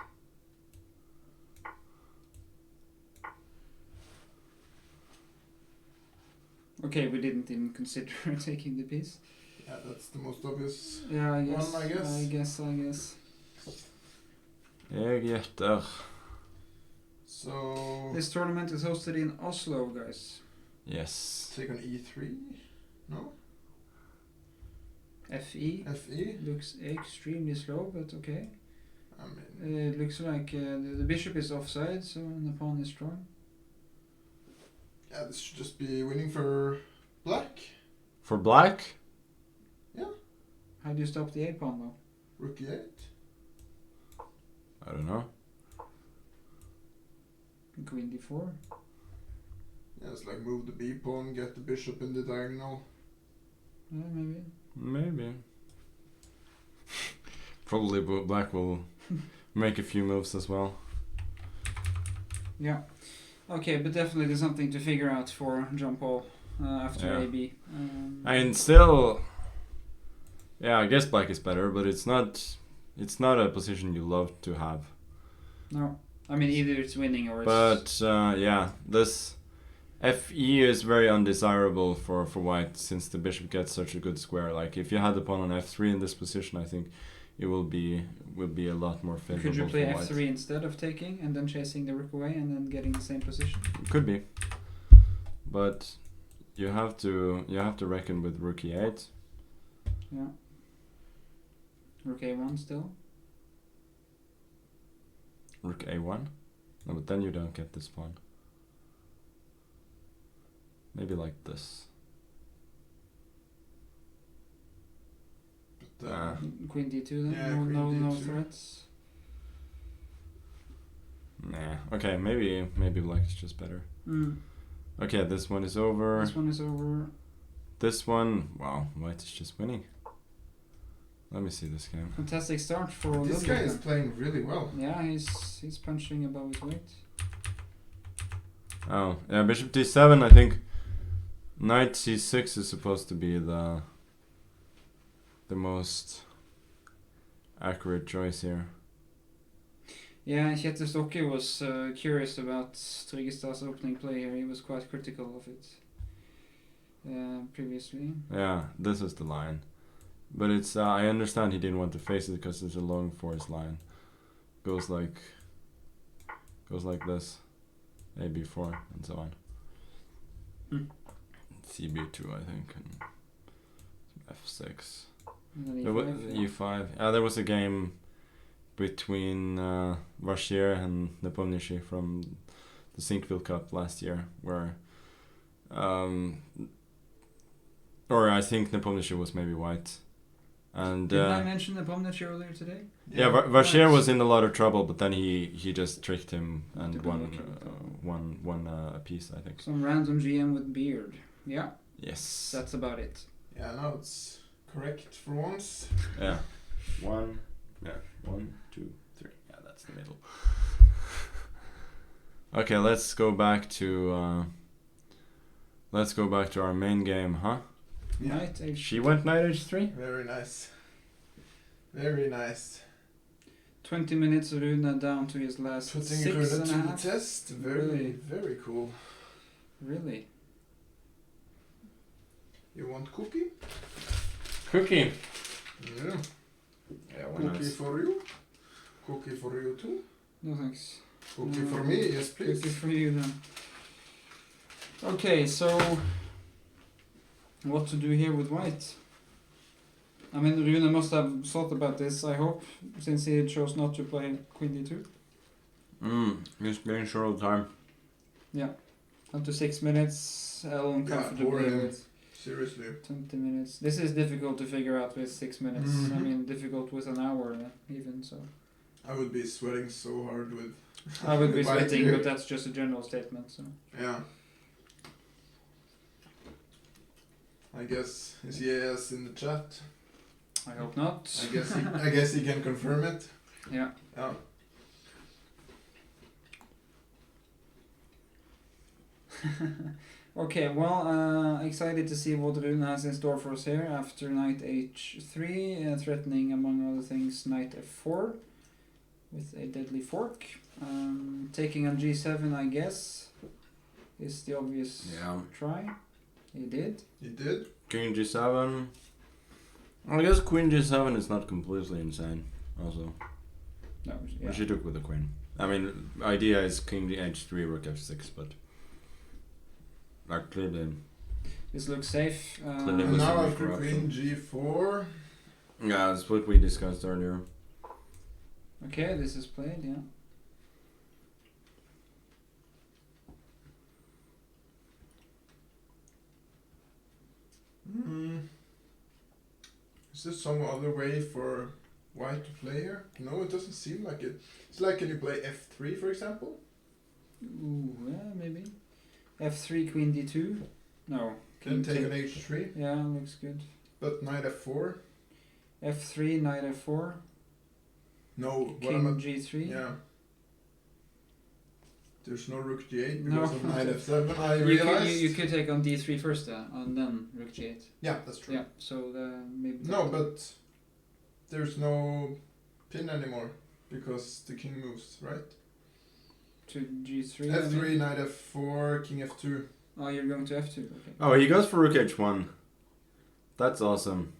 Okay, we didn't even consider taking the piece. Yeah, that's the most obvious. Yeah, I guess. One, I guess. I guess. Jeg gjetter. So This tournament is hosted in Oslo, guys. Yes. take on E3. No. FE FE. looks extremely slow, but okay. I mean, It looks like the bishop is offside, so the pawn is strong. yeah, this should just be winning for black. For black? Yeah. How do you stop the A pawn though? Rook E8. I don't know. Queen D4. Yeah, it's like move the B pawn, get the bishop in the diagonal. Yeah, maybe. Maybe. Probably black will make a few moves as well. Yeah. Okay, but definitely something to figure out for John Paul after Yeah. AB. And still, yeah, I guess black is better, but it's not a position you love to have. No, I mean either it's winning or it's. But yeah, this FE is very undesirable for white since the bishop gets such a good square. Like if you had the pawn on F3 in this position, I think it will be a lot more favorable. Could you play for F3 white. instead of taking and then chasing the rook away and then getting the same position? Could be, but you have to reckon with rook E8. Yeah. Rook A1 still. Rook A1. No, but then you don't get this pawn. Maybe like this. But, Queen D2 then. Yeah, no Queen no D2. threats. Nah. Okay, maybe black is just better. Okay, this one is over. This one is over. This one, wow, white is just winning. Let me see this game. Fantastic start for this guy Ludwig is then. playing really well. Yeah, he's punching above his weight. Oh, yeah, bishop d7, I think knight c6 is supposed to be the most accurate choice here. Yeah, Kjetil Stokke was curious about Tryggestad's opening play here. He was quite critical of it previously. Yeah, this is the line. But it's I understand he didn't want to face it because it's a long force line. Goes like this, AB4 and so on. CB2, I think, and F6. And then There wa- E5, E5. There was a game between Bashir and Nepomniachtchi from the Sinkville Cup last year, where, or I think Nepomniachtchi was maybe white, and Didn't I mention the Nepomniachtchi earlier today? Bashir Nice. was in a lot of trouble, but then he just tricked him and Did won okay. won a piece, I think. Some random GM with beard. Yeah, Yes. that's about it. Yeah, no, it's correct for once. Yeah. 1, 2, 3. Yeah, that's the middle. Okay, let's go back to our main game, huh? Yeah. Knight H. She went knight h3. Very nice. Very nice. 20 minutes Rune down to his last Putting 6 Rune and a to the half. test. Very, Really? very cool. Really? You want cookie? Cookie. Yeah. Yeah, Cookie for you. Cookie for you too. No thanks. Cookie for me, yes please. Cookie for you then. Okay, so what to do here with white? I mean, Rune must have thought about this, I hope, since he chose not to play Queen D2. He's getting short of time. Yeah. Up to 6 minutes, Elon Yeah, comfortably boring. with Seriously. 20 minutes. This is difficult to figure out with 6 minutes. I Mhm. mean, difficult with an hour even, so. I would be sweating so hard with. I would be White sweating, here. but that's just a general statement, so. Yeah. I guess is yes in the chat. I hope not. I guess he can confirm it. Yeah. Yeah. Okay, well, excited to see what Rune has in store for us here after knight h3, threatening, among other things, knight f4 with a deadly fork. Taking on g7, I guess, is the obvious Yeah. try. He did. He did. King g7. I guess queen g7 is not completely insane. Also, No, yeah. but she took with the queen. I mean, idea is king h3, rook f6, but like clearly. This looks safe. Clearly And was now some after corruption. queen g4. Yeah, that's what we discussed earlier. Okay, this is played, yeah. Is there some other way for white to play here? No, it doesn't seem like it. It's like, can you play f3 for example? Ooh, yeah, maybe. f3, queen d2. No. Then king take on h3, Yeah, looks good. but knight f4. f3, knight f4, No, what king am I? g3. Yeah. There's no rook g8 No. because of knight f7. I You realized. you could take on d3 first, and then rook g8. Yeah, that's true. Yeah, so maybe. No, but there's no pin anymore because the king moves, right? To g3. f3, knight f4, king f2. Oh, you're going to f2. Okay. Oh, he goes for rook h1. That's awesome.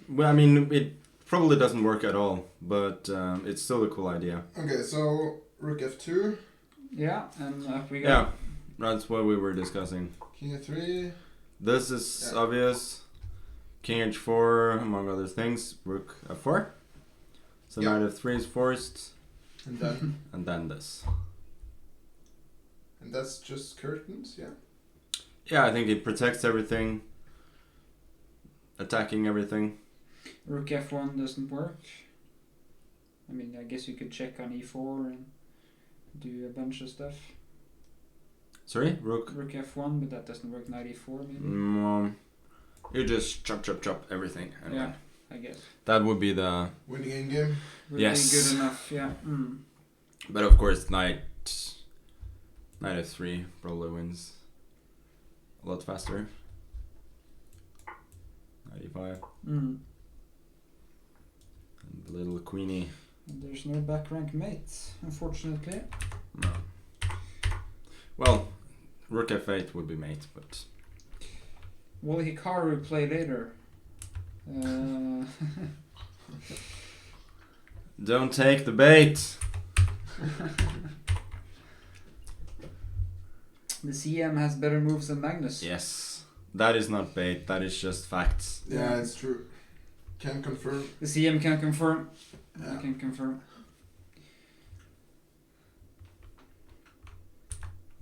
Well, I mean, it probably doesn't work at all, but it's still a cool idea. Okay, so rook f2, Yeah, and up we go. Yeah, that's what we were discussing. king f3. This is Yeah. obvious. King h4, among other things. Rook f4. So Yeah. knight f3 is forced, And then and then this. and that's just curtains, yeah. Yeah, I think it protects everything, attacking everything. Rook f1 doesn't work. I mean, I guess you could check on e4 and do a bunch of stuff. Sorry, rook. Rook f1, but that doesn't work. Knight e4 maybe. You just chop everything. Anyway. Yeah, I guess. That would be the. Winning in game. Would Yes. be good enough. Yeah. But of course, knight f3 probably wins a lot faster. Knight e5. Mm. And the little queenie. And there's no back rank mate, unfortunately. No. Well, rook f8 would be mate, but Will Hikaru play later? don't take the bait. The CM has better moves than Magnus. Yes. That is not bait, that is just facts. Yeah, it's true. Can confirm. The CM can confirm. Yeah. I can confirm.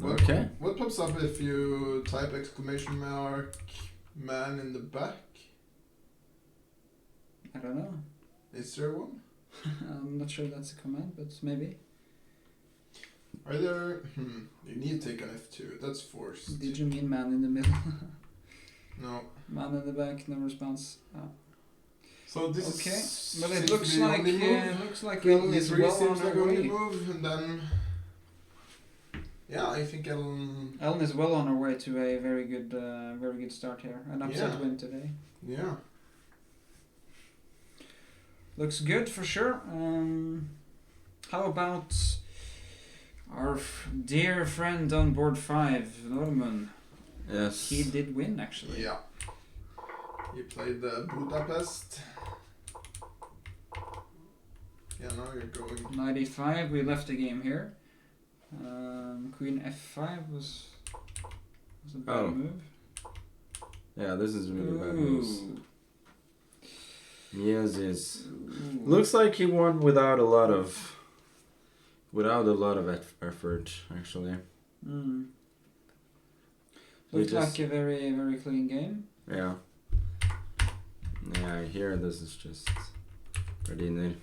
Okay. What pops up if you type exclamation mark man in the back? I don't know. Is there one? I'm not sure that's a command, but maybe. Are there... You need to take an F2. That's forced. Did you mean man in the middle? No. Man in the back, no response. Oh. So this Okay, is... well it seems looks to be the like only move. looks like Queen it's E3 well seems on like our only way. move, and then... Yeah, I think Ellen... Ellen is well on her way to a very good start here. An upset Yeah. win today. Yeah. Looks good for sure. How about our dear friend on board 5, Norman? Yes. He did win actually. Yeah. He played the Budapest. Yeah, now you're going... 95, we left the game here. Queen F5 was a bad Oh. move. Yeah, this is really bad Ooh. news. Yes, yes. Ooh. Looks like he won without a lot of effort, actually. Mm. He Looked just- like a very, very clean game. Yeah. Yeah, here this is just pretty neat.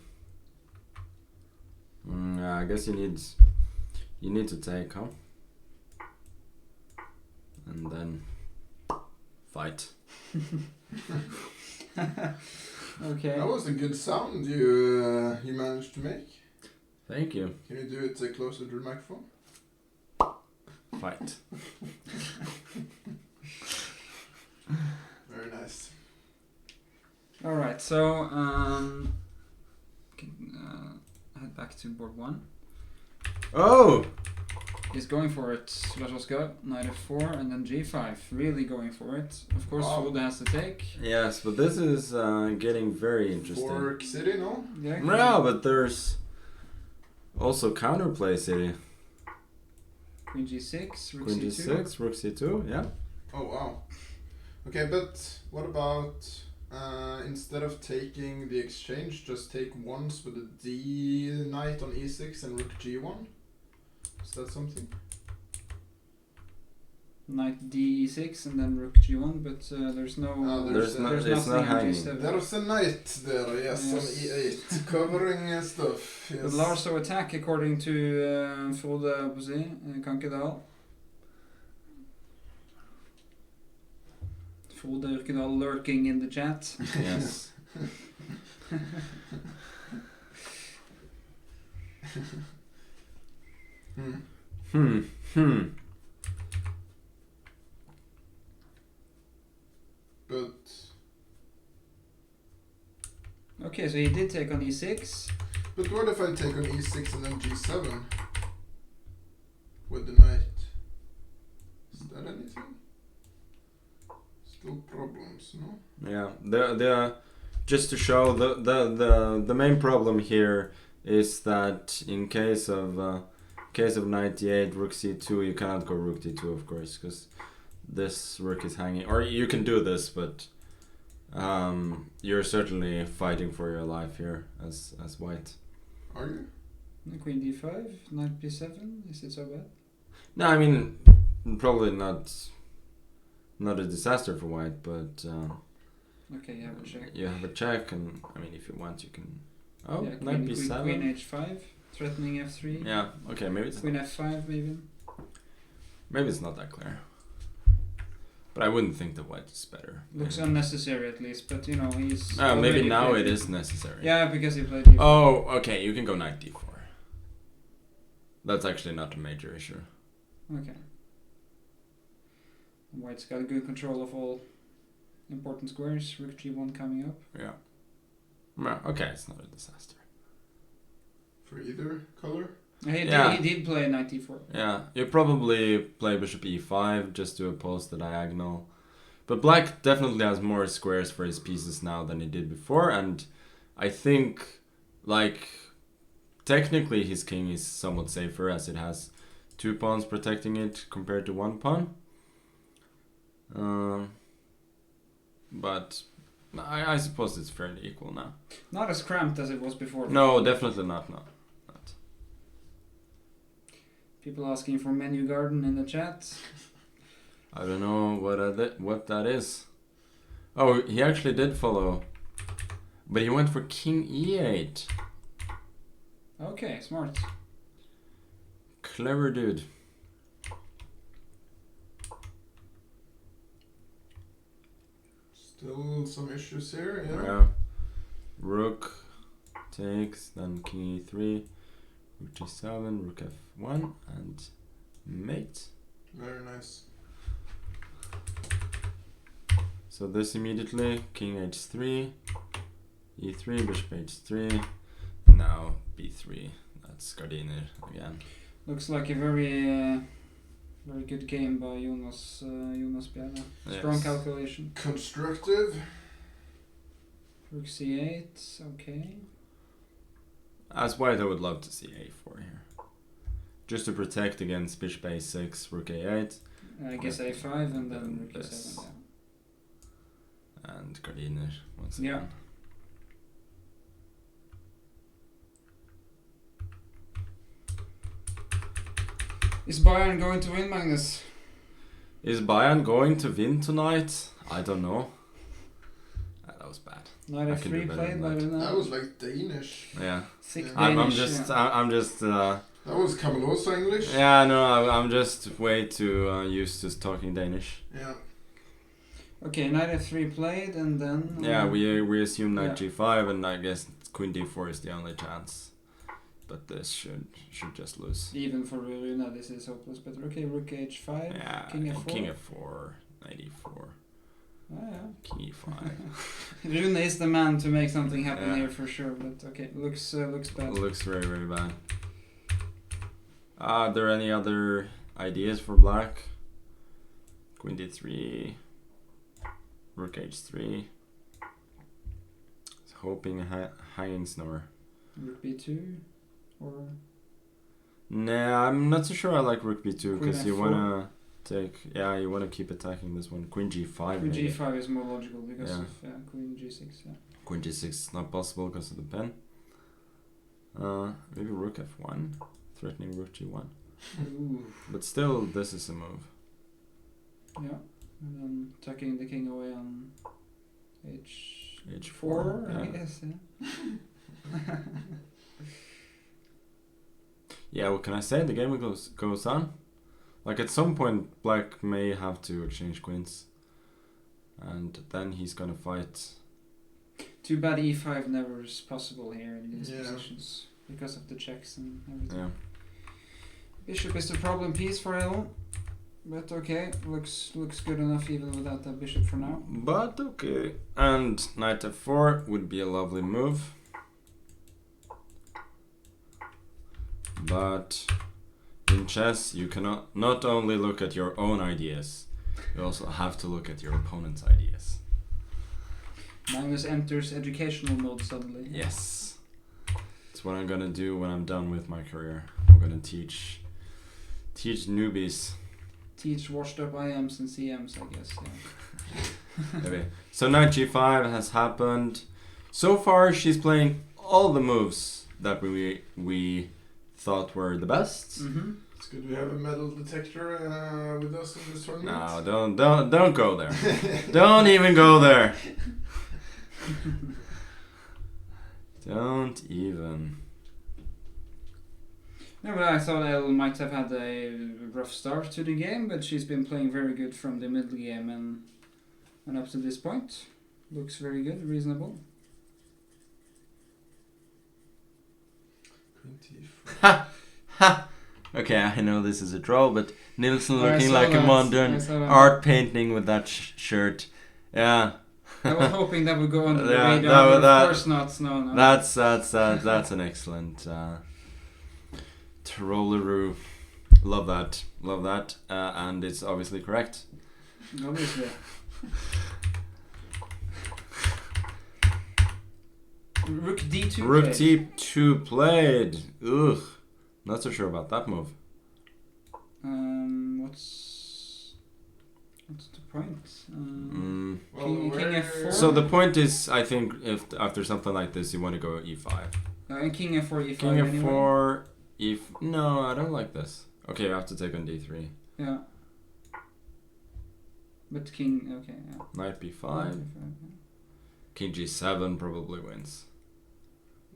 Yeah, I guess you need to take, huh? And then fight. Okay. That was a good sound you managed to make. Thank you. Can you do it closer to the microphone? Fight. Very nice. Alright, so head back to board 1. Oh! He's going for it. Lashoska, knight f4, and then g5. Really going for it. Of course, Wow. Fulda has to take. Yes, but this is getting very interesting. Fork City, no? Yeah, Yeah, but there's also counterplay city. Queen g6, rook Queen c2. g6, rook c2, yeah. Oh, wow. Okay, but what about instead of taking the exchange, just take once with the D knight on e6 and rook g1? Is that something? Knight d6 and then rook g1, but there's no. There's no- there's it's nothing not on hanging. g7. There's a knight there, yes, on Yes. e8, covering stuff. But Yes. Larso attack according to Fulda Kankedal. Fulda Kankedal lurking in the chat. Yes. Hmm. But Okay, so he did take on e6. what if I take on e6 and then g7 with the knight? Is that anything? Still problems, no? Yeah. The just to show the main problem here is that in case of knight d8, rook c2, you cannot go rook d2, of course, because this rook is hanging. Or you can do this, but you're certainly fighting for your life here as white. Are you? Queen d5, knight b7. Is it so bad? No, I mean probably not a disaster for white, but Okay, you have a check. you have a check, and I mean if you want you can. Oh, Yeah, knight queen b7. h5, threatening f3. Yeah. Okay. Maybe it's Queen f5 maybe. not that clear. But I wouldn't think that white is better. Looks Maybe. unnecessary at least, but you know he's. Maybe already now played it is necessary. Yeah, because he played d4. Oh, okay. You can go knight d4. That's actually not a major issue. Okay. White's got good control of all important squares. Rook g1 coming up. Yeah. Well, okay, it's not a disaster. For either color? Yeah. He did play knight d4. Yeah, you probably play bishop e5 just to oppose the diagonal. But black definitely has more squares for his pieces now than he did before, and I think, like, technically his king is somewhat safer as it has 2 pawns protecting it compared to 1 pawn. But I suppose it's fairly equal now. Not as cramped as it was before. No, definitely not. No. Not. People asking for menu garden in the chat. I don't know what that is. Oh, he actually did follow. But he went for king e8. Okay, smart. Clever dude. Still some issues here, yeah. Yeah. Rook takes, then king e3, rook g7, rook f1, and mate. Very nice. So this immediately, king h3, e3, bishop h3, now b3. That's Gardiner again. Looks like a very good game by Jonas Bjerre. Strong Yes. calculation. Constructive. Rook c8, okay. As white, I would love to see a4 here. Just to protect against bishop a6, rook a8. I guess a5 and then rook Yes. e7. And Gardiner once Yeah. again. Is Bayern going to win, Magnus? Is Bayern going to win tonight? I don't know. That was bad. Knight I can do f3 better played than by that. Renal. That was like Danish. Yeah. Thick Yeah. I'm Danish, just. yeah. I'm just. That was Kamelosa English. Yeah, no, I'm just way too used to talking Danish. Yeah. Okay, knight f3 played and then... Yeah, we assume knight Yeah. g5, and I guess queen d4 is the only chance. But this should just lose. Even for Runa, this is hopeless. But okay, rook h5, Yeah, king f4. king f4, knight e4, Ah, yeah. king e5. Rune is the man to make something happen Yeah. here for sure. But okay, looks bad. Looks very, very bad. Are there any other ideas for black? Queen d3, rook h3. Hoping hanging snore. Rook b2 or Nah, I'm not so sure I like rook b2 because Queen you f4. wanna you wanna keep attacking this one. Queen g5 queen maybe. g5 is more logical because Yeah. of queen g6. Yeah. Queen g6 is not possible because of the pen. Maybe rook f1, threatening rook g1. Ooh. But still, this is a move. Yeah. And then tucking the king away on H4, h4, I yeah. guess. Yeah. Yeah, what can I say? The game goes on. Like at some point, black may have to exchange queens, and then he's gonna fight. Too bad e5 never is possible here in these Yeah. positions because of the checks and everything. Yeah. Bishop is the problem piece for L, but okay, looks good enough even without that bishop for now. But okay. And knight f4 would be a lovely move. But in chess, you cannot not only look at your own ideas, you also have to look at your opponent's ideas. Magnus enters educational mode suddenly. Yes. It's what I'm gonna do when I'm done with my career. I'm gonna teach newbies. Teach washed up IMs and CMs, I guess. Yeah. Maybe. So knight g5 has happened. So far, she's playing all the moves that we thought were the best. Mm-hmm. It's good we have a metal detector with us in this tournament. No, don't go there. Don't even go there. Don't even. No, but I thought Elle might have had a rough start to the game, but she's been playing very good from the middle game and up to this point. Looks very good, reasonable. Ha! Ha! Okay, I know this is a troll, but Nilsen I looking saw like a that. modern I saw that. art painting with that shirt. Yeah. I was hoping that would go under the Yeah, radar, but that- of course not. No. That's an excellent trolleroo. Love that, and it's obviously correct. Obviously. Rook d2. Rook played. d2 played. Ugh, not so sure about that move. What's the point? Well, King where- F4. So the point is, I think, if after something like this, you want to go e5. And King F4, E5 King anyway. f4, no, I don't like this. Okay, you have to take on d3. Yeah. But King, okay, yeah. Knight b5. King g7 probably wins.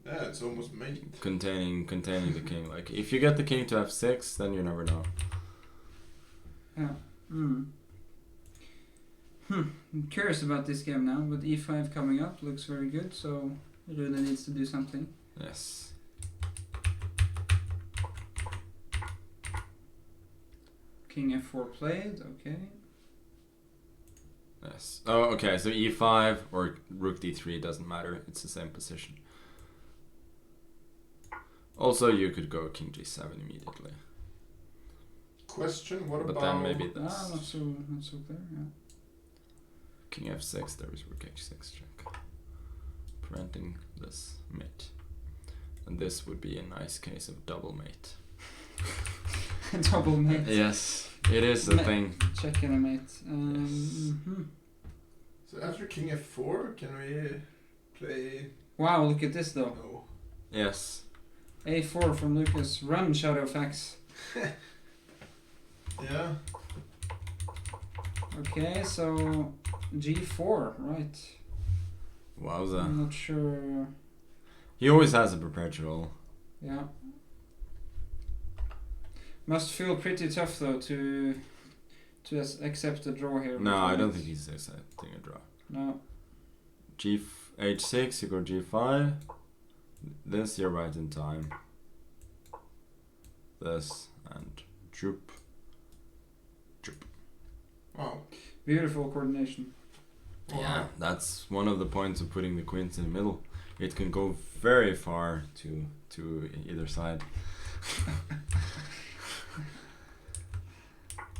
Yeah, it's almost mate. Containing the king. Like, if you get the king to f6, then you never know. Yeah. I'm curious about this game now, but e5 coming up looks very good, so Rune needs to do something. Yes. King f4 played, okay. Yes. Oh, okay, so e5 or rook d3 doesn't matter. It's the same position. Also, you could go king g7 immediately. Question, what But about... then maybe Ah, this. not so clear, yeah. King f6, there is rook h6 check. Preventing this mate. And this would be a nice case of double mate. Double mate. Yes, it is a thing. Check and a mate. Yes. So after king f4, can we play... Wow, look at this though. No. Yes. A4 from Lucas. Run, Shadowfax. Yeah. Okay, so G4, right. Wowza. I'm not sure. He always has a perpetual. Yeah. Must feel pretty tough though to accept the draw here. No, I don't think he's accepting a draw. No. h6, you go g5. This, you're right in time. This, and droop. Wow. Beautiful coordination. Yeah, that's one of the points of putting the queens in the middle. It can go very far to either side.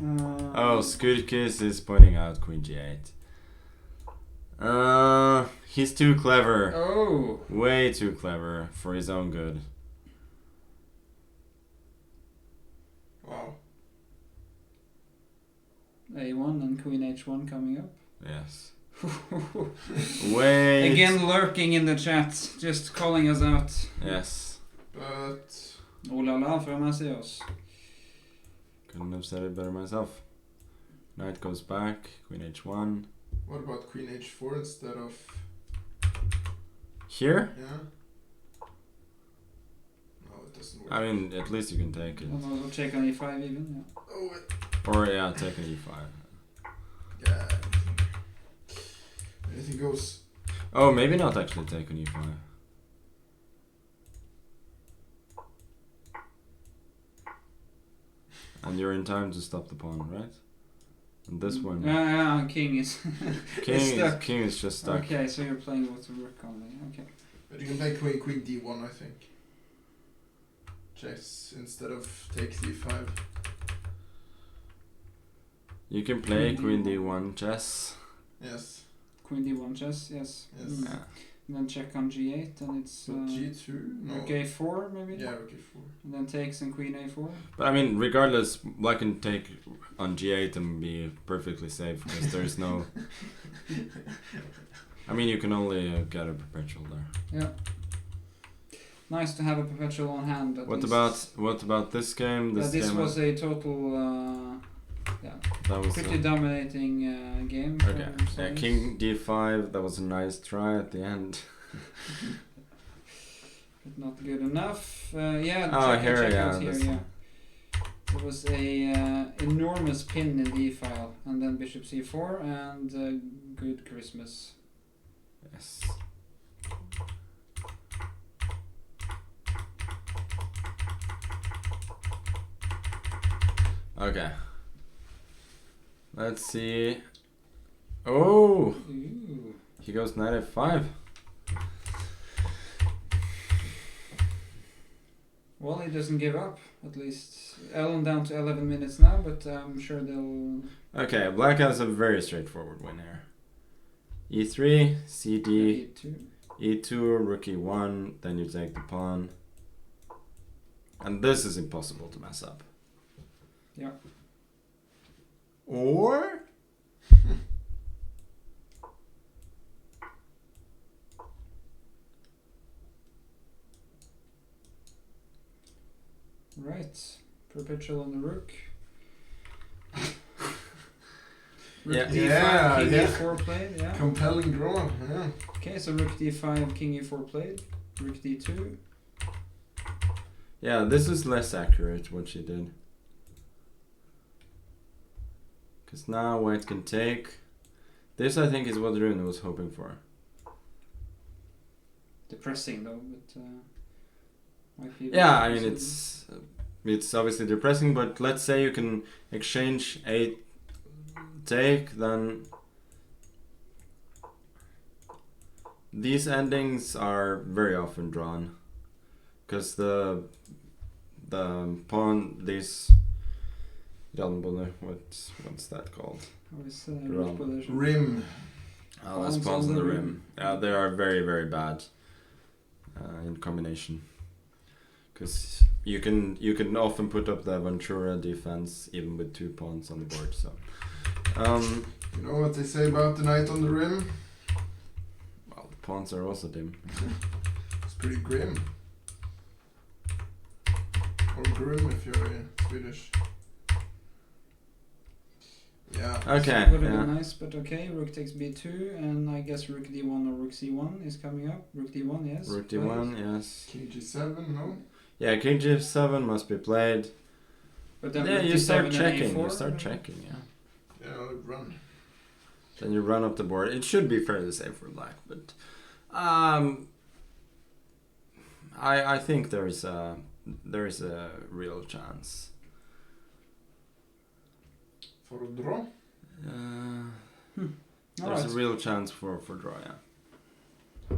Oh, Skudkis is pointing out queen g8. He's too clever. Oh. Way too clever for his own good. Wow. A1 and queen h1 coming up. Yes. Wait. Again lurking in the chat, just calling us out. Yes. But... Oh la la from Aseos. Couldn't have said it better myself. Knight goes back, queen h1. What about queen h4 instead of... Here? Yeah? No, it doesn't work. I mean, at least you can take it. We'll check on e5 even, yeah. Oh, wait. Or yeah, take an e5. Yeah. Anything goes. Oh, maybe not actually take an e5. And you're in time to stop the pawn, right? And this one, Yeah, king is king is just stuck. Okay, so you're playing with the rook only. Okay. But you can play queen d1, I think. Chess instead of take c5. You can play Queen queen d1 chess. Yes. Queen d1 chess, yes. Yes. Yeah. And then check on g8, and it's But g2? No. rook a4 maybe. Yeah, rook a4. And then takes and queen a4. But I mean, regardless, black can take on g8 and be perfectly safe because there's no. I mean, you can only get a perpetual there. Yeah. Nice to have a perpetual on hand. At What least. about this game? This game was a total, that was pretty dominating game. for okay. Yeah, Science. king d5. That was a nice try at the end. But not good enough. Yeah. Oh, check here, yeah, out here, this yeah. It was a enormous pin in the e-file, and then bishop c4, and good Christmas. Yes. Okay. Let's see. Oh, Ooh. he goes knight f5. Well, he doesn't give up. At least Ellen down to 11 minutes now, but I'm sure they'll. Okay, black has a very straightforward win here. e3, cd, E2. e2, rook e1, then you take the pawn. And this is impossible to mess up. Yeah. Or Right. Perpetual on the rook. Yeah. Rook d5, Yeah, king yeah. e4 played. Yeah. compelling draw. Yeah. Okay, so rook d5, king e4 played. Rook d2. Yeah, this is less accurate what she did. Because now white can take. This I think is what Rune was hoping for. Depressing though, but might be Yeah, I mean it's obviously depressing, but let's say you can exchange a take, then these endings are very often drawn. Because the pawn, this what's that called? How is Ram. rook position? Rim. Oh, that's Pawns pawns on on the the rim. rim. Yeah, they are very, very bad in combination. Because you can often put up the Ventura defense even with 2 pawns on the board. So, You know what they say about the knight on the rim? well, the pawns are also dim. It's pretty grim. Or grim if you're Swedish. Yeah. Okay. Would have Yeah. been nice, but okay. Rook takes b2, and I guess rook d1 or rook c1 is coming up. Rook d1, yes. Rook d1, yes. King g7, no? Yeah, king g7 must be played. But then Yeah, rook you d7 start and checking. a4, You start checking. Yeah. Yeah, I'll run. Then you run up the board. It should be fairly safe for black, but I think there is a real chance. For a draw? There's Alright. a real chance for draw. Yeah.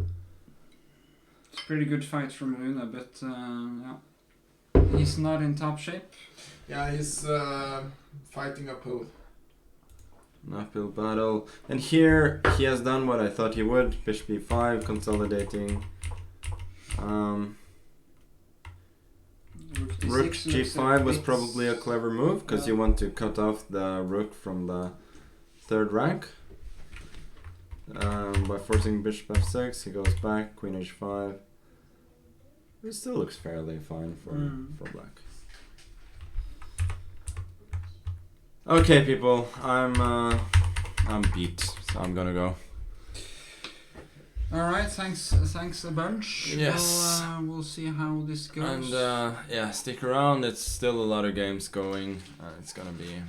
It's a pretty good fight from Rune, but yeah. He's not in top shape. Yeah, he's fighting uphill. An uphill battle, and here he has done what I thought he would. Bishop b5, consolidating. Rook g5 was probably a clever move because you want to cut off the rook from the third rank. By forcing bishop f6, he goes back, queen h5. It still looks fairly fine for black. Okay, people, I'm beat, so I'm gonna go. Alright, thanks a bunch. Yes. We'll see how this goes. And yeah, stick around. It's still a lot of games going. It's gonna be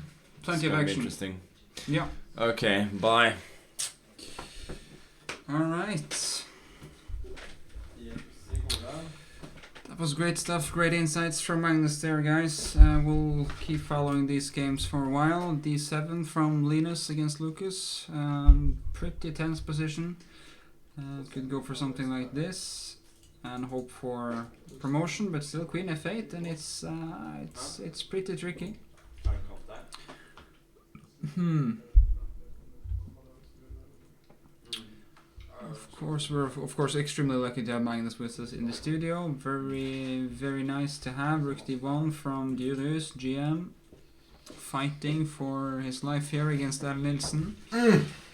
Plenty of be action. interesting. Yeah. Okay, bye. Alright. That was great stuff, great insights from Magnus there, guys. We'll keep following these games for a while. D7 from Linus against Lucas. Pretty tense position. Could go for something like this and hope for promotion, but still queen f8, and it's pretty tricky. Of course extremely lucky to have Magnus with us in the studio. Very nice to have Rook d1 from Julius GM fighting for his life here against Nilsen.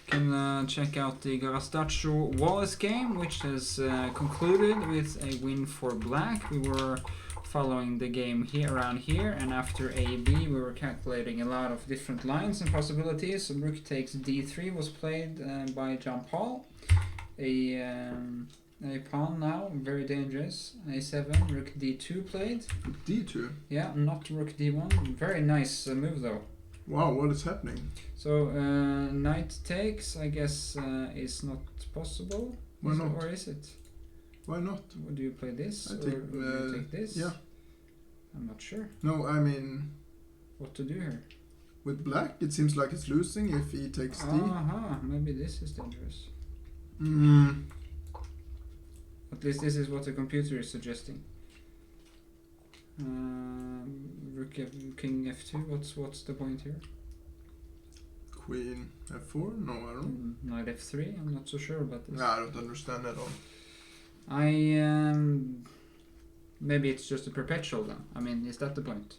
Can check out the Garastaccio Wallace game, which has concluded with a win for black. We were following the game here around here, and after AB we were calculating a lot of different lines and possibilities. So rook takes d3 was played by John Paul. A pawn now, very dangerous. A7, rook d2 played. D2? Yeah, not rook d1. Very nice move though. Wow, what is happening? So knight takes, I guess, is not possible. Why not? Or is it? Why not? Do you play this? I or take, do you take this? yeah. I'm not sure No, I mean, what to do here. with black it seems like it's losing if he takes D. Maybe this is dangerous. Mm. At least this is what the computer is suggesting. Rook king f2. What's the point here? Queen f4? No, I don't. Knight f3. I'm not so sure about this. No, I don't understand at all. Maybe it's just a perpetual then. I mean, is that the point?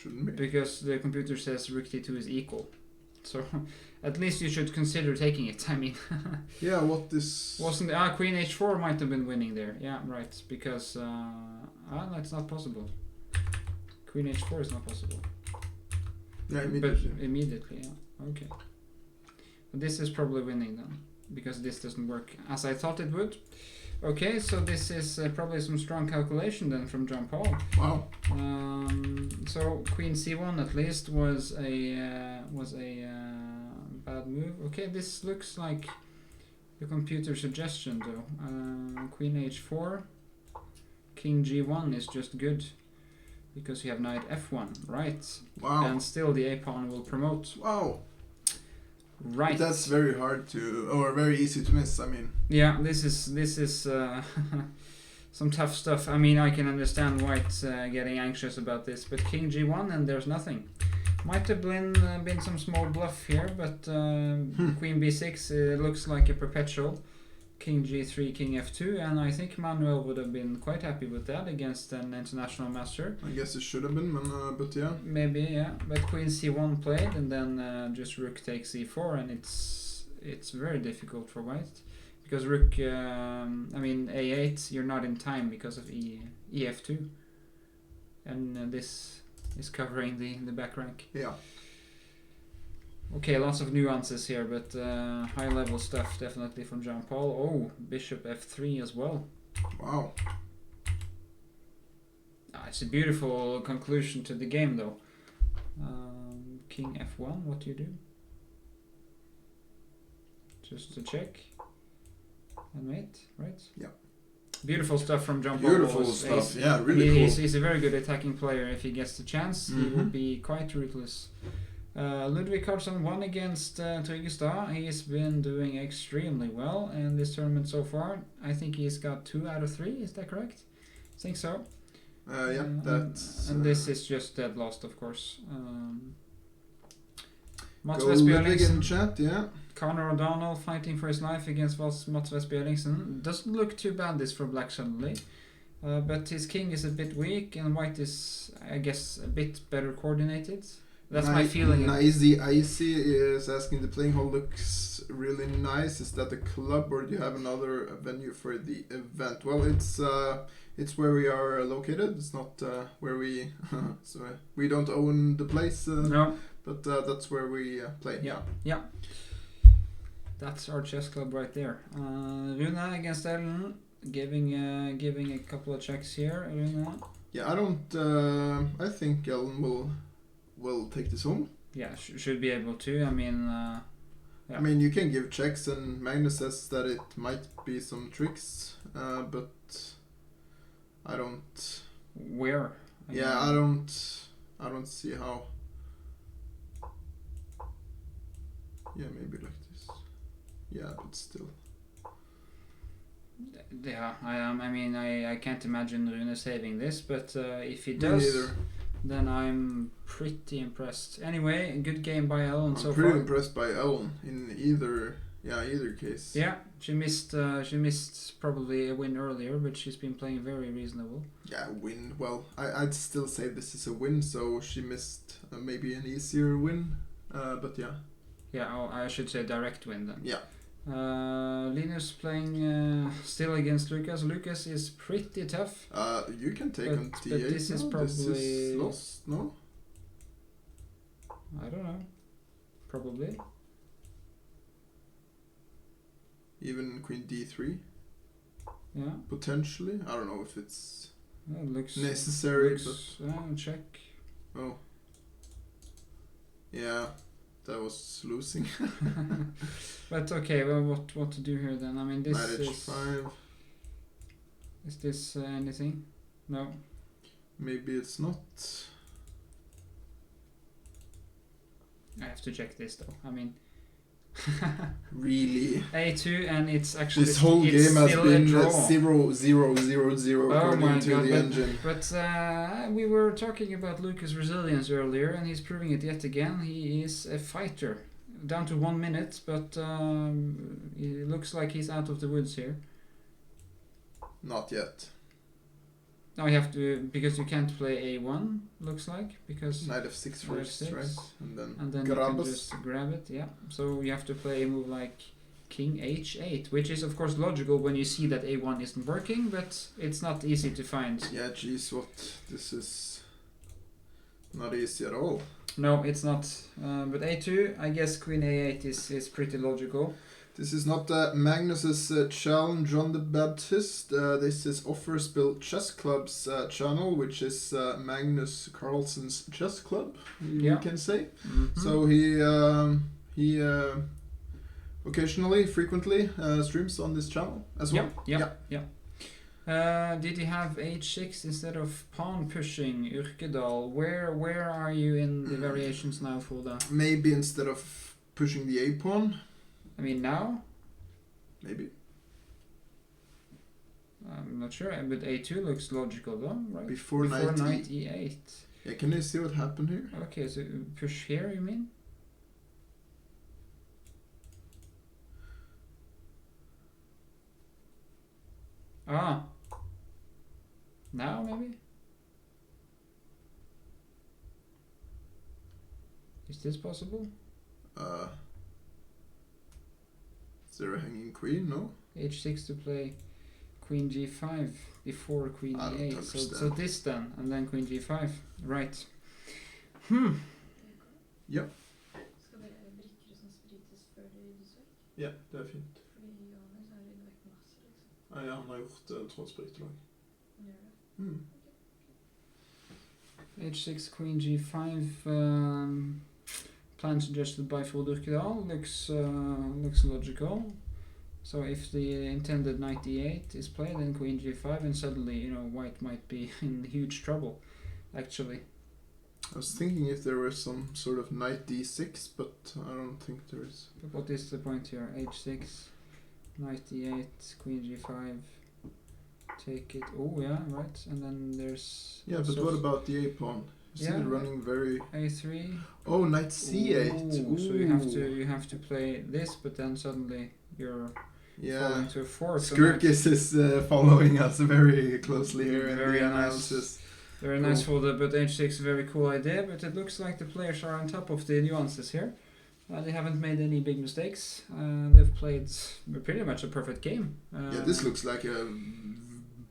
Shouldn't be. because the computer says rook d2 is equal. So at least you should consider taking it. I mean, Yeah, what is... wasn't queen h4 might have been winning there. Yeah, right. Because that's not possible. Queen h4 is not possible. Yeah, But immediately. immediately, yeah. Okay. But this is probably winning then, because this doesn't work as I thought it would. Okay, so this is probably some strong calculation then from John Paul. Wow. So queen c1 at least was a bad move. Okay, this looks like the computer suggestion though. Queen h4, king g1 is just good because you have knight f1, right? Wow. And still the a pawn will promote. Wow. Right. That's very hard to, or very easy to miss. I mean, Yeah, this is some tough stuff. I mean, I can understand White getting anxious about this, but king g1 and there's nothing. Might have been some small bluff here, but queen b6 looks like a perpetual. King g3, king f2, and I think Manuel would have been quite happy with that against an international master. I guess it should have been, but yeah. Maybe, yeah. But queen c1 played, and then just rook takes e4, and it's very difficult for White. Because rook, I mean a8, you're not in time because of ef2. And this is covering the back rank. Yeah. Okay, lots of nuances here, but high level stuff definitely from Jean Paul. Oh, bishop f3 as well. Wow. It's a beautiful conclusion to the game though. King f1, what do you do? Just to check. And wait, right? Yeah. Beautiful stuff from John Paul. Beautiful stuff. Yeah, really cool. He's a very good attacking player. If he gets the chance, he will be quite ruthless. Ludwig Carlsen won against Tryggestad. He's been doing extremely well in this tournament so far. I think he's got 2 out of 3. Is that correct? I think so. Yeah, that's... And this is just dead lost, of course. Mats Go Ludwig in Bjørlingsen, chat, yeah. Conor O'Donnell fighting for his life against Mats Bjørlingsen. Doesn't look too bad this for black suddenly. But his king is a bit weak and white is, I guess, a bit better coordinated. That's my feeling. Nicey Icy is asking, the playing hall looks really nice. Is that a club or do you have another venue for the event? Well, it's where we are located. It's not where we so we don't own the place. No. But that's where we play. Yeah. That's our chess club right there. Rune against Ellen, giving a couple of checks here. Rune. Yeah, I think Ellen will take this home. Yeah, should be able to. I mean, yeah. I mean, you can give checks, and Magnus says that it might be some tricks, but I don't. Where? I don't see how. Yeah, maybe like this. Yeah, but still. Yeah, I mean, I can't imagine Rune saving this, but if he does, then I'm pretty impressed. Anyway, a good game by Ellen so far. I'm pretty impressed by Ellen in either case. Yeah, she missed probably a win earlier, but she's been playing very reasonable. Yeah, win. Well, I'd still say this is a win, so she missed maybe an easier win, but yeah. Yeah, I should say direct win then. Yeah. Linus playing still against Lucas. Lucas is pretty tough. You can take on T8. But this is probably... This is lost, no? I don't know. Probably. Even Queen D3? Yeah. Potentially. I don't know if it's looks necessary. Check. Oh. Yeah. That was losing. But okay, well, what to do here then? I mean, this Knight is... H5. Is this anything? No. Maybe it's not. I have to check this though. I mean... Really? A2 and it's actually... This whole game has been 0-0-0-0 Oh according my to God, the engine. But we were talking about Lucas' resilience earlier, and he's proving it yet again. He is a fighter. Down to 1 minute, but it looks like he's out of the woods here. Not yet. No, you have to, because you can't play a1, looks like, because Knight f6 Knight first, f6. right? And then and then you can Grabas. just grab it, yeah. So you have to play a move like king h8, which is of course logical when you see that a1 isn't working, but it's not easy to find. Yeah, geez, what? This is not easy at all. No, it's not. But a2, I guess queen a8 is pretty logical. This is not Magnus's challenge on the Baptist. This is Offerspill Chess Club's channel, which is Magnus Carlsen's chess club, you can say. Mhm. So he occasionally, frequently streams on this channel as well. Yeah. Did he have h6 instead of pawn pushing Urkedal? Where are you in the variations now, Fulda? Maybe instead of pushing the a pawn. I mean now? Maybe. I'm not sure, but a2 looks logical though, right? Before knight e8. Yeah, can you see what happened here? Okay, so push here, you mean? Ah. Now, maybe? Is this possible? Is there a hanging queen? No? h6 to play queen g5 before queen I don't e8. understand. So this then, and then queen g5. Right. Skal det brikker som sprites før det ryddes vekk? Ja, det er fint. Fordi Johannes har ryddet vekk masse, liksom. Ja, han har gjort trådspriktelag. Han gjør det. h6, queen g5. Plan suggested by Fodurkedal looks logical. So if the intended knight e8 is played, then queen g5, and suddenly, white might be in huge trouble, actually. I was thinking if there was some sort of knight d6, but I don't think there is. But what is the point here? h6, knight e8, queen g5, take it. Oh yeah, right. And then there's Yeah, but what about the a pawn? Is it running very? a3. Oh, knight c8. Ooh, so you have to play this, but then suddenly you're falling to a fourth. Skirkis is following us very closely here in Very the nice. analysis. Very nice for but h6 very cool idea, but it looks like the players are on top of the nuances here. They haven't made any big mistakes. They've played pretty much a perfect game. Yeah, this looks like a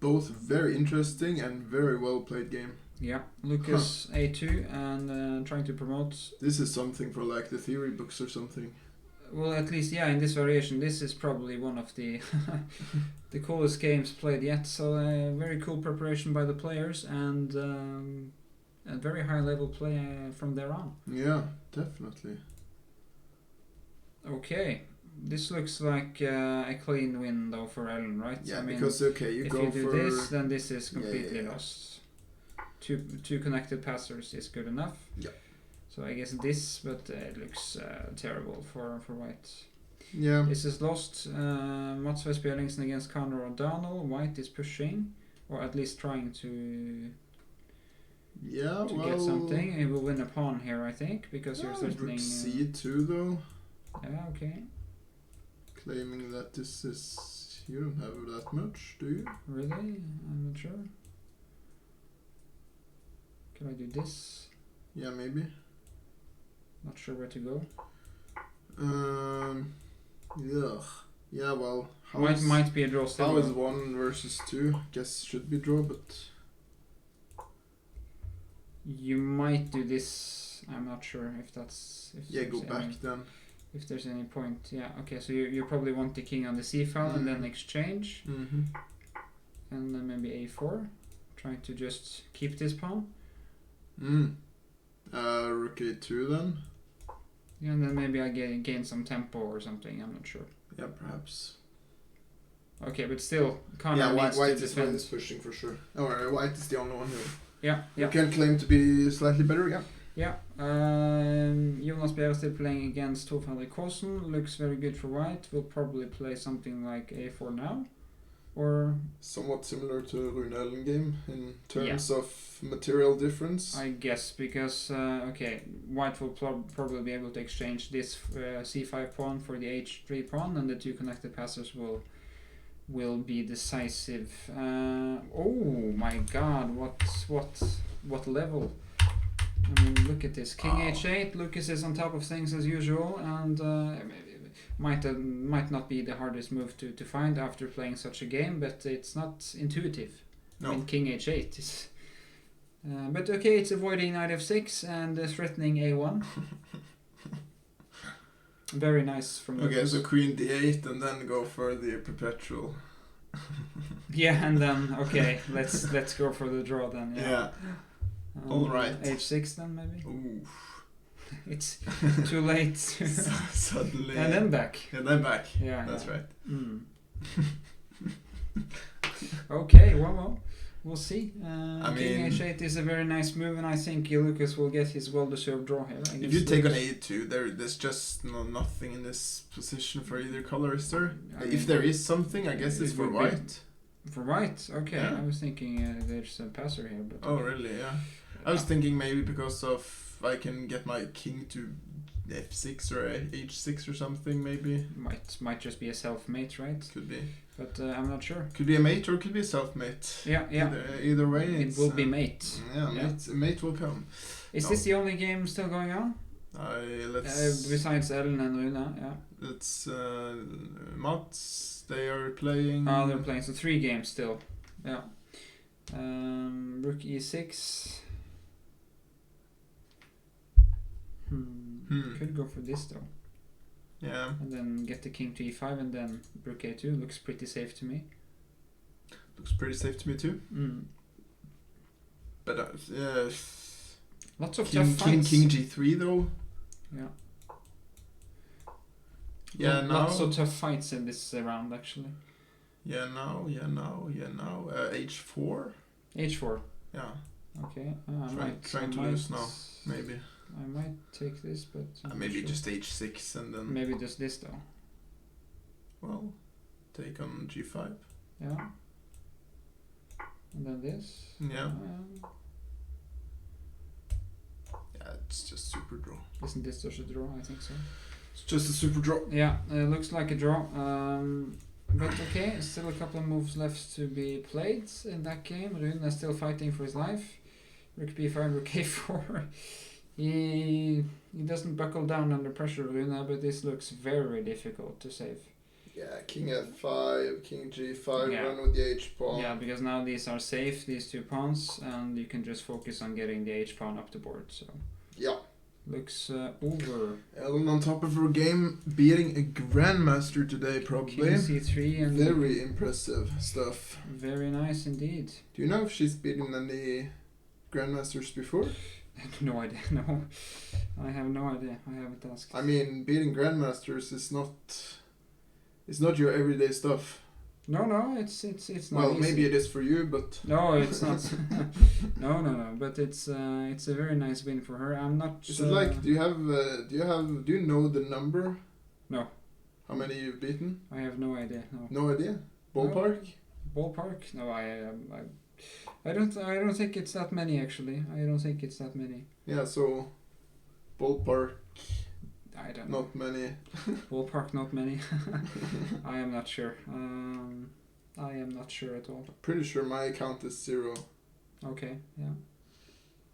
both very interesting and very well played game. Yeah, Lucas a2 and trying to promote. This is something for like the theory books or something. Well, at least in this variation, this is probably one of the the coolest games played yet. So very cool preparation by the players and a very high level play from there on. Yeah, definitely. Okay, this looks like a clean win though for Ellen, right? Yeah, I mean, because you if go you do for this, then this is completely yeah. lost. Two connected passers is good enough. Yeah. So I guess this, but it looks terrible for white. Yeah. This is lost. Mats Vespelingsen against Conor O'Donnell. White is pushing, or at least trying to get something. He will win a pawn here, I think, because you're threatening. C2 though. Yeah. Okay. Claiming that this is you don't have that much, do you? Really? I'm not sure. Can I do this? Yeah, maybe. Not sure where to go. Yeah. Yeah, well. Might be a draw still. How is 1 versus 2? Guess should be draw, but. You might do this. I'm not sure if that's. If Go there's back any, then. If there's any point. Yeah, okay, so you probably want the king on the c file and then exchange. Mm-hmm. And then maybe a4. Trying to just keep this pawn. Rook a2 then. Yeah, and then maybe I gain some tempo or something. I'm not sure. Yeah, perhaps. Okay, but still, Conor needs white to is defend. pushing for sure. Or white is the only one who Yeah. can claim to be slightly better. Yeah. Yeah. Jonas Bjerre still playing against Tofalli Carlsen. Looks very good for white. Will probably play something like a4 now. Or somewhat similar to Rune Ellen game in terms of material difference. I guess because white will probably be able to exchange this c5 pawn for the h3 pawn, and the two connected passers will will be decisive. Oh my God! What level? I mean, look at this. King h8. Lucas is on top of things as usual, and might not be the hardest move to find after playing such a game, but it's not intuitive. No. I mean, King h8 is. But okay, it's avoiding knight f6 and threatening a1. Very nice from Okay, Lucas. so queen d8 and then go for the perpetual. Yeah, and then okay, let's go for the draw then. Yeah. All right. h6 then maybe. Ooh. It's too late. Suddenly. And then back. And then back. Yeah. That's right. Mm. Okay, well, we'll see. King h8 is a very nice move, and I think Lucas will get his well-deserved draw here. If you take on a2, there's just nothing in this position for either color, is there? If there is something, I guess it's for white. For white? Okay, Yeah. I was thinking there's a passer here. But Oh, really? Yeah. I was thinking maybe because of I can get my king to f6 or h6 or something, maybe. Might just be a self-mate, right? Could be. But I'm not sure. Could be a mate or could be a self-mate. Yeah. Either way, It will be mate. Yeah, mate will come. Is this the only game still going on? Let's. Besides Ellen and Runa, yeah. Let's. Mats, they are playing. Oh, they're playing, so 3 games still. Yeah. Rook e6. Could go for this though. Yeah. And then get the king to e5 and then rook a2. Looks pretty safe to me. Looks pretty safe to me too. But lots of king tough fights. king g3 though. Yeah. Yeah, lots of tough fights in this round actually. Yeah, now. H4. H4. Yeah. Okay. Trying to lose now, maybe. I might take this, but maybe just h6 and then. Maybe just this though. Well, take on g5. Yeah. And then this. Yeah. Yeah, it's just super draw. Isn't this just a draw? I think so. It's just a super draw. Yeah, it looks like a draw. But okay, still a couple of moves left to be played in that game. Rune is still fighting for his life. Rook b5, rook a4. He doesn't buckle down under pressure, Rune, but this looks very difficult to save. Yeah, king f5, king g5, Yeah. run with the h pawn. Yeah, because now these are safe, these 2 pawns, and you can just focus on getting the h pawn up the board. So Yeah. looks over. Ellen on top of her game, beating a grandmaster today, probably. King c3 and Very impressive stuff. very nice indeed. Do you know if she's beaten any grandmasters before? No idea. No, I have no idea. I haven't asked. I mean, beating grandmasters is not. It's not your everyday stuff. No, it's not. Well, easy. maybe it is for you, but. No, it's not. No. But it's a very nice win for her. I'm not. Is it like? Do you know the number? No. How many you've beaten? I have no idea. No. No idea. Ballpark. Ballpark? No, I don't think it's that many actually. I don't think it's that many. Yeah. So. Ballpark. I don't know. Not many. Ballpark, not many. I am not sure. I am not sure at all. Pretty sure my account is 0. Okay, yeah.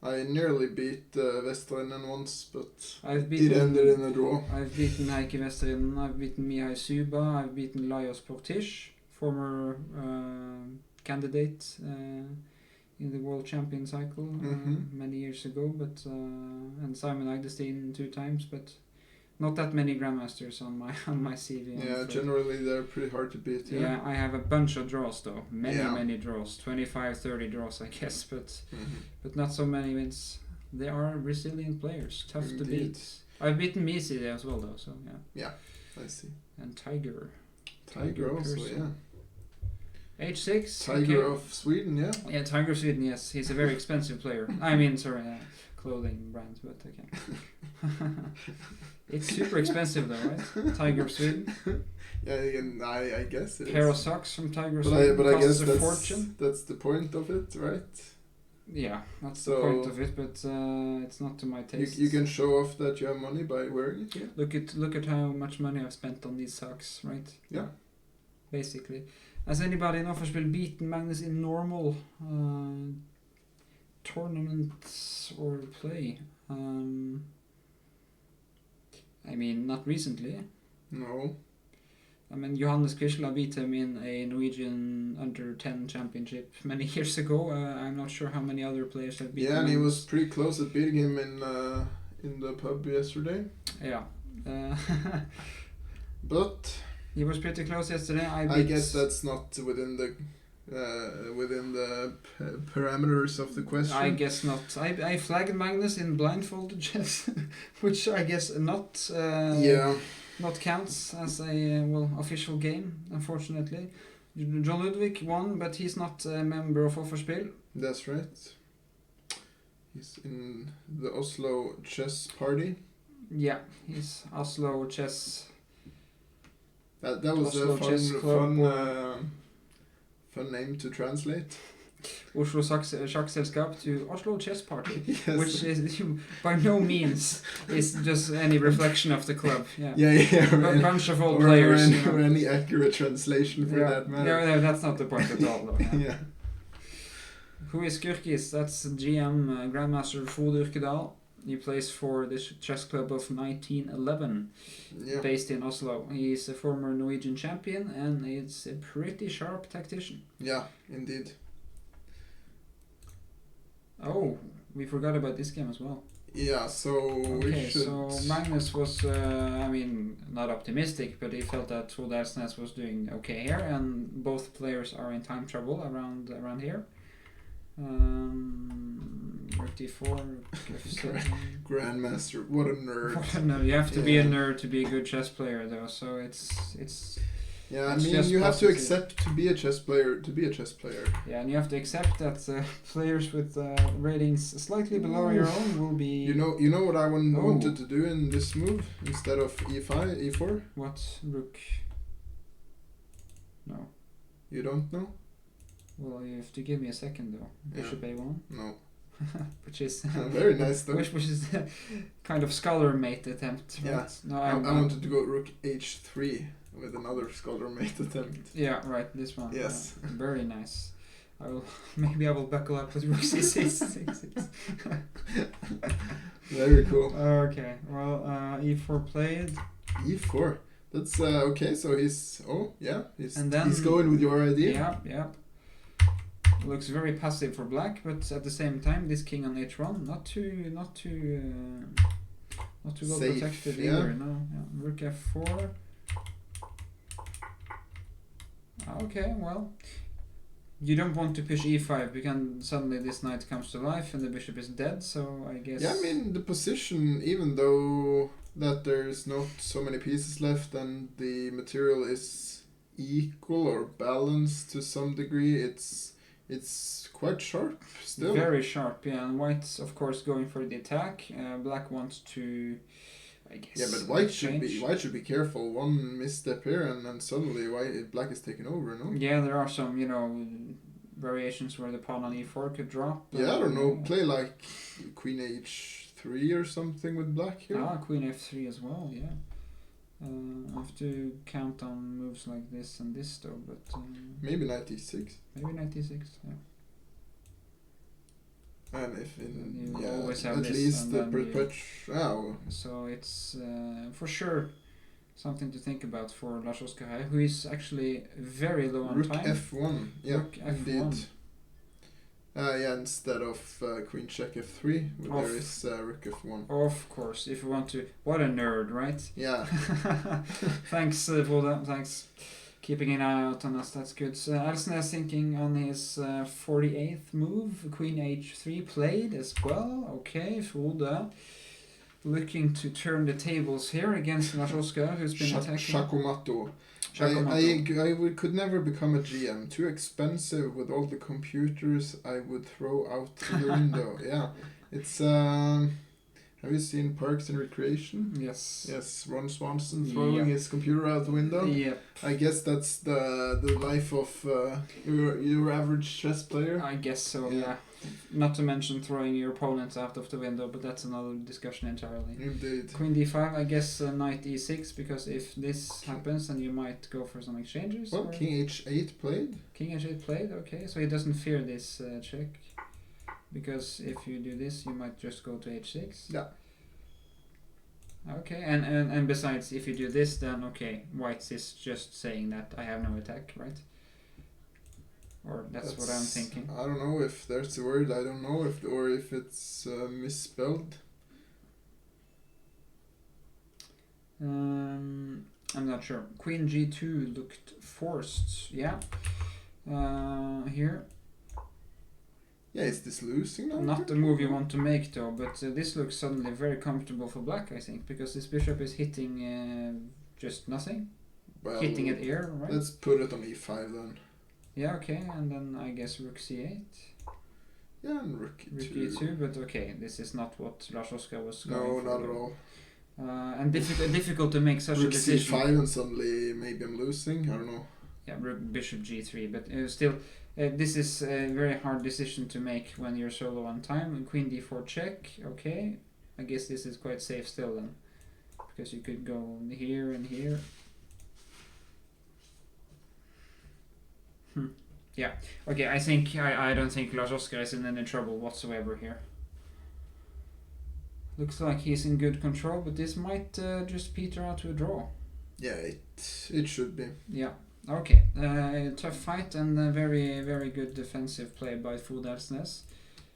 I nearly beat Vesterinen once, but I've it ended in a draw. I've beaten Heikki Vesterinen, I've beaten Mihai Suba, I've beaten Lajos Portish, former candidate in the World Champion cycle many years ago, but and Simon Agdestein 2 times, but not that many grandmasters on my CV. Yeah, generally they're pretty hard to beat. Yeah, I have a bunch of draws though. Yeah. Many draws. 25, 30 draws I guess, but not so many wins. They are resilient players, tough to beat. Indeed. I've beaten Misi as well though, so yeah. Yeah, I see. And Tiger. Tiger also, Carlsen. H6. Tiger okay. of Sweden, yeah. Yeah, Tiger of Sweden, yes. He's a very expensive player. I mean, sorry, clothing brand, but okay. It's super expensive though, right? Tiger of Sweden. Yeah, and I guess it Pair of is. socks from Tiger of Sweden But I costs guess a fortune. that's the point of it, right? Yeah, that's So- the point of it, but it's not to my taste. You can show off that you have money by wearing it, yeah. Look at how much money I've spent on these socks, right? Yeah. Basically. Has anybody in Offerspill beaten Magnus in normal tournaments or play? I mean, not recently. No. I mean, Johannes Quisla beat him in a Norwegian under-10 championship many years ago. I'm not sure how many other players have beaten Yeah, and he Magnus. was pretty close at beating him in the pub yesterday. Yeah. But He was pretty close yesterday. I guess that's not within the parameters of the question. I guess not. I flagged Magnus in blindfolded chess, which I guess not counts as a official game, unfortunately. John Ludwig won, but he's not a member of Offerspill. That's right. He's in the Oslo chess party. Yeah, he's Oslo chess. That was Oslo Chess a Club, fun name to translate. Oslo Sjakkselskap to Oslo Chess Party, Yes. which is by no means is just any reflection of the club. Yeah, Yeah. a bunch of old or players. or any accurate translation for that matter. No, that's not the point at all, though. Yeah. Yeah. Who is Gurkis? That's GM Grandmaster Frode Urkedal. He plays for the chess club of 1911, Yeah. based in Oslo. He's a former Norwegian champion and he's a pretty sharp tactician. Yeah, indeed. Oh, we forgot about this game as well. Yeah, so Okay, we should... so Magnus was, not optimistic, but he felt that Frode Elsnes was doing okay here, and both players are in time trouble around here. 34. Grandmaster, what a nerd. No, you have to be a Yeah. nerd to be a good chess player, though. So it's Yeah, I It's mean, just you have to positive. accept to be a chess player. yeah, and you have to accept that players with ratings slightly below your own will be. You know what I Oh. wanted to do in this move instead of e5, e4? What rook? No. You don't know? Well, you have to give me a second though. Yeah. Bishop a1, No. which is Very nice though. which is kind of scholar mate attempt. Right? Yeah. No, I wanted to go rook h3 with another scholar mate attempt. Yeah, right. This one. Yes. Very nice. Maybe I will buckle up with rook c6. Very cool. Okay. Well, e4 played. e4. That's okay. So he's And then- he's going with your idea. Yeah. Looks very passive for black, but at the same time, this king on h1 not too well Safe, protected yeah. either. No. Yeah. Rook f4. Okay. Well, you don't want to push e5 because suddenly this knight comes to life and the bishop is dead. So I guess. Yeah, I mean the position, even though that there's not so many pieces left and the material is equal or balanced to some degree, it's quite sharp still. Very sharp, yeah. And white's of course going for the attack. Black wants to, I guess. Yeah, but white change. should be careful. One misstep here and then suddenly black is taken over, no? Yeah, there are some, variations where the pawn on e4 could drop. Yeah, I don't know. Play like queen h3 or something with black here. Queen f3 as well, yeah. I have to count on moves like this and this though, but Maybe knight e6. maybe knight e6, yeah. And if in You always have at this least and the then you- perpetual. So it's for sure something to think about for Lars Oskar, who is actually very low on Rook time. f1. Yeah, Rook F1. indeed. Instead of queen check f3, Off. there is rook f1. Of course, if you want to. What a nerd, right? Yeah. Thanks for that. Thanks. Keeping an eye out on us, that's good. So Elsnes thinking on his 48th move, queen h3 played as well. Okay, Frode looking to turn the tables here against Lars Oskar, who's been attacking. Shakumato. Shakumato. Could never become a GM. Too expensive with all the computers I would throw out the window. Yeah, it's. Have you seen Parks and Recreation? Yes. Yes, Ron Swanson throwing his computer out the window. Yeah. I guess that's the life of your average chess player. I guess so. Yeah. Yeah. Not to mention throwing your opponents out of the window, but that's another discussion entirely. Indeed. Queen d5, I guess knight e6, because if this happens, then you might go for some exchanges. Well, or- King h8 played. King h8 played, okay, so he doesn't fear this check. Because if you do this, you might just go to h6. Yeah. Okay, and besides, if you do this, then okay, white is just saying that I have no attack, right? Or that's what I'm thinking. I don't know if there's a word. I don't know if it's misspelled. I'm not sure. Queen g2 looked forced, yeah. Here. Yeah, is this losing now? Not the move you want to make though, but this looks suddenly very comfortable for black, I think, because this bishop is hitting just nothing. Well, Hitting at air, right? Let's put it on e5 then. Yeah, okay, and then I guess rook c8. Yeah, and rook e2. Rook e2, but okay, this is not what Lars Oskar was going No, for. not at all. And difficult to make such a Rook decision. c5 and suddenly maybe I'm losing. I don't know. Yeah, rook bishop g3, but still, this is a very hard decision to make when you're solo on time. And queen d4 check, okay. I guess this is quite safe still then, because you could go here and here. Yeah. Okay, I don't think Lars Oskar is in any trouble whatsoever here. Looks like he's in good control, but this might just peter out to a draw. Yeah, it should be. Yeah. Okay. Tough fight and a very, very good defensive play by Fodalsnes.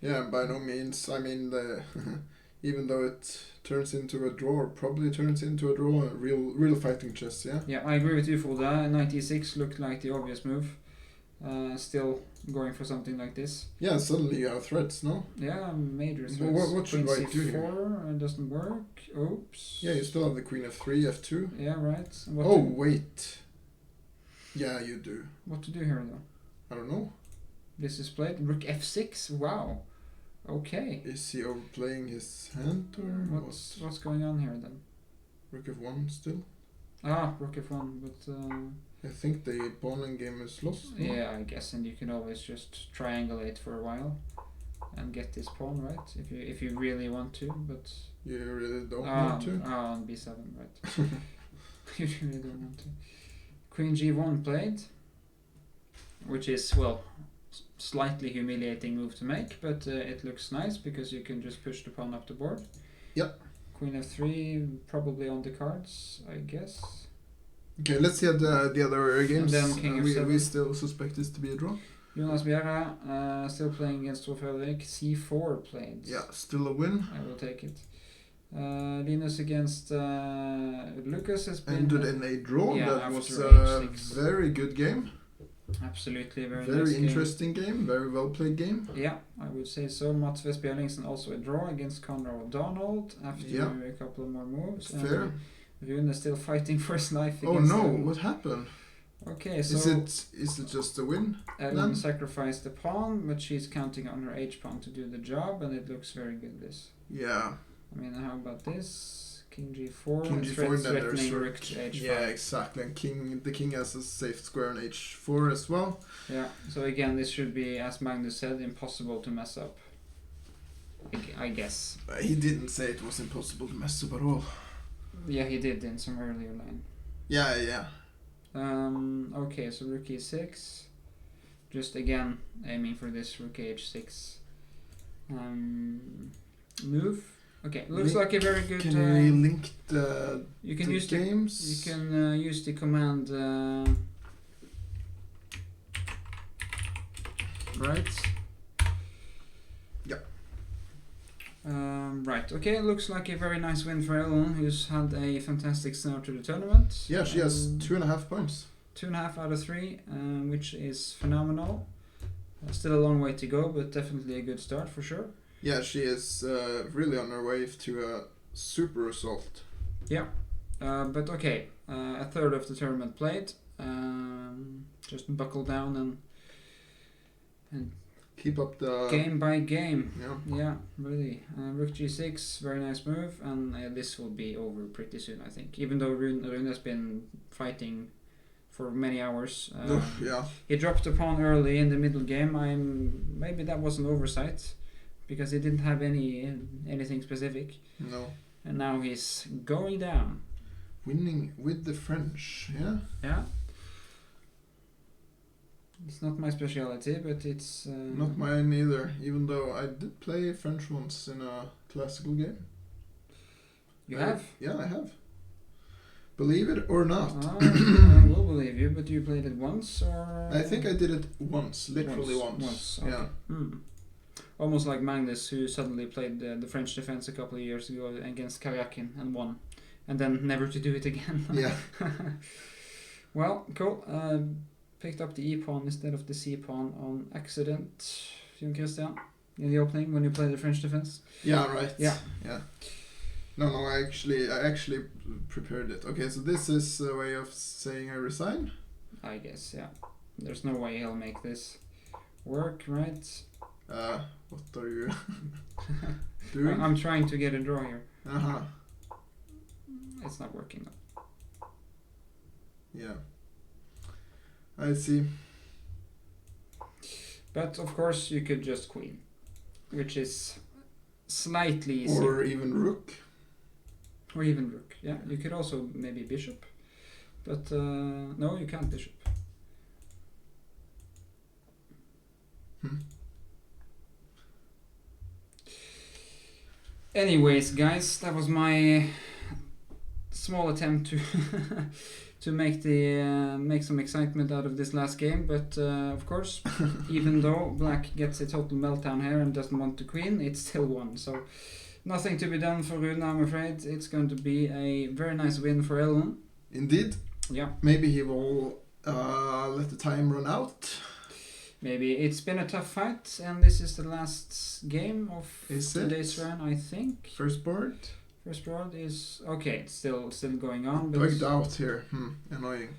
Yeah, by no means. I mean, even though it turns into a draw, or probably turns into a draw, real fighting chess, yeah? Yeah, I agree with you, Foda. Knight e6 looked like the obvious move. Still going for something like this. Yeah, suddenly you have threats, no? Yeah, major threats. What should Queen white do here? c4 doesn't work. Oops. Yeah, you still have the queen f3, f2. Yeah, right. Oh, wait. Yeah, you do. What to do here, though? I don't know. This is played. Rook f6. Wow. Okay. Is he overplaying his hand, or What's going on here, then? Rook f1 still? Ah, rook f1, but... I think the pawn game is lost. No? yeah, I guess, and you can always just triangulate for a while and get this pawn, right? If you really want to, but... You really don't want to? On b7, right. You really don't want to. Queen g1 played, which is, well, slightly humiliating move to make, but it looks nice because you can just push the pawn up the board. Yep. Queen f3 probably on the cards, I guess. Okay, let's see the other games. And then king f7. We still suspect this to be a draw. Jonas Bjerre still playing against Tor Fredrik. c4 played. Yeah, still a win. I will take it. Linus against Lucas has been... Ended in a draw. Yeah, that was after a h6. very good game. Absolutely, very Very nice interesting game. Very well played game. Yeah, I would say so. Mats Vestbjerlingsen also a draw against Conor O'Donnell after a couple of more moves. Fair. Rune is still fighting for his life Oh against no, him. what happened? Okay, so... Is it just a win? Ellen sacrificed the pawn, but she's counting on her h-pawn to do the job, and it looks very good, this. Yeah. I mean, how about this? King g4, King g4 and then there's threatening rook. rook to h5. Yeah, exactly. And the king has a safe square on h4 as well. Yeah, so again, this should be, as Magnus said, impossible to mess up. I guess. He didn't say it was impossible to mess up at all. Yeah, he did in some earlier line. Yeah. Okay, so rook e6. Just again aiming for this rook h6 move. Okay, looks like a very good. Can we link the you can the use games? You can use the command. Right. Yeah. Right. Okay. Looks like a very nice win for Ellen, who's had a fantastic start to the tournament. Yeah, she has 2.5 points. 2.5 out of 3, which is phenomenal. Still a long way to go, but definitely a good start for sure. Yeah, she is really on her way to a super result. Yeah, but okay, a third of the tournament played. Just buckle down and keep up the Game by game. Yeah. Yeah, really. Rook g6, very nice move, and this will be over pretty soon, I think. Even though Rune has been fighting for many hours. Yeah. He dropped a pawn early in the middle game. Maybe that was an oversight, because he didn't have anything specific. No. And now he's going down. Winning with the French. Yeah. Yeah. It's not my specialty, but it's... Not mine either, even though I did play French once in a classical game. You have? Yeah, I have. Believe it or not. I will believe you, but you played it once, or...? I think I did it once, literally once. Once, okay. Yeah. Almost like Magnus, who suddenly played the French defense a couple of years ago against Carlsen and won. And then never to do it again. Yeah. Well, cool. Picked up the e-pawn instead of the c-pawn on accident, Jon Christian, in the opening when you played the French defense. Yeah, right. Yeah. Yeah. No, I actually prepared it. Okay, so this is a way of saying I resign? I guess, yeah. There's no way he'll make this work, right? What are you doing? I'm trying to get a draw here. Uh-huh. It's not working though. Yeah. I see. But of course you could just queen, which is slightly easier. Or even rook. Or even rook, yeah. You could also maybe bishop. But no, you can't bishop. Anyways, guys, that was my small attempt to to make some excitement out of this last game. But of course, even though Black gets a total meltdown here and doesn't want to queen, it's still won. So nothing to be done for Rune, I'm afraid. It's going to be a very nice win for Ellen. Indeed. Yeah. Maybe he will let the time run out. Maybe. It's been a tough fight, and this is the last game of today's run, I think. First board? First board is... Okay, it's still going on. But bugged out here. Annoying.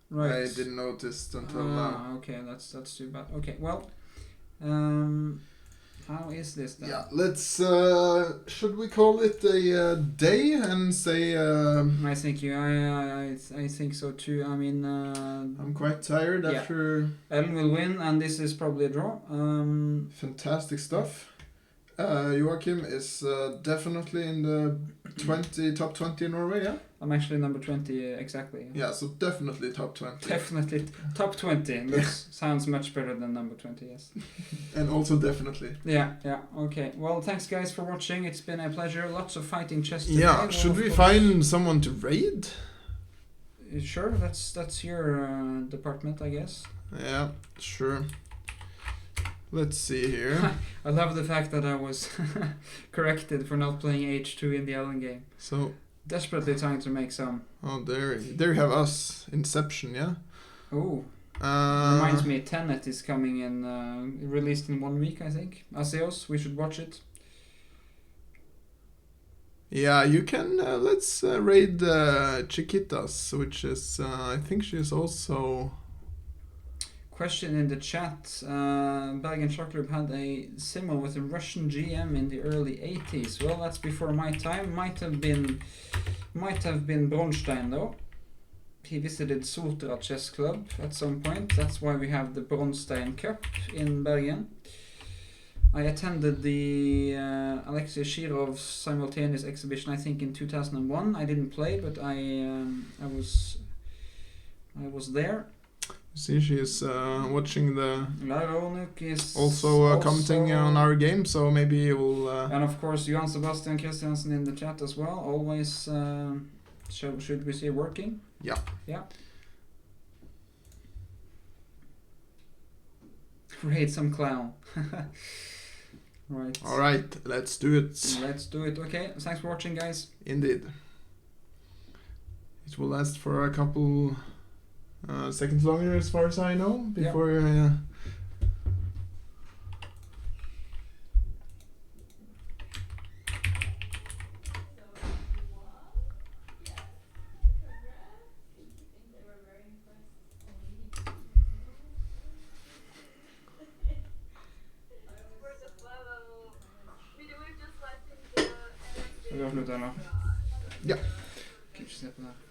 Right. I didn't notice until now. Okay, that's too bad. Okay, well... how is this then? Yeah, let's... should we call it a day and say... I think I think so too. I mean... I'm quite tired after... Ellen will win, and this is probably a draw. Fantastic stuff. Joachim is definitely in the top 20 in Norway, yeah? I'm actually number 20 exactly. Yeah, so definitely top 20. Definitely top 20. Sounds much better than number 20, yes. And also definitely. Yeah, okay. Well, thanks guys for watching. It's been a pleasure. Lots of fighting chess today. Yeah, should we find someone to raid? Sure, that's your department, I guess. Yeah, sure. Let's see here. I love the fact that I was corrected for not playing H2 in the Ellen game. So desperately trying to make some. Oh, there you have us. Inception, yeah? Oh. Reminds me, Tenet is coming in, released in 1 week, I think. Aseos, we should watch it. Yeah, you can, let's raid Chiquitas, which is, I think she's also... Question in the chat, Bergen Shot Club had a symbol with a Russian GM in the early 80s. Well, that's before my time. Might have been Bronstein though. He visited Sotra Chess Club at some point. That's why we have the Bronstein Cup in Bergen. I attended the Alexei Shirov's simultaneous exhibition, I think in 2001. I didn't play, but I was there. See, she's watching the... Laronuk is also commenting on our game, so maybe you will... And of course, Johan Sebastian Christiansen in the chat as well. Always, should we say working? Yeah. Yeah. Raid some clown. Right. Alright, let's do it. Let's do it. Okay, thanks for watching, guys. Indeed. It will last for a couple... seconds longer as far as I know, before Skal vi avslutte her nå? Ja. Kan ikke se på det.